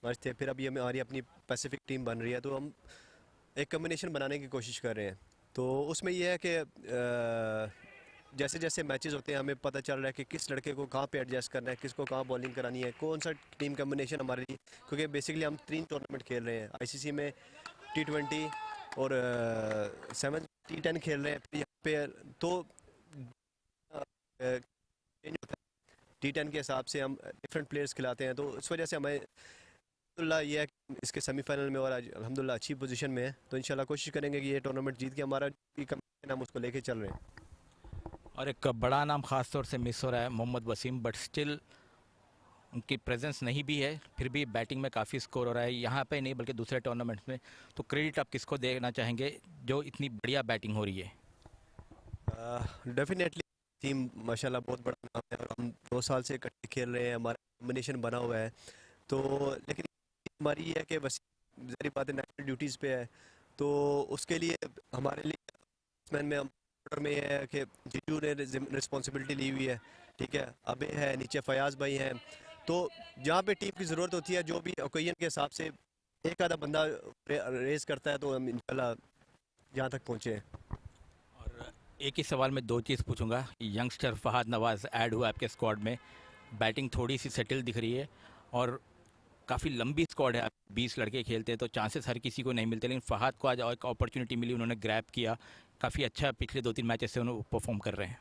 मैच थे, फिर अभी हमारी अपनी पैसिफिक टीम बन रही है, तो हम एक कम्बिनेशन बनाने की कोशिश कर रहे हैं. तो उसमें यह है कि जैसे जैसे मैचेस होते हैं हमें पता चल रहा है कि किस लड़के को कहाँ पे एडजस्ट करना है, किसको कहाँ बॉलिंग करानी है, कौन सा टीम कम्बिनेशन हमारे लिए, क्योंकि बेसिकली हम 3 टूर्नामेंट खेल रहे हैं. आईसीसी में T20 और 7 T10 खेल रहे हैं. फिर यहाँ पे तो चेंज होता है. T10 के हिसाब से हम डिफरेंट प्लेयर्स खिलाते हैं, तो इस वजह से हमें अल्हम्दुलिल्लाह ये है कि इसके सेमीफाइनल में और आज अल्हम्दुलिल्लाह अच्छी पोजीशन में है. तो इंशाल्लाह कोशिश करेंगे कि ये टूर्नामेंट जीत के हमारा कम्बिनेशन हम उसको लेके चल रहे हैं. और एक बड़ा नाम ख़ास तौर से मिस हो रहा है, मोहम्मद वसीम, बट स्टिल उनकी प्रेजेंस नहीं भी है, फिर भी बैटिंग में काफ़ी स्कोर हो रहा है यहाँ पे नहीं बल्कि दूसरे टूर्नामेंट्स में. तो क्रेडिट आप किसको देना चाहेंगे जो इतनी बढ़िया बैटिंग हो रही है? डेफिनेटली टीम माशाल्लाह बहुत बड़ा नाम है और हम 2 साल से इकट्ठे खेल रहे हैं, हमारा कॉम्बिनेशन बना हुआ है. तो लेकिन हमारी ये है कि बस ज़ाहिर बात है नेशनल ड्यूटीज़ पे है, तो उसके लिए हमारे लिए बैट्समैन में ऑर्डर में है कि जीजू ने रिस्पॉन्सिबिलिटी ली हुई है, ठीक है. अबे है, नीचे फयाज भाई हैं. तो जहाँ पे टीम की ज़रूरत होती है, जो भी ओकेजन के हिसाब से एक आधा बंदा रेस करता है, तो हम इंशाल्लाह जहाँ तक पहुँचे हैं. और एक ही सवाल में 2 चीज़ पूछूंगा. यंगस्टर फहाद नवाज़ ऐड हुआ आपके स्क्वाड में, बैटिंग थोड़ी सी सेटल दिख रही है और काफ़ी लंबी स्क्वाड है, 20 लड़के खेलते हैं तो चांसेस हर किसी को नहीं मिलते, लेकिन फहाद को आज एक अपॉर्चुनिटी मिली, उन्होंने ग्रैब किया, काफ़ी अच्छा पिछले 2-3 मैचेस से उन्होंने परफॉर्म कर रहे हैं।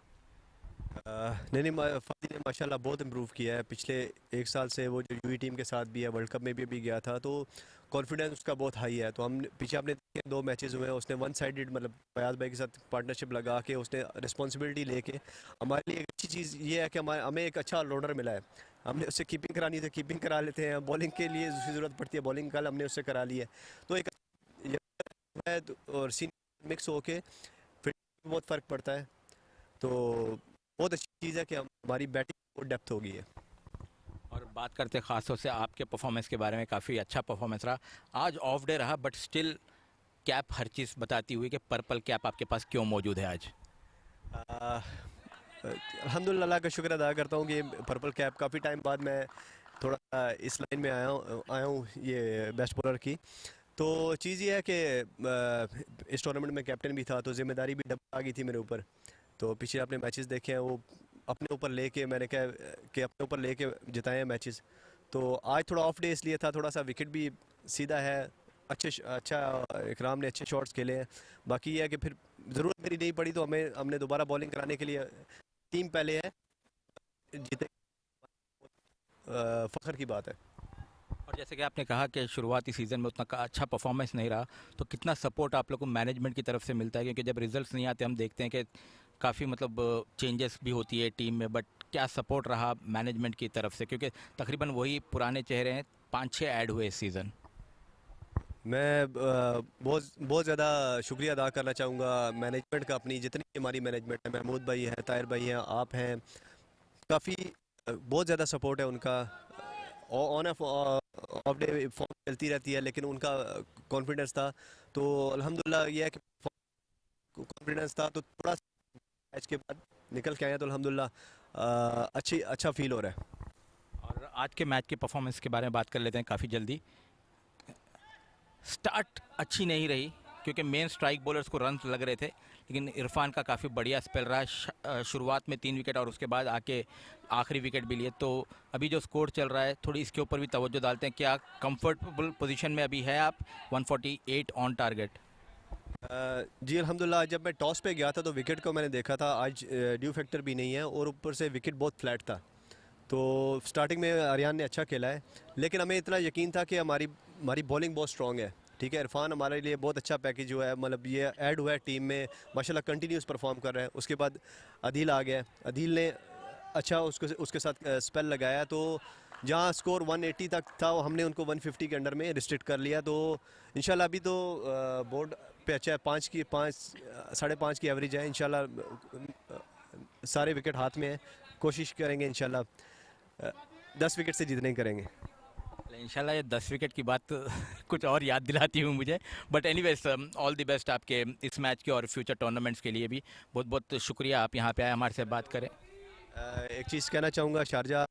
नहीं फादी ने माशाल्लाह बहुत इम्प्रूव किया है पिछले एक साल से। वो जो यूई टीम के साथ भी है, वर्ल्ड कप में भी अभी गया था, तो कॉन्फिडेंस उसका बहुत हाई है। तो हम पीछे आपने देखे 2 मैचेस हुए हैं, उसने वन साइडेड मतलब फयाज भाई के साथ पार्टनरशिप लगा के उसने रिस्पॉन्सिबिलिटी लेके, हमारे लिए एक अच्छी चीज़ ये है कि हमें एक अच्छा ऑलराउंडर मिला है। हमने उससे कीपिंग करानी तो कीपिंग करा लेते हैं, बॉलिंग के लिए उसकी ज़रूरत पड़ती है, बॉलिंग कल हमने उससे करा ली है। तो एक है और सीनियर मिक्स होके फिर बहुत फ़र्क पड़ता है। तो बहुत अच्छी चीज़ है कि हमारी बैटिंग और डेप्थ हो गई है। और बात करते ख़ास तौर से आपके परफॉर्मेंस के बारे में, काफ़ी अच्छा परफॉर्मेंस रहा, आज ऑफ डे रहा बट स्टिल कैप हर चीज़ बताती हुई कि पर्पल कैप आपके पास क्यों मौजूद है आज। अल्हम्दुलिल्लाह अल्लाह का शुक्र अदा करता हूँ कि पर्पल कैप काफ़ी टाइम बाद मैं थोड़ा इस लाइन में आया हूँ ये बेस्ट बॉलर की। तो चीज़ ये है कि इस टूर्नामेंट में कैप्टन भी था, तो जिम्मेदारी भी डबल आ गई थी मेरे ऊपर। तो पीछे आपने मैचेस देखे हैं, वो अपने ऊपर लेके मैंने कहा कि अपने ऊपर लेके जिताए हैं मैचेस। तो आज थोड़ा ऑफ डे इसलिए था, थोड़ा सा विकेट भी सीधा है, अच्छा इकराम ने अच्छे शॉट्स खेले हैं। बाकी ये है कि फिर ज़रूरत मेरी नहीं पड़ी तो हमने दोबारा बॉलिंग कराने के लिए टीम पहले है, जीते फ़ख्र की बात है। और जैसे कि आपने कहा कि शुरुआती सीज़न में उतना अच्छा परफॉर्मेंस नहीं रहा, तो कितना सपोर्ट आप लोग को मैनेजमेंट की तरफ से मिलता है? क्योंकि जब रिजल्ट्स नहीं आते हम देखते हैं कि काफ़ी मतलब चेंजेस भी होती है टीम में, बट क्या सपोर्ट रहा मैनेजमेंट की तरफ से? क्योंकि तकरीबन वही पुराने चेहरे हैं, 5-6 ऐड हुए इस सीज़न। मैं बहुत बहुत ज़्यादा शुक्रिया अदा करना चाहूँगा मैनेजमेंट का, अपनी जितनी हमारी मैनेजमेंट है, महमूद भाई है, ताहिर भाई हैं, आप हैं, काफ़ी बहुत ज़्यादा सपोर्ट है उनका। ऑन ऑफ डे फॉर्म चलती रहती है, लेकिन उनका कॉन्फिडेंस था। तो अल्हम्दुलिल्लाह ये है कि कॉन्फिडेंस था, तो थोड़ा मैच के बाद निकल के आए तो अल्हम्दुलिल्लाह अच्छा फील हो रहा है। और आज के मैच के परफॉर्मेंस के बारे में बात कर लेते हैं काफ़ी जल्दी। स्टार्ट अच्छी नहीं रही क्योंकि मेन स्ट्राइक बॉलर्स को रन लग रहे थे, लेकिन इरफान का काफ़ी बढ़िया स्पेल रहा, शुरुआत में 3 विकेट और उसके बाद आके आखिरी विकेट भी लिए। तो अभी जो स्कोर चल रहा है थोड़ी इसके ऊपर भी तवज्जो डालते हैं, क्या कंफर्टेबल पोजीशन में अभी है आप? 148 ऑन टारगेट। जी अल्हम्दुलिल्लाह, जब मैं टॉस पे गया था तो विकेट को मैंने देखा था, आज ड्यू फैक्टर भी नहीं है और ऊपर से विकेट बहुत फ्लैट था। तो स्टार्टिंग में आर्यन ने अच्छा खेला है, लेकिन हमें इतना यकीन था कि हमारी बॉलिंग बहुत स्ट्रॉन्ग है। ठीक है, इरफान हमारे लिए बहुत अच्छा पैकेज हुआ है, मतलब ये ऐड हुआ है टीम में, माशाल्लाह कंटिन्यूस परफॉर्म कर रहा है। उसके बाद अदील आ गया, अदील ने अच्छा उसके साथ स्पेल लगाया, तो जहाँ स्कोर 180 तक था वो हमने उनको 150 के अंडर में रिस्ट्रिक्ट कर लिया। तो इंशाल्लाह अभी तो बोर्ड पे अच्छा है, 5.5 की एवरेज है। इंशाल्लाह सारे विकेट हाथ में है, कोशिश करेंगे इंशाल्लाह 10 विकेट से जीतने करेंगे। इंशाल्लाह ये 10 विकेट की बात कुछ और याद दिलाती हूँ मुझे, but anyways all the best आपके इस मैच के और फ्यूचर टूर्नामेंट्स के लिए भी। बहुत बहुत शुक्रिया आप यहाँ पे आए हमारे से बात करें। एक चीज़ कहना चाहूँगा, शारजा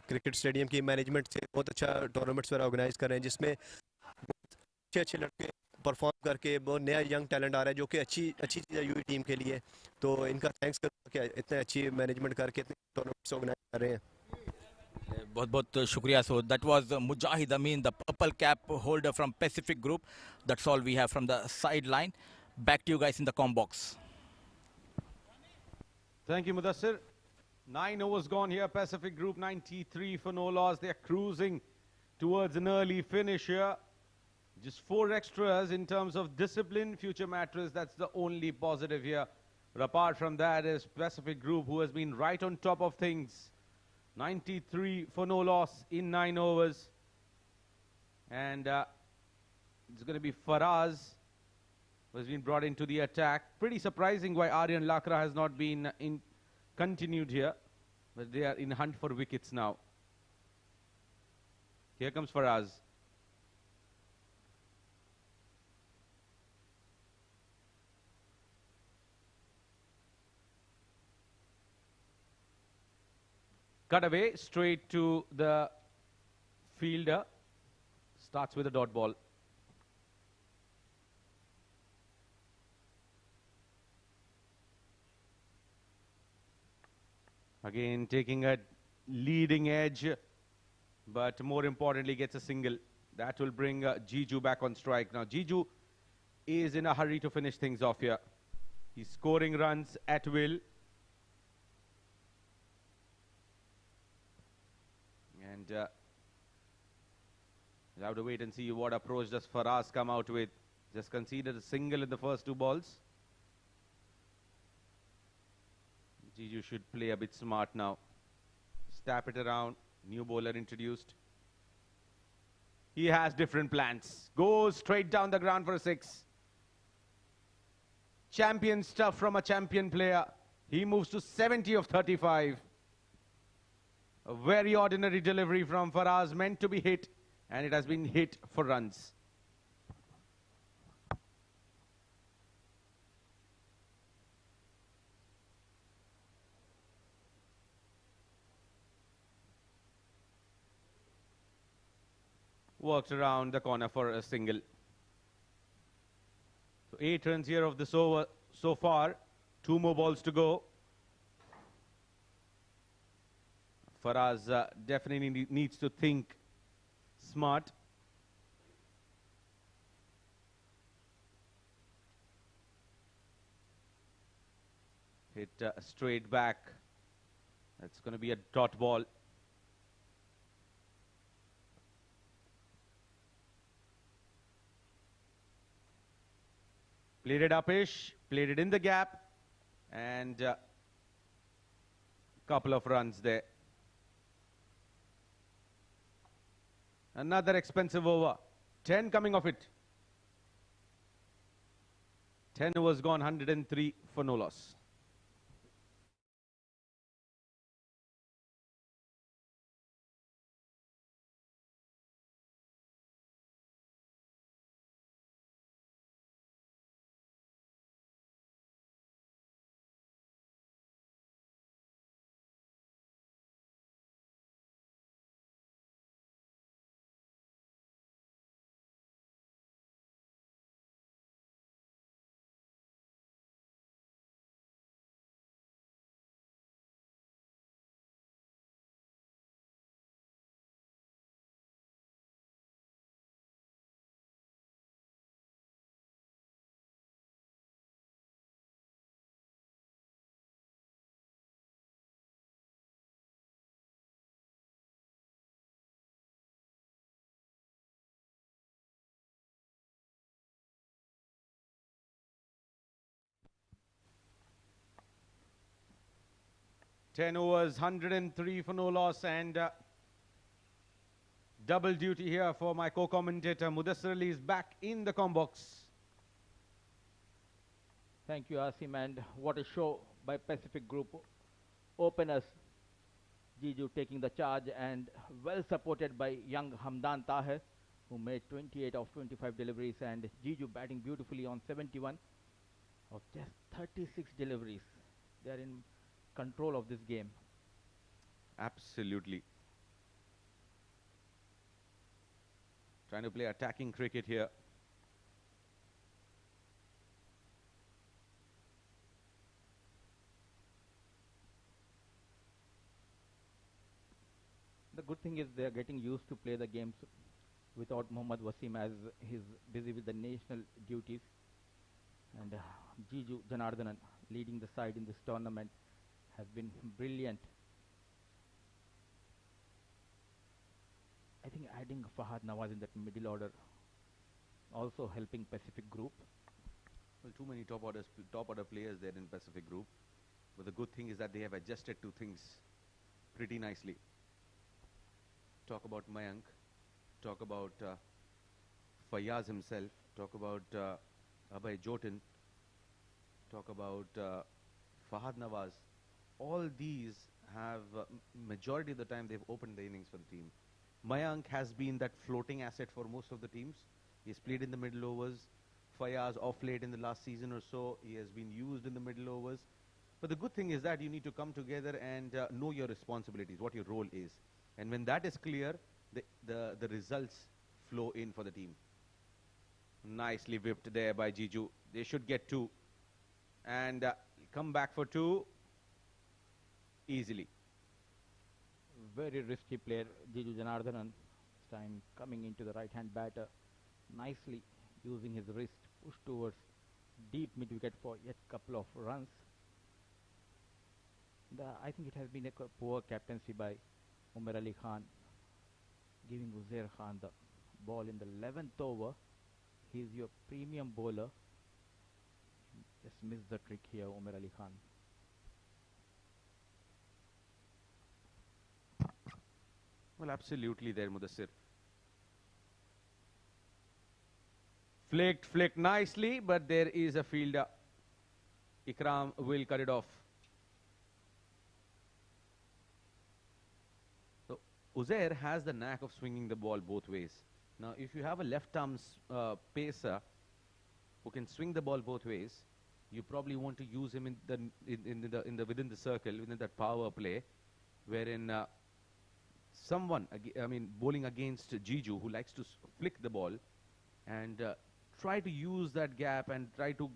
क्रिकेट स्टेडियम की मैनेजमेंट से बहुत अच्छा टूर्नामेंट्स वगैरह ऑर्गेनाइज कर रहे हैं, जिसमें अच्छे अच्छे लड़के परफॉर्म करके बहुत नया यंग टैलेंट आ रहा है, जो कि अच्छी अच्छी चीज़ है यूई टीम के लिए। तो इनका थैंक्स करूँगा कि इतने अच्छी मैनेजमेंट करके इतने टूर्नामेंट्स ऑर्गेनाइज कर रहे हैं। बहुत बहुत शुक्रिया। So that was Mujahid Amin, the purple cap holder from Pacific group. That's all we have from the sideline. Back to you guys in the comm box. Thank you, Mudassir. 9 overs gone here. Pacific Group 93 for no loss. They are cruising towards an early finish here. Just 4 extras in terms of discipline. Future Mattress, that's the only positive here. But apart from that is Pacific Group, who has been right on top of things. 93 for no loss in 9 overs. And it's going to be Faraz who has been brought into the attack. Pretty surprising why Aryan Lakra has not been continued here. But they are in hunt for wickets now. Here comes Faraz. Cut away straight to the fielder. Starts with a dot ball. Again taking a leading edge but more importantly gets a single. That will bring Jiju back on strike. Now Jiju is in a hurry to finish things off here. He's scoring runs at will. And we'll have to wait and see what approach does Faraz come out with. Just conceded a single in the first 2 balls. Jiju should play a bit smart now. Tap it around. New bowler introduced. He has different plans. Goes straight down the ground for a 6. Champion stuff from a champion player. He moves to 70 of 35. A very ordinary delivery from Faraz, meant to be hit, and it has been hit for runs. Worked around the corner for a single. So 8 runs here of this over so far. 2 more balls to go. Faraz definitely needs to think smart. Hit straight back. That's going to be a dot ball. Played it upish, played it in the gap, and a couple of runs there. Another expensive over. 10 coming off it. 10 overs gone, 103 for no loss. Ten overs, 103 for no loss, and double duty here for my co-commentator. Mudassir Ali is back in the combox. Thank you, Asim, and what a show by Pacific Group openers. Jiju taking the charge and well supported by young Hamdan Taher, who made 28 of 25 deliveries, and Jiju batting beautifully on 71 of just 36 deliveries. They are in control of this game. Absolutely. Trying to play attacking cricket here. The good thing is they are getting used to play the games without Mohammad Wasim, as he's busy with the national duties. And Jiju Janardhanan leading the side in this tournament has been brilliant. I think adding Fahad Nawaz in that middle order also helping Pacific Group. Well, too many top order players there in Pacific Group. But the good thing is that they have adjusted to things pretty nicely. Talk about Mayank, talk about Fayaz himself, talk about Abhay Jotin, talk about Fahad Nawaz. All these have, majority of the time, they've opened the innings for the team. Mayank has been that floating asset for most of the teams. He's played in the middle overs. Fayaz off late in the last season or so. He has been used in the middle overs. But the good thing is that you need to come together and know your responsibilities, what your role is. And when that is clear, the results flow in for the team. Nicely whipped there by Jiju. They should get 2. And come back for 2 easily. Very risky player, Jiju Janardhanan. This time coming into the right hand batter, nicely using his wrist, push towards deep mid wicket for yet couple of runs. I think it has been a poor captaincy by Umar Ali Khan, giving Uzair Khan the ball in the 11th over. He is your premium bowler. Just missed the trick here, Umar Ali Khan. Well, absolutely there, Mudassir. Flicked nicely, but there is a fielder. Ikram will cut it off. So, Uzair has the knack of swinging the ball both ways. Now, if you have a left-arm pacer who can swing the ball both ways, you probably want to use him within the circle, within that power play, wherein someone, bowling against Jiju, who likes to flick the ball and try to use that gap and try to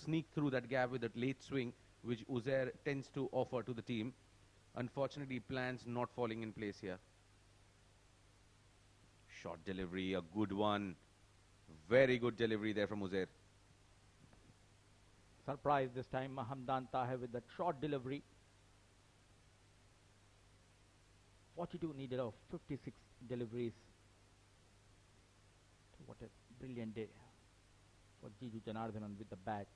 sneak through that gap with that late swing, which Uzair tends to offer to the team. Unfortunately, plans not falling in place here. Short delivery, a good one. Very good delivery there from Uzair. Surprise this time, Hamdan Tahir with that short delivery. 42 needed of 56 deliveries. What a brilliant day for Jiju Janardhanan with the bat.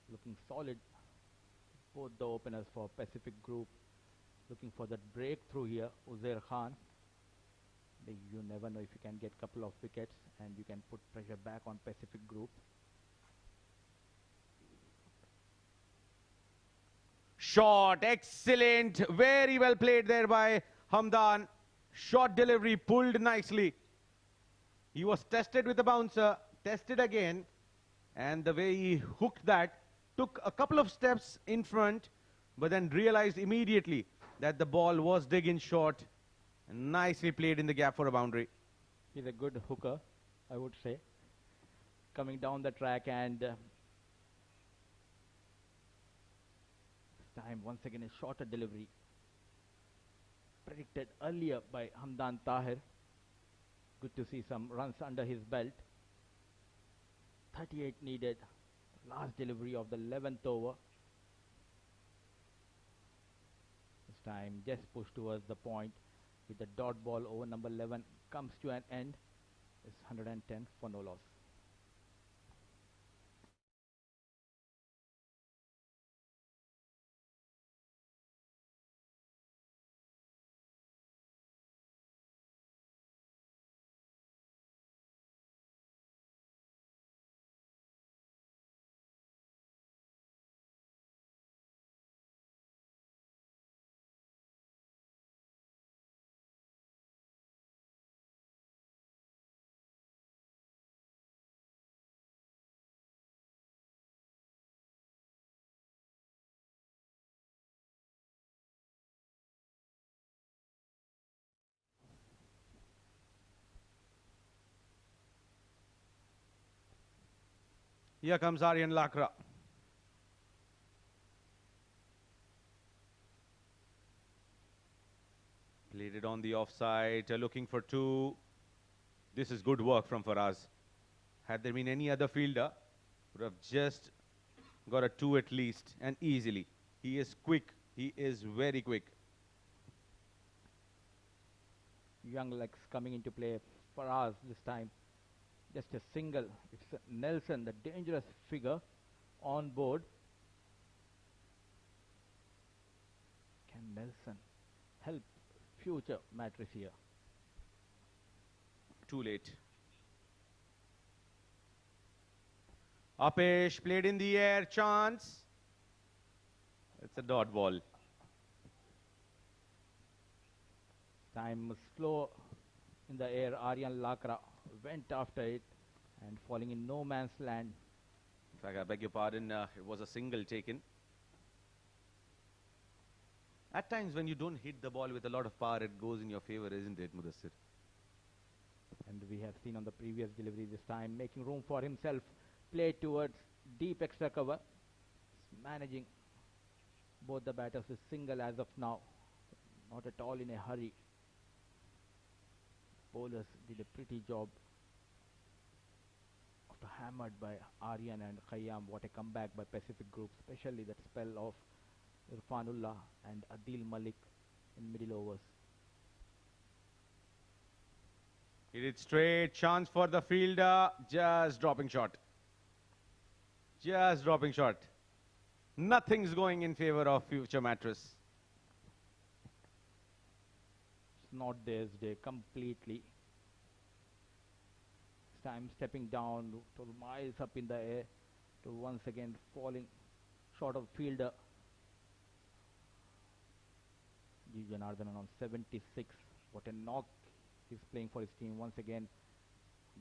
Looking solid, both the openers for Pacific Group. Looking for that breakthrough here, Uzair Khan. You never know if you can get a couple of wickets and you can put pressure back on Pacific Group. Shot, excellent, very well played there by Hamdan. Short delivery, pulled nicely. He was tested with the bouncer, tested again, and the way he hooked that, took a couple of steps in front, but then realized immediately that the ball was digging short, and nicely played in the gap for a boundary. He's a good hooker, I would say. Coming down the track, and this time once again a shorter delivery. Predicted earlier by Hamdan Tahir. Good to see some runs under his belt. 38 needed. Last delivery of the 11th over. This time just push towards the point with the dot ball. Over number 11 comes to an end. It's 110 for no loss. Here comes Aryan Lakra. Played it on the offside, looking for two. This is good work from Faraz. Had there been any other fielder, would have just got a two at least, and easily. He is quick. He is very quick. Young legs coming into play for us this time. Just a single. It's Nelson, the dangerous figure on board. Can Nelson help future Mattress here? Too late. Apesh played in the air, chance. It's a dot ball. Time slow in the air. Aryan Lakra went after it and falling in no man's land. In fact, I beg your pardon, it was a single taken. At times when you don't hit the ball with a lot of power, it goes in your favor, isn't it, Mudassir? And we have seen on the previous delivery this time, making room for himself, play towards deep extra cover, managing Both the batters is single as of now, not at all in a hurry. Bowlers did a pretty job after hammered by Aryan and Khayyam. What a comeback by Pacific Group, especially that spell of Irfanullah and Adil Malik in middle overs. Hit it straight, chance for the fielder, just dropping shot. Just dropping shot. Nothing's going in favor of future Mattress. It's not theirs day completely. This time stepping down to miles up in the air to once again falling short of fielder. G. Janardhanan on 76. What a knock he's playing for his team. Once again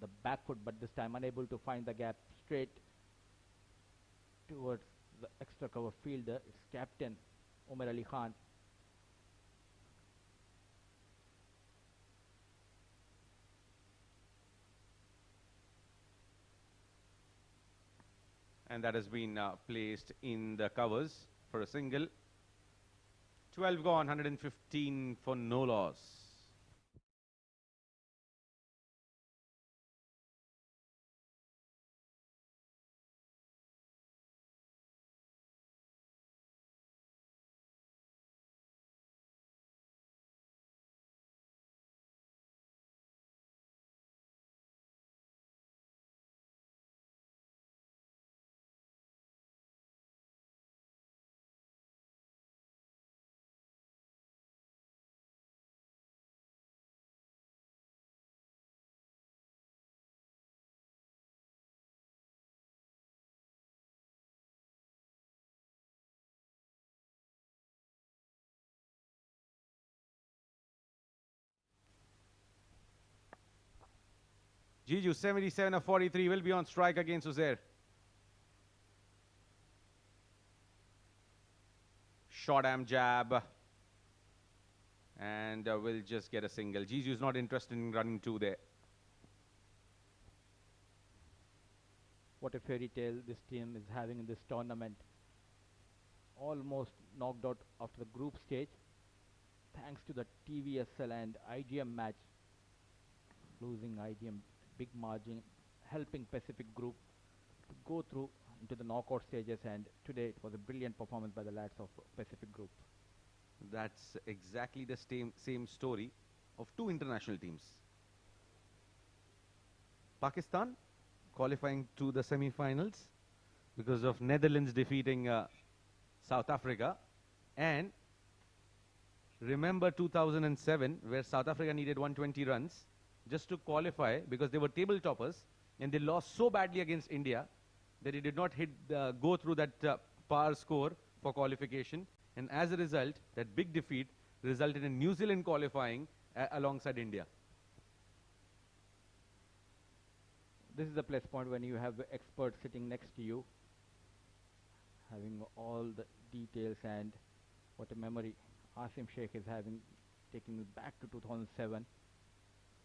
the back foot, but this time unable to find the gap straight towards the extra cover fielder. It's captain Umar Ali Khan. And that has been placed in the covers for a single. 12 gone, 115 for no loss. Jiju 77 of 43 will be on strike against Uzair. Short arm jab. And will just get a single. Jiju is not interested in running two there. What a fairy tale this team is having in this tournament. Almost knocked out after the group stage, thanks to the TVSL and IGM match. Losing IGM big margin, helping Pacific Group to go through into the knockout stages, and today it was a brilliant performance by the lads of Pacific Group. That's exactly the same story of two international teams. Pakistan qualifying to the semi-finals because of Netherlands defeating South Africa, and remember 2007 where South Africa needed 120 runs just to qualify because they were table toppers, and they lost so badly against India that it did not go through that par score for qualification, and as a result that big defeat resulted in New Zealand qualifying alongside India. This is the plus point when you have experts sitting next to you, having all the details, and what a memory Asim Sheikh is having, taking it back to 2007,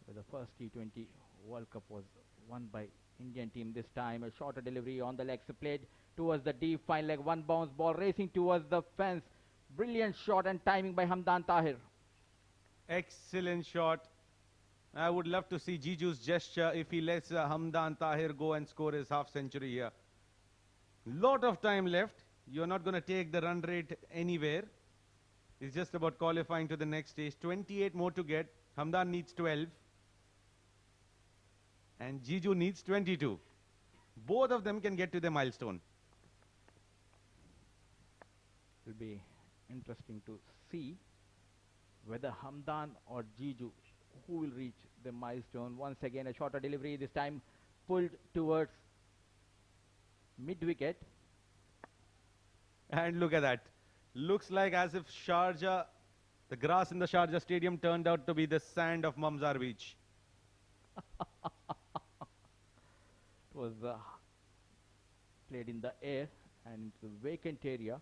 where the first T20 World Cup was won by Indian team. This time a shorter delivery on the legs, played towards the deep fine leg, one bounce ball racing towards the fence. Brilliant shot and timing by Hamdan Tahir. Excellent shot. I would love to see Jiju's gesture if he lets Hamdan Tahir go and score his half century here. Lot of time left. You're not going to take the run rate anywhere. It's just about qualifying to the next stage. 28 more to get. Hamdan needs 12. And Jiju needs 22. Both of them can get to the milestone. It will be interesting to see whether Hamdan or Jiju, who will reach the milestone. Once again a shorter delivery, this time pulled towards mid-wicket. And look at that. Looks like as if Sharjah, the grass in the Sharjah stadium turned out to be the sand of Mamzar beach. It was played in the air and into the vacant area.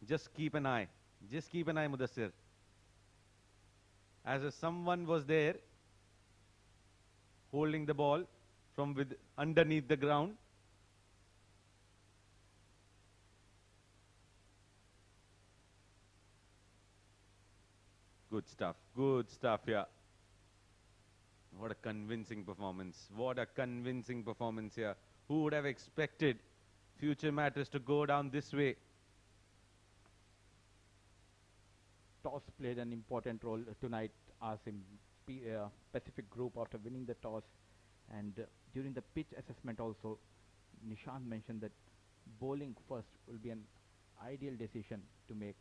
Just keep an eye. Just keep an eye, Mudassir. As if someone was there holding the ball from underneath the ground. Good stuff. Good stuff here. What a convincing performance. What a convincing performance here. Who would have expected Future Mattress to go down this way? Toss played an important role tonight as in Pacific Group after winning the toss, and during the pitch assessment also Nishant mentioned that bowling first will be an ideal decision to make.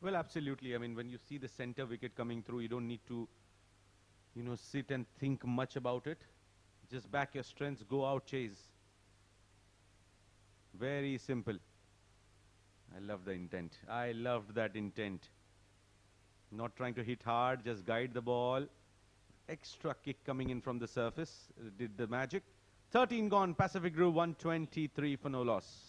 Well, absolutely. I mean, when you see the center wicket coming through, you don't need to, sit and think much about it. Just back your strengths, go out, chase. Very simple. I love the intent. I loved that intent. Not trying to hit hard, just guide the ball. Extra kick coming in from the surface. Did the magic. 13 gone, Pacific Group 123 for no loss.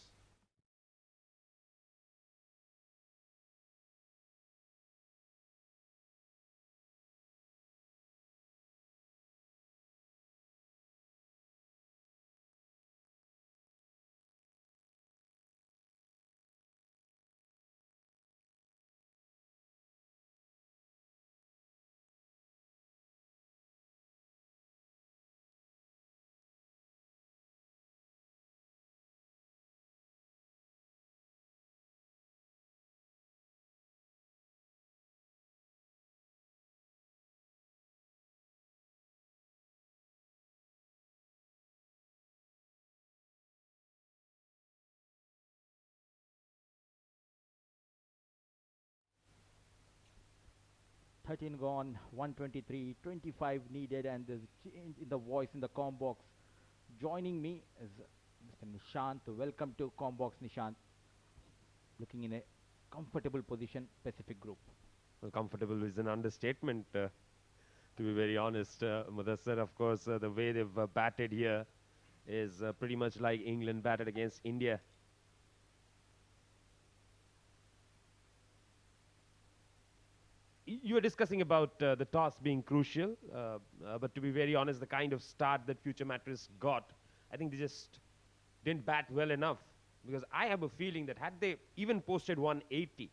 Thirteen gone, 123, 25 needed, and there's change in the voice in the com box. Joining me is Mr. Nishant. Welcome to com box, Nishant. Looking in a comfortable position, Pacific Group. Well, comfortable is an understatement, to be very honest. Mudassar, of course, the way they've batted here is pretty much like England batted against India. You were discussing about the toss being crucial, but to be very honest, the kind of start that Future Mattress got, I think they just didn't bat well enough. Because I have a feeling that had they even posted 180,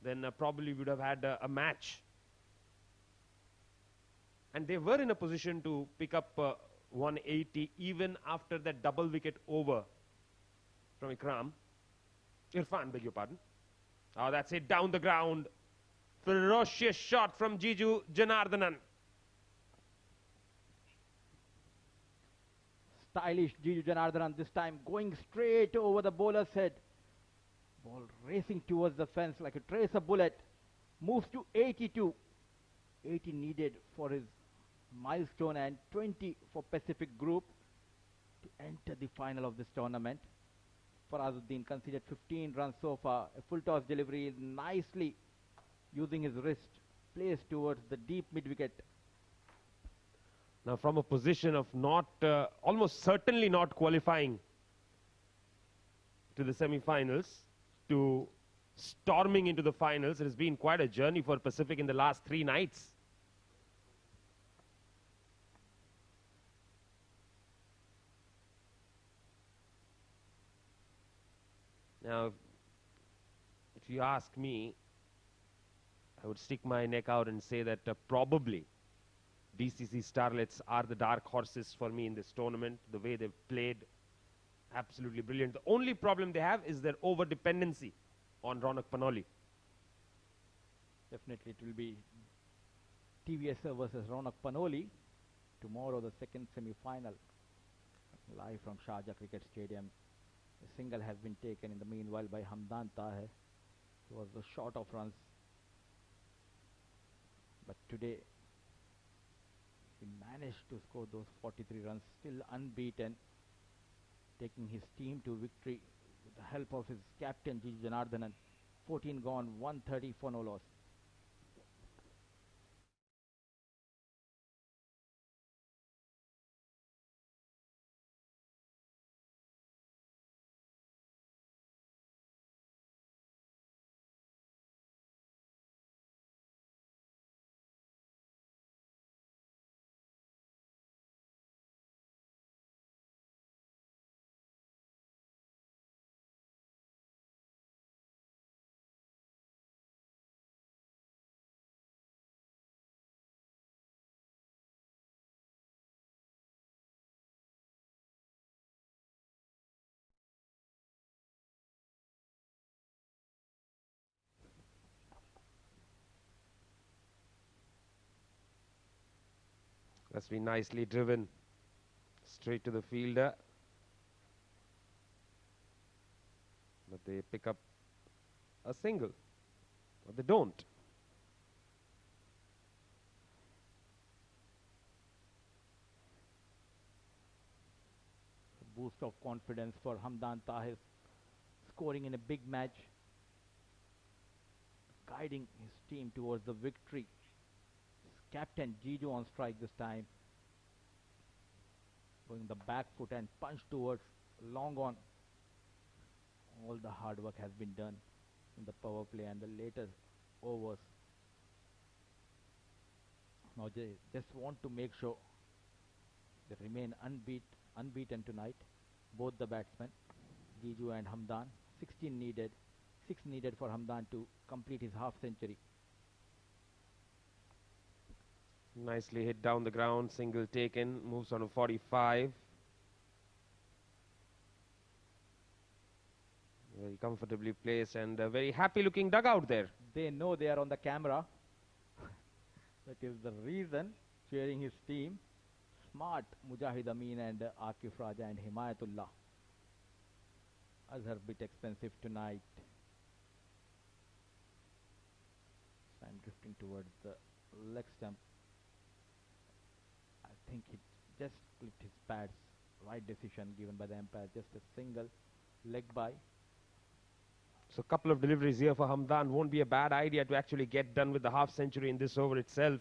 then probably would have had a match. And they were in a position to pick up 180 even after that double wicket over from Irfan, beg your pardon. Oh, that's it, down the ground. Ferocious shot from Jiju Janardhanan. Stylish Jiju Janardhanan this time going straight over the bowler's head. Ball racing towards the fence like a tracer bullet. Moves to 82. 80 needed for his milestone and 20 for Pacific Group to enter the final of this tournament. Farazuddin conceded 15 runs so far. A full toss delivery nicely using his wrist, placed towards the deep mid-wicket. Now from a position of not, almost certainly not qualifying to the semi-finals, to storming into the finals, it has been quite a journey for Pacific in the last 3 nights. Now, if you ask me, I would stick my neck out and say that probably BCC Starlets are the dark horses for me in this tournament. The way they've played, absolutely brilliant. The only problem they have is their over-dependency on Ronak Panoli. Definitely it will be TVS versus Ronak Panoli. Tomorrow the second semi-final. Live from Sharjah Cricket Stadium. A single has been taken in the meanwhile by Hamdan Taher. He was short of runs. But today, he managed to score those 43 runs, still unbeaten, taking his team to victory with the help of his captain, Jiju Janardhanan. 14 gone, 130 for no loss. That's been nicely driven straight to the fielder. But they pick up a single. But they don't. A boost of confidence for Hamdan Tahir, scoring in a big match, guiding his team towards the victory. His captain Jiju on strike this time, going the back foot and punch towards long on. All the hard work has been done in the power play and the later overs. Now they just want to make sure they remain unbeaten tonight. Both the batsmen, Jiju and Hamdan. 16 needed, 6 needed for Hamdan to complete his half century. Nicely hit down the ground, single taken, moves on to 45. Very comfortably placed and a very happy looking dugout there. They know they are on the camera. That is the reason cheering his team. Smart Mujahid Amin and Akif Raja and Himayatullah. Azhar bit expensive tonight. I'm drifting towards the leg stump. I think he just clipped his pads. Right decision given by the umpire. Just a single leg by. So a couple of deliveries here for Hamdan. Won't be a bad idea to actually get done with the half century in this over itself.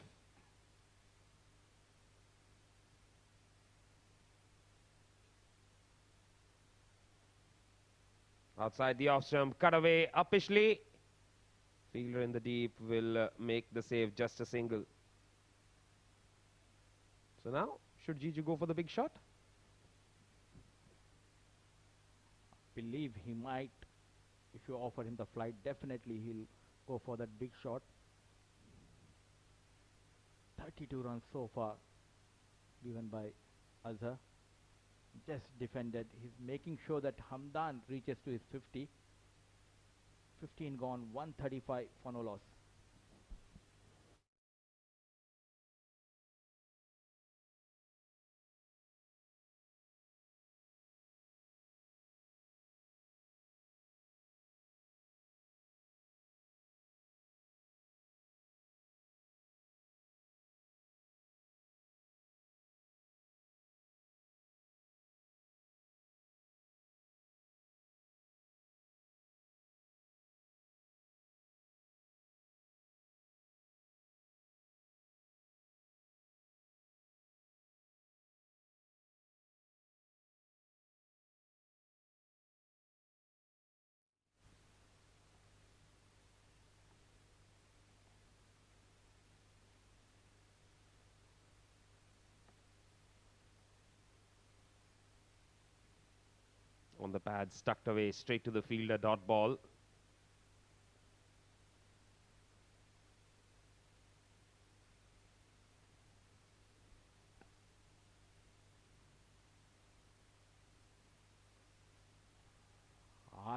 Outside the off stump, cut away uppishly. Fielder in the deep will make the save, just a single. So now, should Jiju go for the big shot? Believe he might. If you offer him the flight, definitely he'll go for that big shot. 32 runs so far given by Azhar. Just defended. He's making sure that Hamdan reaches to his 50. 15 gone, 135 for no loss. On the pad, tucked away straight to the fielder, dot ball.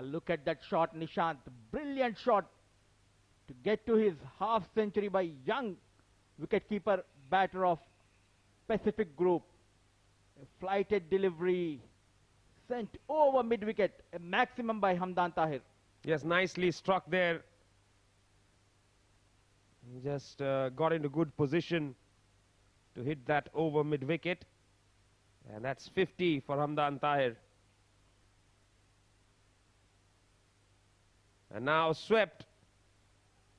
Look at that shot, Nishant. Brilliant shot to get to his half century by young wicketkeeper batter of Pacific Group. A flighted delivery sent over mid-wicket, a maximum by Hamdan Tahir. Yes, nicely struck there. He just got into good position to hit that over mid-wicket. And that's 50 for Hamdan Tahir. And now swept.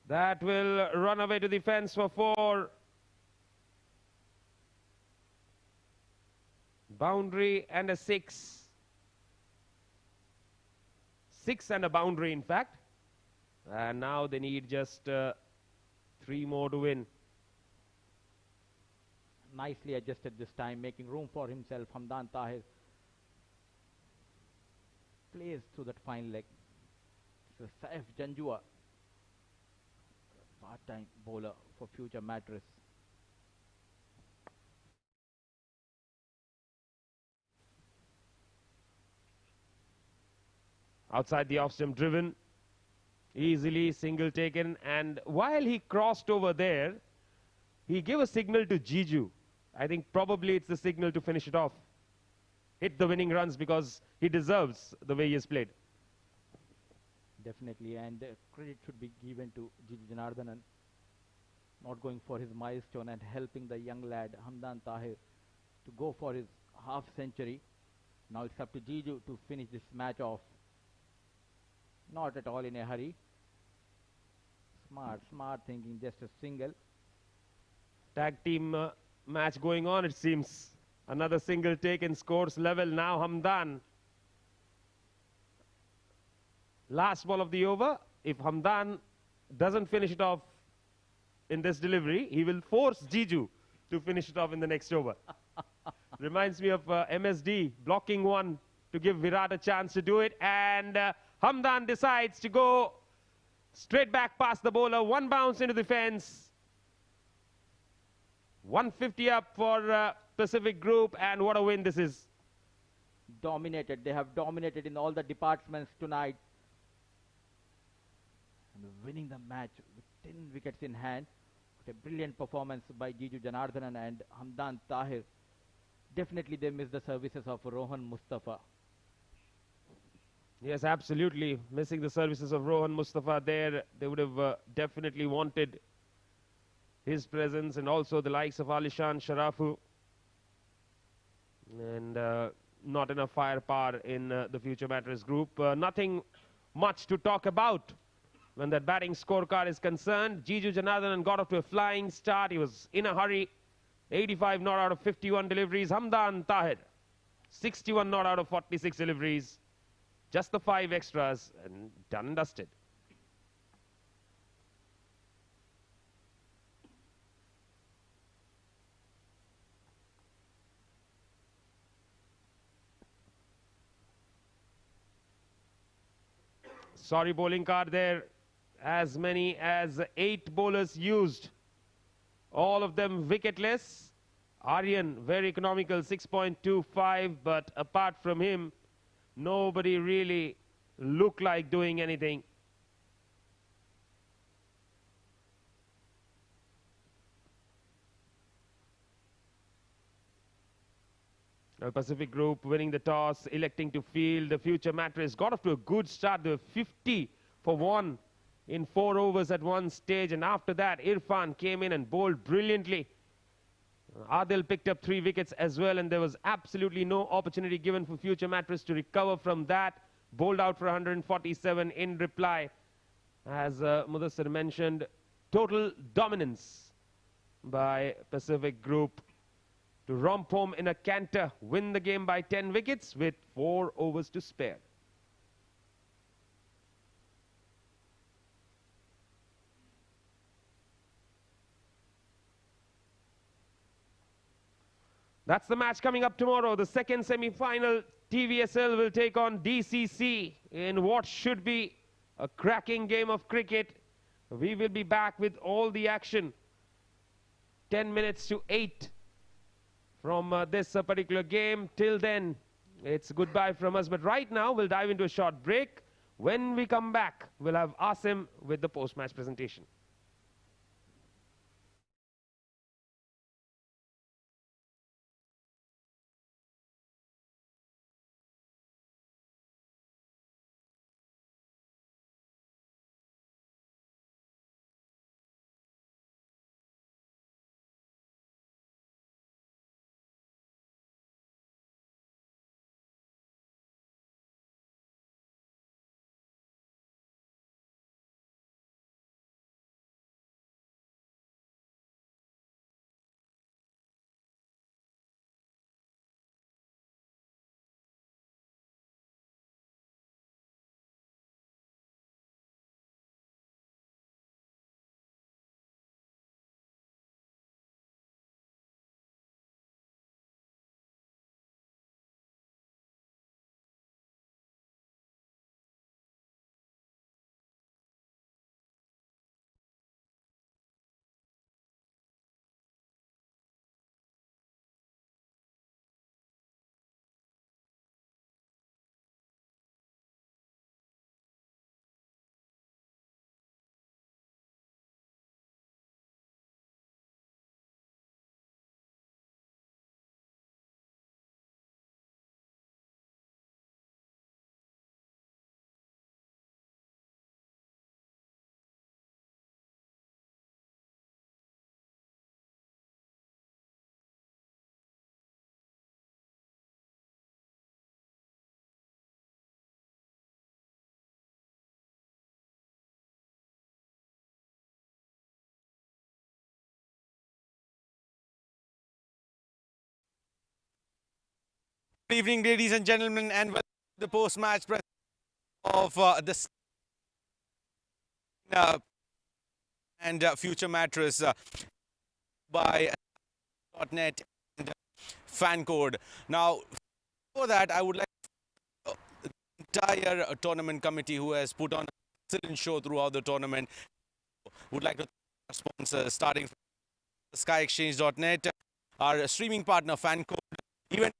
That will run away to the fence for 4. Boundary and a 6. 6 and a boundary, in fact. And now they need just 3 more to win. Nicely adjusted this time, making room for himself. Hamdan Tahir plays through that fine leg. It's a Saif Janjua, part-time bowler for future Mattress. Outside the off-stump, driven. Easily single taken. And while he crossed over there, he gave a signal to Jiju. I think probably it's the signal to finish it off. Hit the winning runs because he deserves the way he has played. Definitely, and credit should be given to Jiju Janardhanan, not going for his milestone and helping the young lad Hamdan Tahir to go for his half century. Now it's up to Jiju to finish this match off. Not at all in a hurry. Smart thinking, just a single. Tag team match going on, it seems. Another single taken, scores level now. Hamdan. Last ball of the over. If Hamdan doesn't finish it off in this delivery, he will force Jiju to finish it off in the next over. Reminds me of MSD blocking one to give Virat a chance to do it. And Hamdan decides to go straight back past the bowler. One bounce into the fence. 150 up for Pacific Group, and what a win this is. Dominated. They have dominated in all the departments tonight. And winning the match with 10 wickets in hand. What a brilliant performance by Jiju Janardhanan and Hamdan Tahir. Definitely they missed the services of Rohan Mustafa. Yes, absolutely. Missing the services of Rohan Mustafa there. They would have definitely wanted his presence, and also the likes of Alishan Sharafu. And not enough firepower in the Future Mattress group. Nothing much to talk about when that batting scorecard is concerned. Jiju Janardhanan got off to a flying start. He was in a hurry. 85 not out of 51 deliveries. Hamdan Tahir, 61 not out of 46 deliveries. Just the 5 extras and done and dusted. Sorry bowling card there. As many as 8 bowlers used. All of them wicketless. Aryan, very economical, 6.25. But apart from him, nobody really looked like doing anything. Pacific Group winning the toss, electing to field. The Future Mattress got off to a good start. They were 50 for 1 in 4 overs at one stage. And after that, Irfan came in and bowled brilliantly. Adil picked up 3 wickets as well, and there was absolutely no opportunity given for Future Mattress to recover from that. Bowled out for 147 in reply. As Mudassir mentioned, total dominance by Pacific Group to romp home in a canter, win the game by 10 wickets with 4 overs to spare. That's the match coming up tomorrow. The second semi-final, TVSL will take on DCC in what should be a cracking game of cricket. We will be back with all the action. 10 minutes to 8 from this particular game. Till then, it's goodbye from us. But right now, we'll dive into a short break. When we come back, we'll have Asim with the post-match presentation. Good evening, ladies and gentlemen, and welcome to the post-match press of Future Mattress by .net and fan code. Now, for that, I would like the entire tournament committee who has put on an excellent show throughout the tournament. Would like to thank our sponsors, starting from SkyExchange.net, our streaming partner fan code, event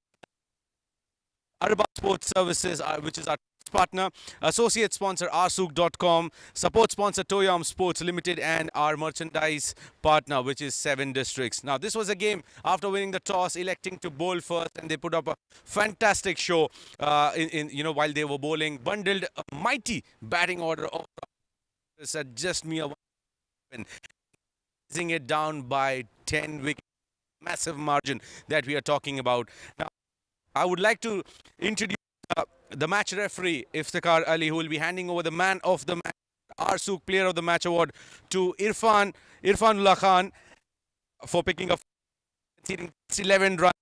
Arba Sports Services, which is our partner, associate sponsor rsook.com, support sponsor Toyom Sports Limited, and our merchandise partner, which is 7 Districts. Now, this was a game after winning the toss, electing to bowl first, and they put up a fantastic show while they were bowling, bundled a mighty batting order of at just mere 1, raising it down by 10 wickets, massive margin that we are talking about. Now, I would like to introduce the match referee, Iftikhar Ali, who will be handing over the man of the match, Arsook Player of the Match award, to Irfanullah Khan for picking up 11 runs.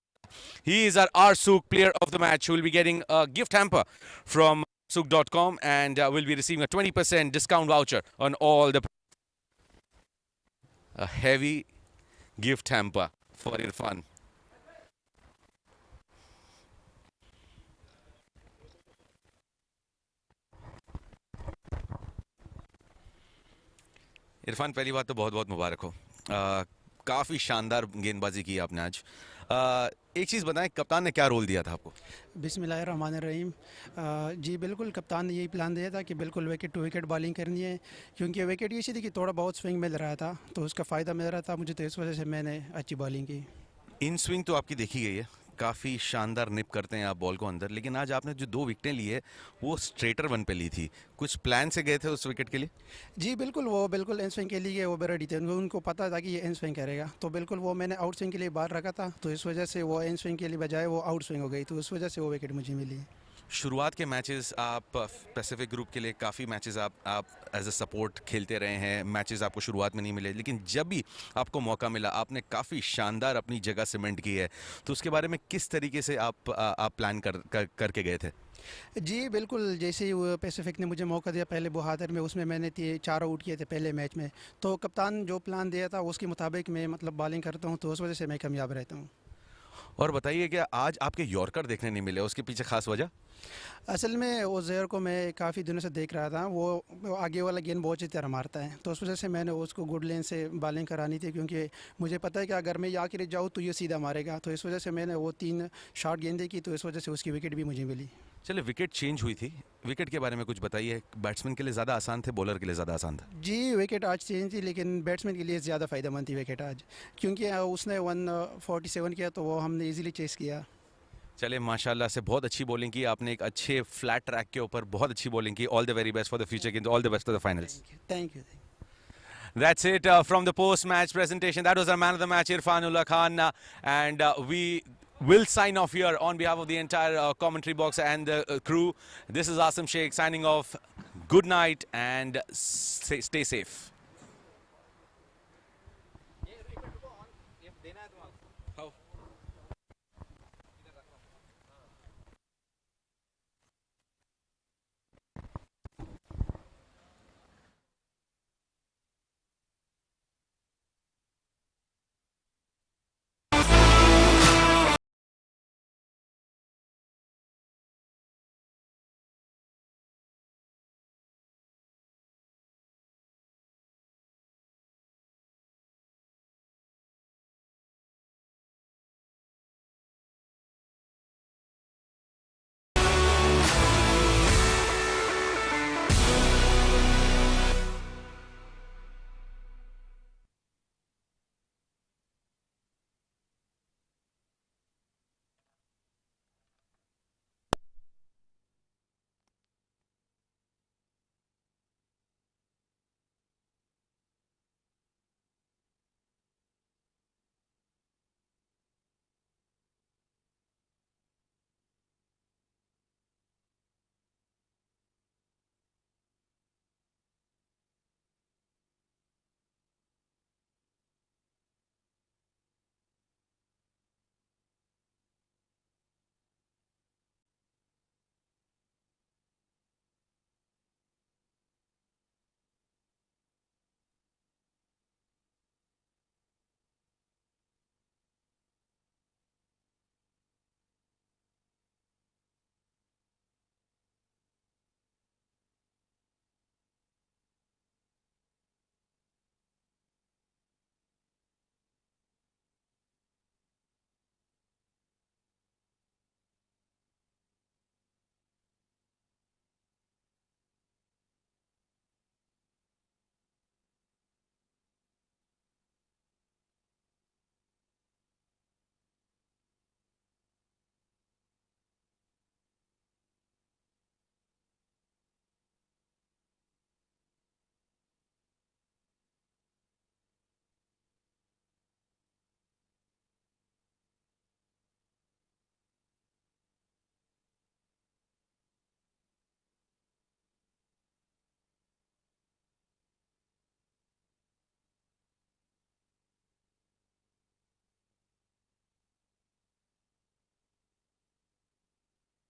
He is our Arsook Player of the Match, who will be getting a gift hamper from arsook.com and will be receiving a 20% discount voucher on all the... A heavy gift hamper for Irfan. Irfan, पहली बात तो बहुत बहुत मुबारक हो। काफ़ी शानदार गेंदबाजी की आपने आज। एक चीज़ बताएं, कप्तान ने क्या रोल दिया था आपको? बिस्मिल्लाहिर्रहमानिर्रहीम। जी बिल्कुल, कप्तान ने यही प्लान दिया था कि बिल्कुल विकेट टू विकेट बॉलिंग करनी है, क्योंकि विकेट ये थी कि थोड़ा बहुत स्विंग मिल रहा था तो उसका फ़ायदा मिल रहा था मुझे, तो इस वजह से मैंने अच्छी बॉलिंग की। इन स्विंग तो आपकी देखी गई है, काफ़ी शानदार निप करते हैं आप बॉल को अंदर, लेकिन आज आपने जो 2 विकेटें ली है वो स्ट्रेटर 1 पे ली थी। कुछ प्लान से गए थे उस विकेट के लिए? जी बिल्कुल, वो बिल्कुल इन स्विंग के लिए वो रेडी थे, उनको पता था कि ये इन स्विंग करेगा, तो बिल्कुल वो मैंने आउट स्विंग के लिए बाहर रखा था, तो इस वजह से वो इन स्विंग के लिए बजाय वो आउट स्विंग हो गई, तो उस वजह से वो विकेट मुझे मिली। शुरुआत के मैचेस आप पैसिफिक ग्रुप के लिए काफ़ी मैचेस आप एज अ सपोर्ट खेलते रहे हैं, मैचेस आपको शुरुआत में नहीं मिले, लेकिन जब भी आपको मौका मिला आपने काफ़ी शानदार अपनी जगह सीमेंट की है, तो उसके बारे में किस तरीके से आप प्लान करके गए थे? जी बिल्कुल, जैसे ही वो पैसिफिक ने मुझे मौका दिया पहले बहादुर में, उसमें मैंने 4 आउट किए थे पहले मैच में, तो कप्तान जो प्लान दिया था उसके मुताबिक मैं बॉलिंग करता हूँ, तो उस वजह से मैं कामयाब रहता हूँ। और बताइए कि आज आपके यॉर्कर देखने नहीं मिले, उसके पीछे खास वजह? असल में वो ज़ेयर को मैं काफ़ी दिनों से देख रहा था, वो आगे वाला गेंद बहुत अच्छी तरह मारता है, तो उस वजह से मैंने उसको गुड लेन से बॉलिंग करानी थी, क्योंकि मुझे पता है कि अगर मैं आके जाऊँ तो ये सीधा मारेगा, तो इस वजह से मैंने वो 3 शॉट गेंदें की, तो इस वजह से उसकी विकेट भी मुझे मिली। चलिए, विकेट चेंज हुई थी, विकेट के बारे में कुछ बताइए। बैट्समैन के लिए ज़्यादा आसान थे, बॉलर के लिए ज़्यादा आसान था? जी विकेट आज चेंज थी, लेकिन बैट्समैन के लिए ज़्यादा फ़ायदेमंद थी विकेट आज, क्योंकि उसने 147 किया तो वो हमने ईजिली चेस किया। चलिए, माशाल्लाह से बहुत अच्छी बॉलिंग की आपने, एक अच्छे फ्लैट ट्रैक के ऊपर बहुत अच्छी बॉलिंग की। All the very best for the future games, all the best for the finals. Thank you. That's it from the post-match presentation. That was our man of the match, Irfanullah Khan, and we will sign off here on behalf of the entire commentary box and the crew. This is Asim Sheikh signing off. Good night and stay safe.